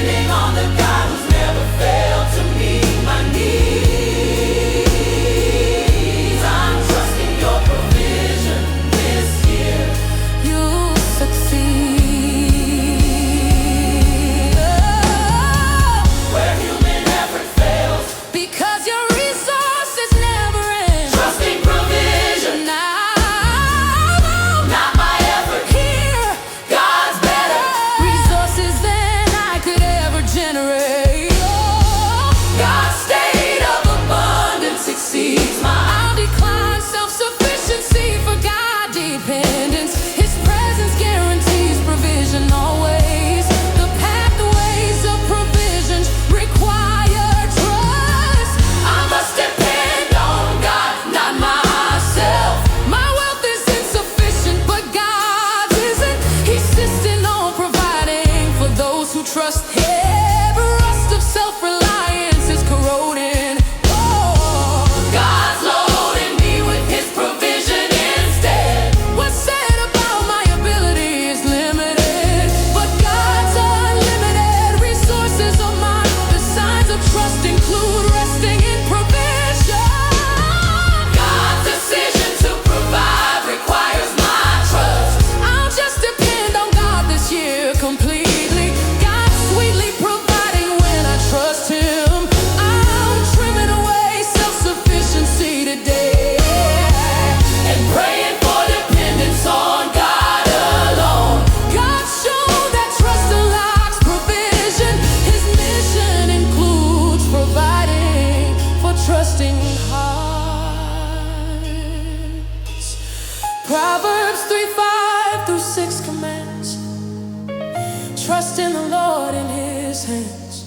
sins.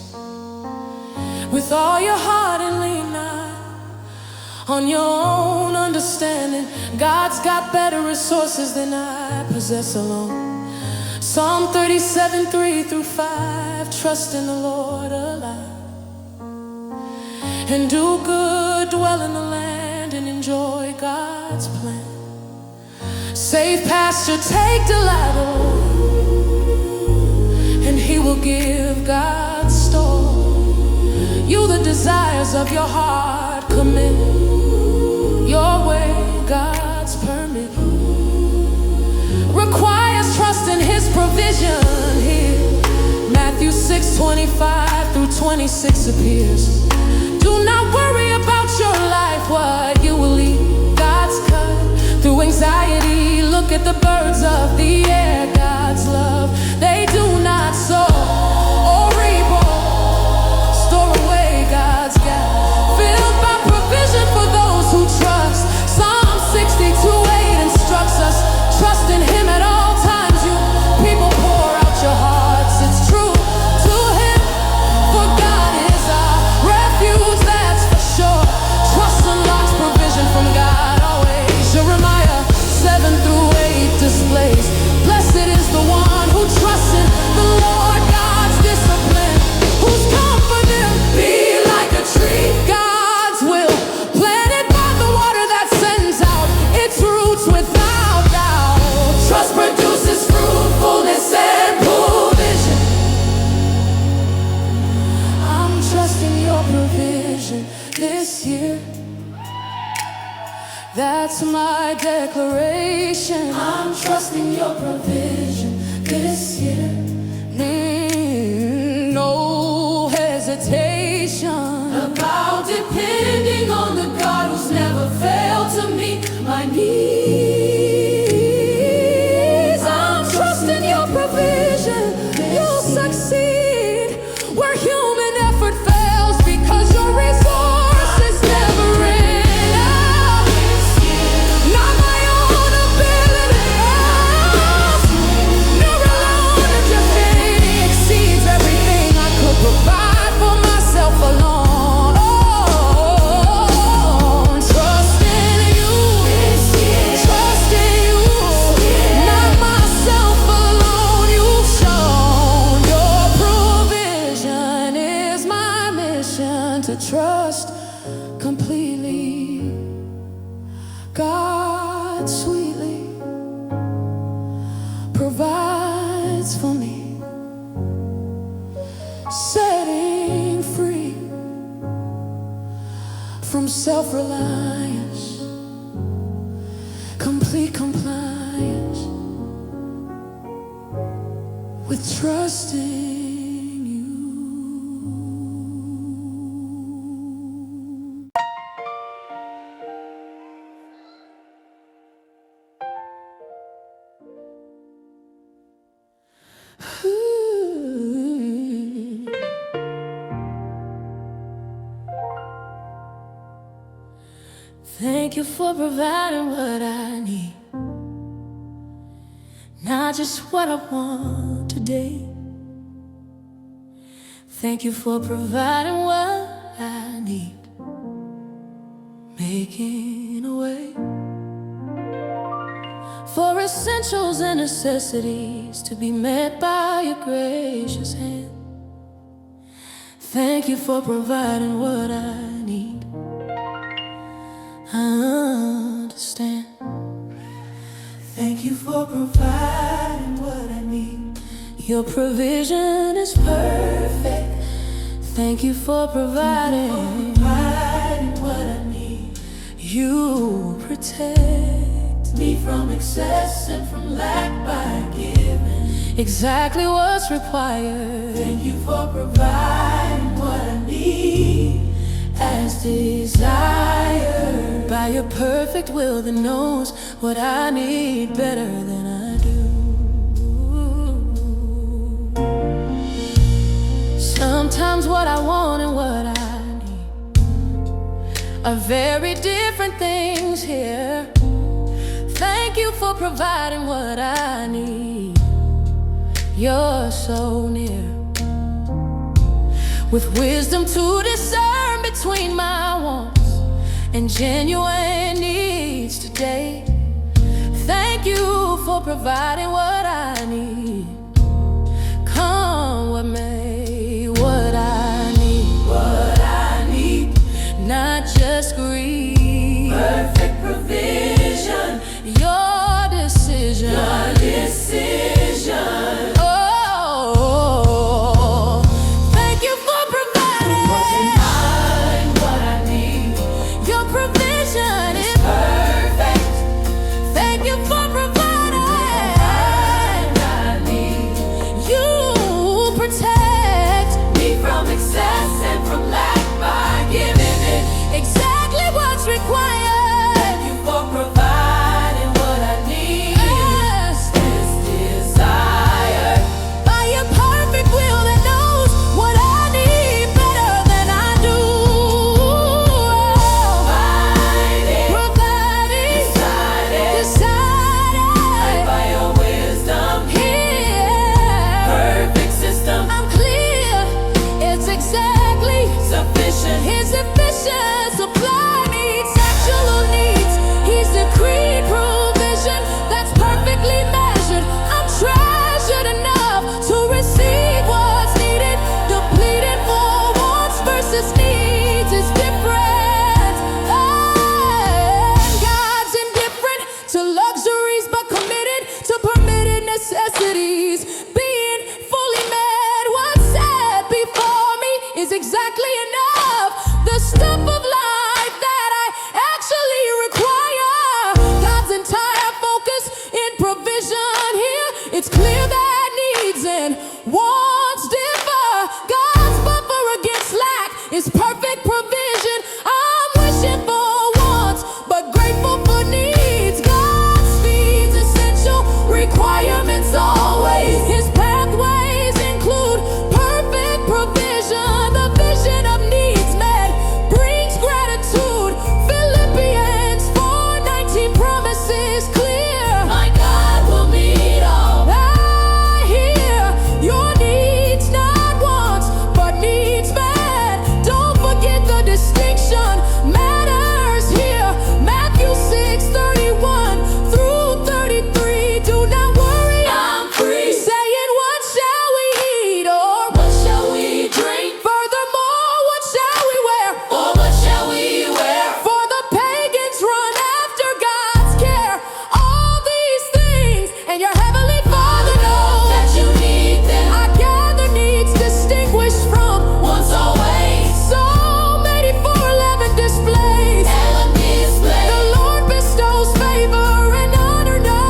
With all your heart and lean not on your own understanding. God's got better resources than I possess alone. Psalm 37, 3-5. Trust in the Lord alive, and do good, dwell in the land, and enjoy God's plan. Safe pasture, take delight, and He will give God's store. You the desires of your heart commit, your way God's permit. Requires trust in His provision here. Matthew 6:25-26 appears. Do not worry about your life, what you will eat. God's cut through anxiety. Look at the birds of the air. God's love, they do not sow or reap or store away. God's got filled by provision for those who trust. Psalm 62:8 instructs us, trust in Him at all times. You people, pour out your hearts. It's true to Him, for God is our refuge, that's for sure. Trust unlocks provision from God always. Jeremiah 7-8 displays, blessed is the one who trusts in the Lord. God's discipline, whose comforter be like a tree. God's will, planted by the water that sends out its roots without doubt. Trust produces fruitfulness and provision. I'm trusting your provision this year. That's my declaration. I'm trusting your provision this year. No hesitation about depending on the God who's never failed to meet my needs. I'm trusting your provision. You'll succeed where human effort fails, because your resources never run out. Not my own ability, never alone. If your faith exceeds everything I could provide for myself alone. Oh, trust in you, trust in you, not myself alone. You've shown your provision is my mission, to trust completely. God sweetly provides for me, setting free from self-reliance, complete compliance with trusting you. Thank you for providing what I need, not just what I want today. Thank you for providing what I need, making a way for essentials and necessities to be met by your gracious hand. Thank you for providing what I need. I understand. Thank you for providing what I need. Your provision is perfect. Thank you for providing what I need. You protect me from excess and from lack by giving exactly what's required. Thank you for providing what I need as desired by your perfect will that knows what I need better than I do. Sometimes what I want and what I need are very different things here. Thank you for providing what I need. You're so near. with wisdom to discern between my wants and genuine needs today. Thank you for providing what I need. Come what may, what I need, not just greed. Perfect provision, Your decision, Oh, thank you for providing what I need. your provision is Perfect, Thank you for providing. I need You protect me from excess and from lack by giving it. exactly what's required. Thank you for providing what I need. Yes, This desire, by your perfect will that knows what I need better than I do. finding, Providing, decided by your wisdom, here. perfect system, I'm clear, it's exactly sufficient. His efficient supply meets actual needs. He's decreed provision that's perfectly measured. I'm treasured enough to receive what's needed. Depleted for wants versus needs is different. And God's indifferent to luxuries but committed to permitted necessities. Being fully met, what's set before me is exactly enough. The stuff of life that I actually require. God's entire focus in provision here. It's clear that needs and wants differ. God's buffer against lack is perfect provision. I'm wishing for wants, but grateful for needs. God speeds essential requirements always. His pathways include perfect provision. The vision of needs met brings gratitude. Philippians 4:19 promises clear. My God will meet all. I hear your needs, not wants, but needs met. Don't forget the distinction matters here. Matthew 6:31 through 33. Do not worry, I'm free. saying, what shall we eat? Or What shall we drink? furthermore, what shall we wear? Or what shall we wear? For the pagans run after God's care. All these things, and your heavenly Father knows That you need them. I gather needs distinguished from Once always. Psalm 84:11 displays. And display. The Lord bestows favor and honor. No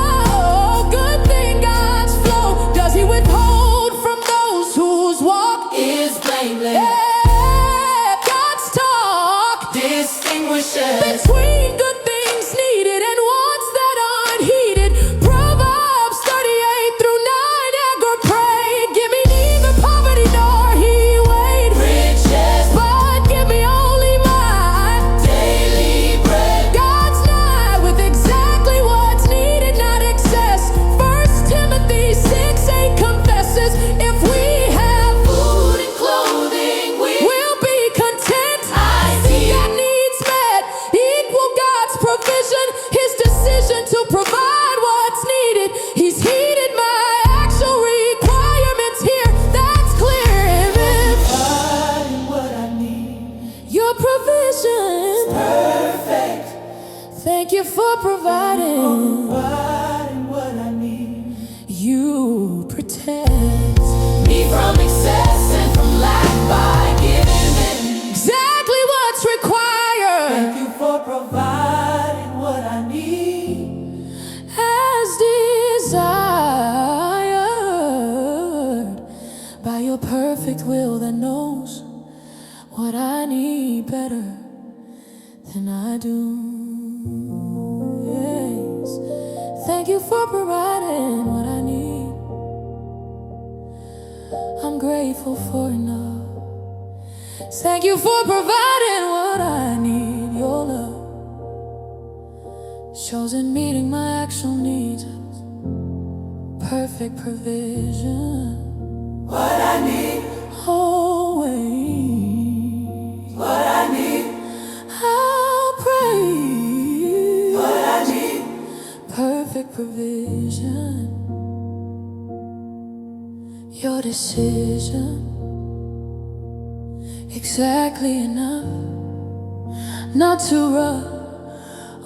good thing God's flow does He withhold from those whose walk. Is blameless. Yeah, God's talk Distinguishes. between good things needed and wants that aren't heeded. Proverbs 38:9 Edgar prayed, give me neither poverty nor he weighed, Riches. but give me only my Daily bread. God's nigh with exactly what's needed, not excess. 1 Timothy 6:8 confesses, if we have Food and clothing. we'll be content. I see. That needs met equal God's provision. His decision to provide what's needed. He's heeded my actual requirements here. That's clear. Providing what I need. Your provision. Perfect. Thank you for providing. Providing what I need. You protect Me from excess and from lack by giving. exactly what's required. Thank you for providing what I need. As desired by your perfect will that knows what I need better than I do. Yes. Thank you for providing what I need. I'm grateful for enough. Thank you for providing what I need. Your love shows in meeting my actual needs. Perfect provision. What I need. Always. decision, exactly enough, not too rough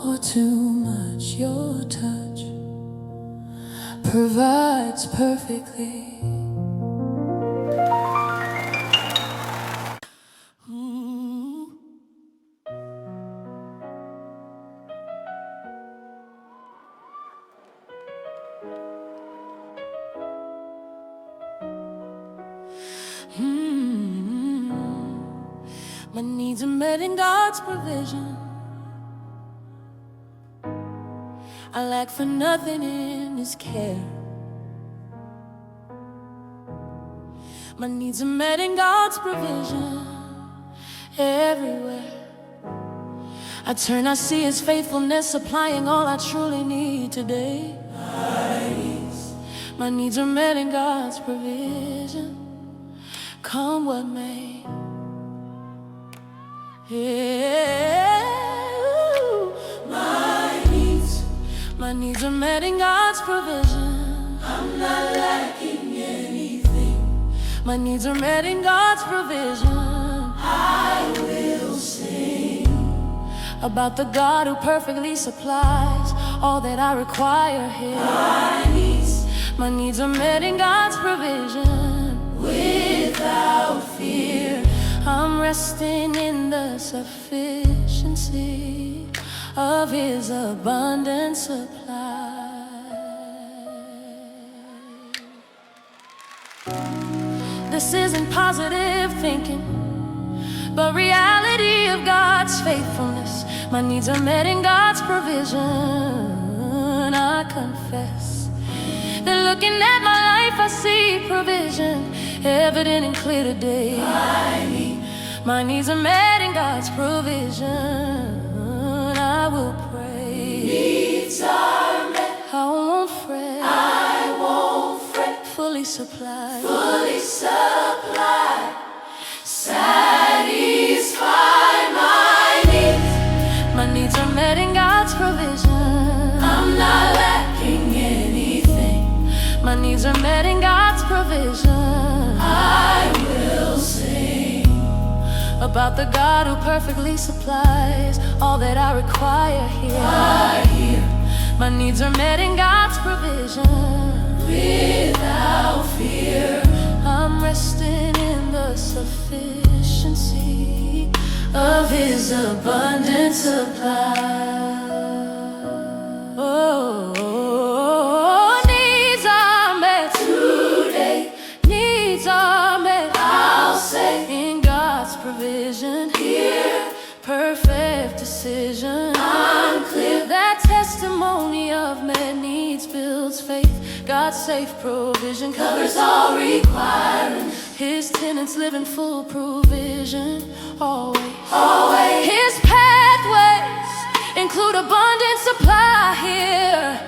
or too much. Your touch provides perfectly. My needs are met in God's provision. I lack for nothing in His care. My needs are met in God's provision. Everywhere I turn, I see His faithfulness supplying all I truly need today. My needs are met in God's provision. Come what may. Yeah. My needs are met in God's provision. I'm not lacking anything. My needs are met in God's provision. I will sing about the God who perfectly supplies all that I require here. My needs are met in God's provision. Without fear, I'm resting in the sufficiency of His abundant supply. This isn't positive thinking, but reality of God's faithfulness. My needs are met in God's provision. I confess that looking at my life, I see provision evident and clear today. My needs are met in God's provision. I will pray. Needs are met. I won't fret. I won't fret. Fully supplied. Fully supplied. Satisfy my needs. My needs are met in God's provision. I'm not lacking anything. My needs are met in God's provision. I will sing about the God who perfectly supplies all that I require here. My needs are met in God's provision. Without fear, I'm resting in the sufficiency of His abundant supply. Oh, needs are met today. Needs are met, I'll say, in God's provision. Here, perfect decision. I'm clear. That testimony of met needs builds faith. God's safe provision covers all requirements. His tenants live in full provision. Always, always. His pathways include abundant supply here.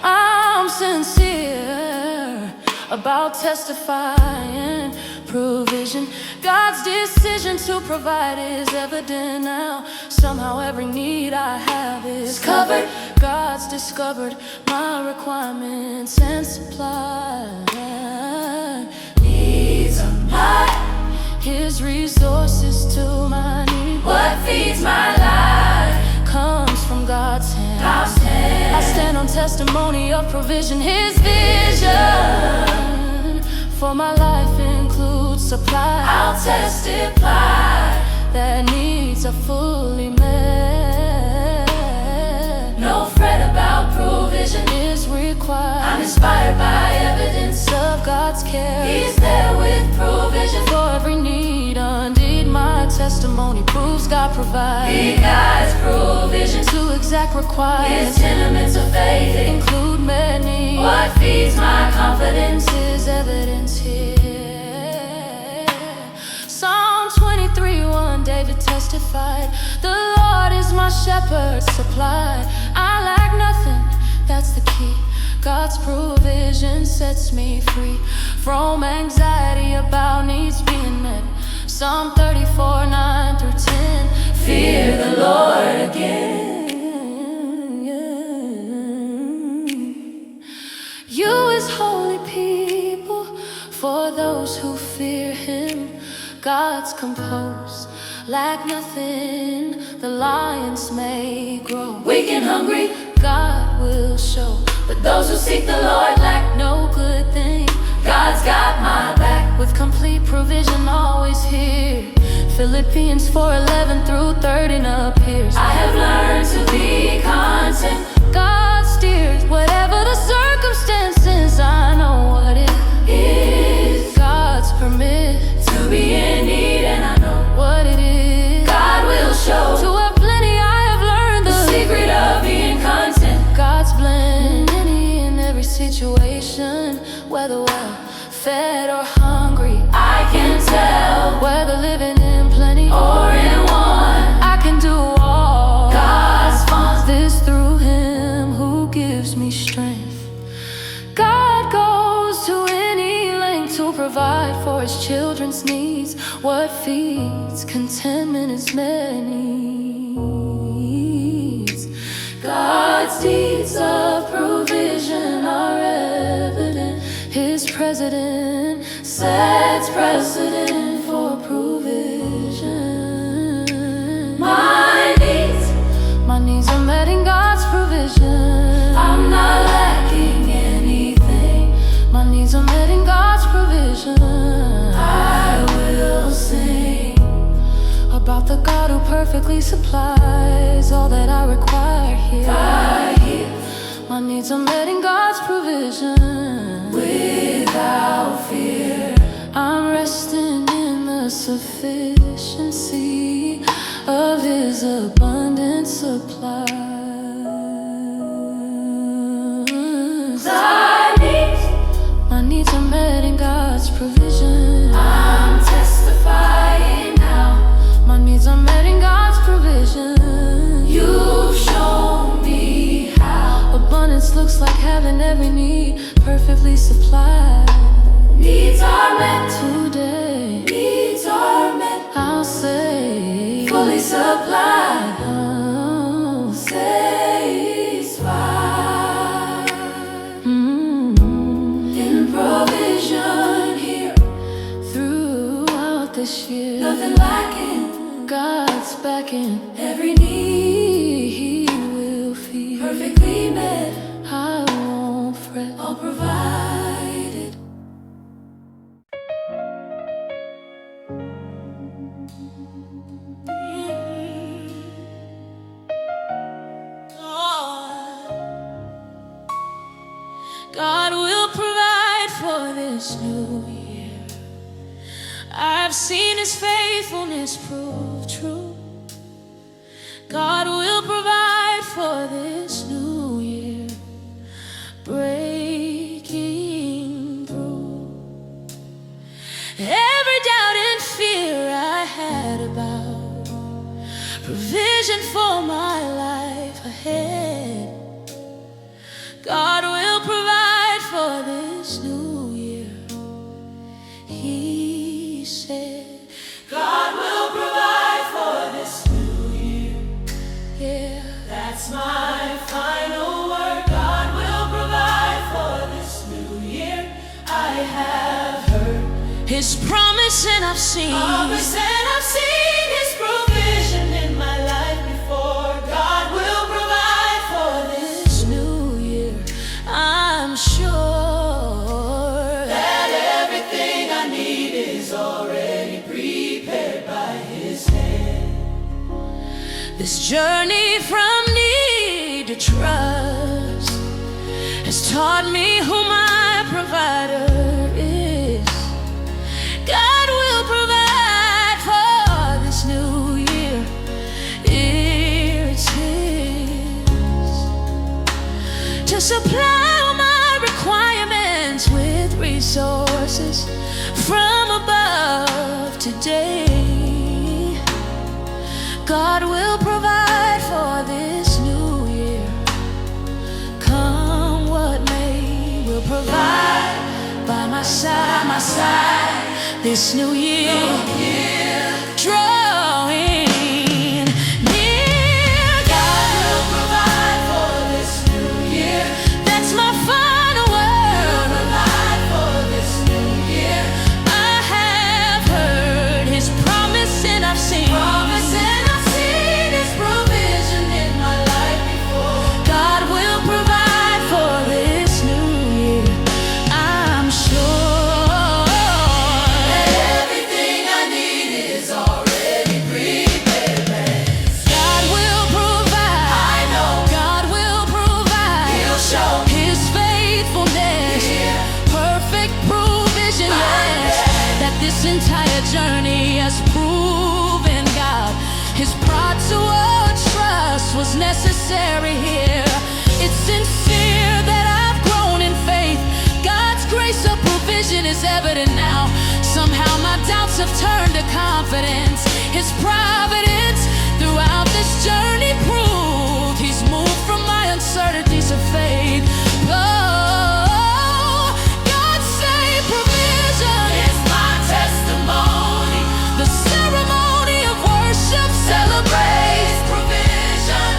I'm sincere about testifying provision. God's decision to provide is evident now. Somehow every need I have is covered. God's discovered my requirements and supply. Needs are mine. His resources to my need. What feeds my life comes from God's hand. I stand on testimony of provision. His vision for my life includes supply. I'll testify that needs are fully met. No fret about provision is required. I'm inspired by evidence of God's care. He's there with provision for every need. Indeed, my testimony proves God provides. He guides provision to exact requirements. His tenements of faith include many. What feeds my confidence is evidence here. Psalm 23:1, David testified, the Lord is my shepherd, supplied. I lack nothing, that's the key. God's provision sets me free from anxiety about needs being met. Psalm 34:9-10, fear the Lord again. You as holy people, for those God's composed, lack nothing, the lions may grow. Weak and hungry, God will show, but those who seek the Lord lack no good thing. God's got my back, with complete provision always here. Philippians 4:11 through 13 appears. I have learned to be content. God steers whatever the circumstances. I know what it Is God's permit to be in need, and I know what it is. God will show. To have plenty I have learned The secret of being content. God's blend in any and every situation, whether well fed or hungry. I can tell Whether living in plenty or in want, I can do all God's fun. this through Him who gives me strength. God goes to any length to provide for His children's needs. What feeds contentment is many needs. God's deeds of provision are evident. His president sets precedent for provision. My needs are met in God's provision. I'm not lacking anything. My needs are met in God's provision. I will sing about the God who perfectly supplies all that I require here. right here My needs are met in God's provision. without fear. I'm resting in the sufficiency of His abundant supply. My needs are met in God's provision. I'm testifying now. My needs are met in God's provision. You've shown me how. Abundance looks like having every need perfectly supplied. Needs are met. Today Needs are met. I'll say Fully supplied. Oh, Satisfied. mm, In provision here. throughout this year, Nothing lacking. God's backing. Every need He will feed. perfectly met. I won't fret. All provided. God will provide for this new year. I've seen His faithfulness prove true. God will provide for this new year, breaking through every doubt and fear I had about provision for my life ahead. God will provide for this new year. He said, God will provide for this new year. yeah. That's my final word. God will provide for this new year. I have heard His promise and I've seen. promise and I've seen His provision in my life before. God will provide for this New year, I'm sure that everything I need is already prepared by His hand. this journey from need to trust has taught me who my provider is. God will provide for this new year. It's His to supply all my requirements with resources from above today. God will provide for this new year. Come what may, will provide by my side this new year. Drawing near, God will provide for this new year. that's my final word. Provide for this new year. I have heard His entire journey has proven God. His pride to a trust was necessary here. It's sincere that I've grown in faith. God's grace of provision is evident now. Somehow my doubts have turned to confidence. His providence throughout this journey proved He's moved from my uncertainties to faith. Oh, God's same provision is my testimony. The ceremony of worship celebrates provision.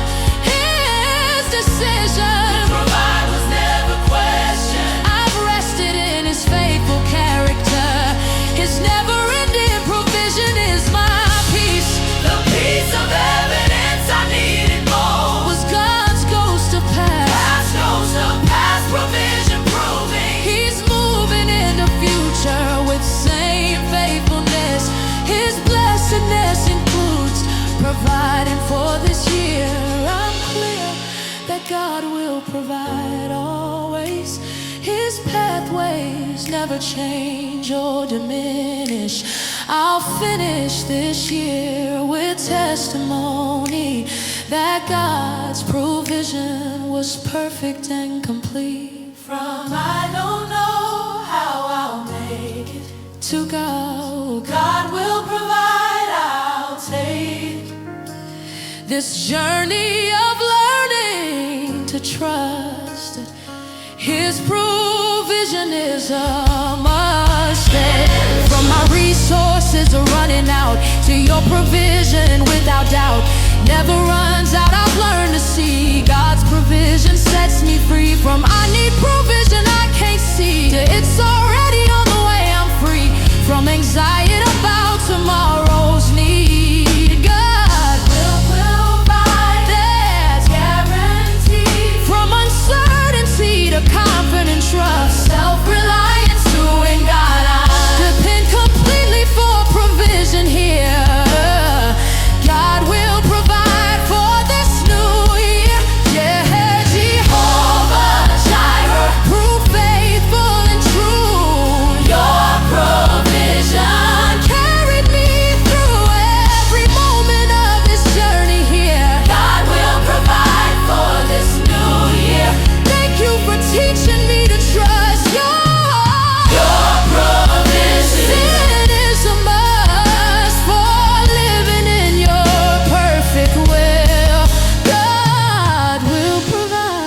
His decision to provide was never questioned. I've rested in His faithful character. His never-ending provision is my peace. The piece of evidence I needed most was God's goes to pass. Past provision proving He's moving in the future with same faithfulness. His blessedness includes providing for this year. I'm clear that God will provide always. His pathways never change or diminish. I'll finish this year with testimony that God's provision was perfect and complete. From I don't know how I'll make it to God will provide, I'll take this journey of learning to trust that His provision is a must. From my resources are running out to your provision without doubt never runs out. I've learned to see God's provision sets me free from I need provision I can't see to it's already on the way. I'm free from anxiety about tomorrow's need. God will provide, that's guaranteed. From uncertainty to confident trust, self-reliance to in God I depend completely for provision here. God will provide for this new year. Yeah, Jehovah Jireh, prove faithful and true. Your provision carried me through every moment of this journey here. God will provide for this new year. Thank you for teaching me to trust your provision. It is a must for living in your perfect will. God will provide.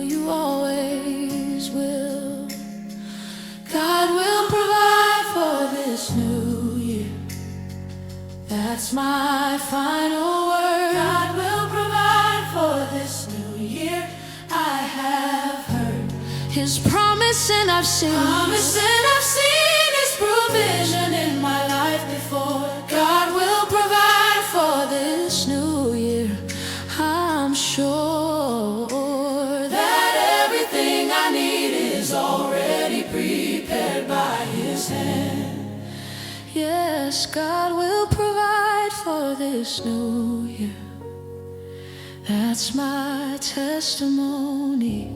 You always will. God will provide for this new year. That's my final word. God will provide for this new year. I have heard His promise and I've seen His provision in my life before. God will provide for this new year. I'm sure that everything I need is already prepared by His hand. Yes, God will provide for this new year. That's my testimony.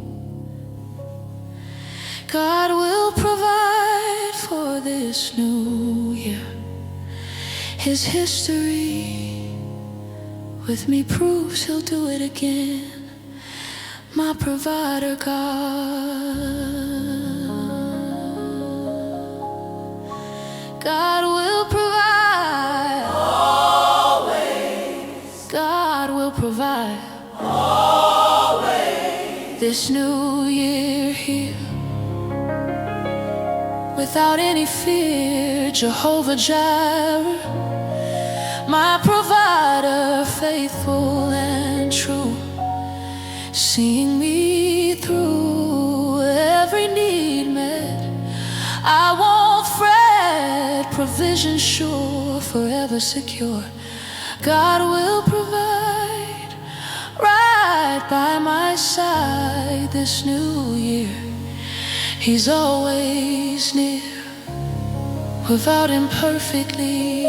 God will provide for this new year. His history with me proves He'll do it again. My provider, God will provide always. God will provide always. This new year here, without any fear, Jehovah Jireh, my provider, faithful and true, seeing me through every need met. I won't fret, provision sure, forever secure. God will provide right by my side this new year. He's always near, without Him perfectly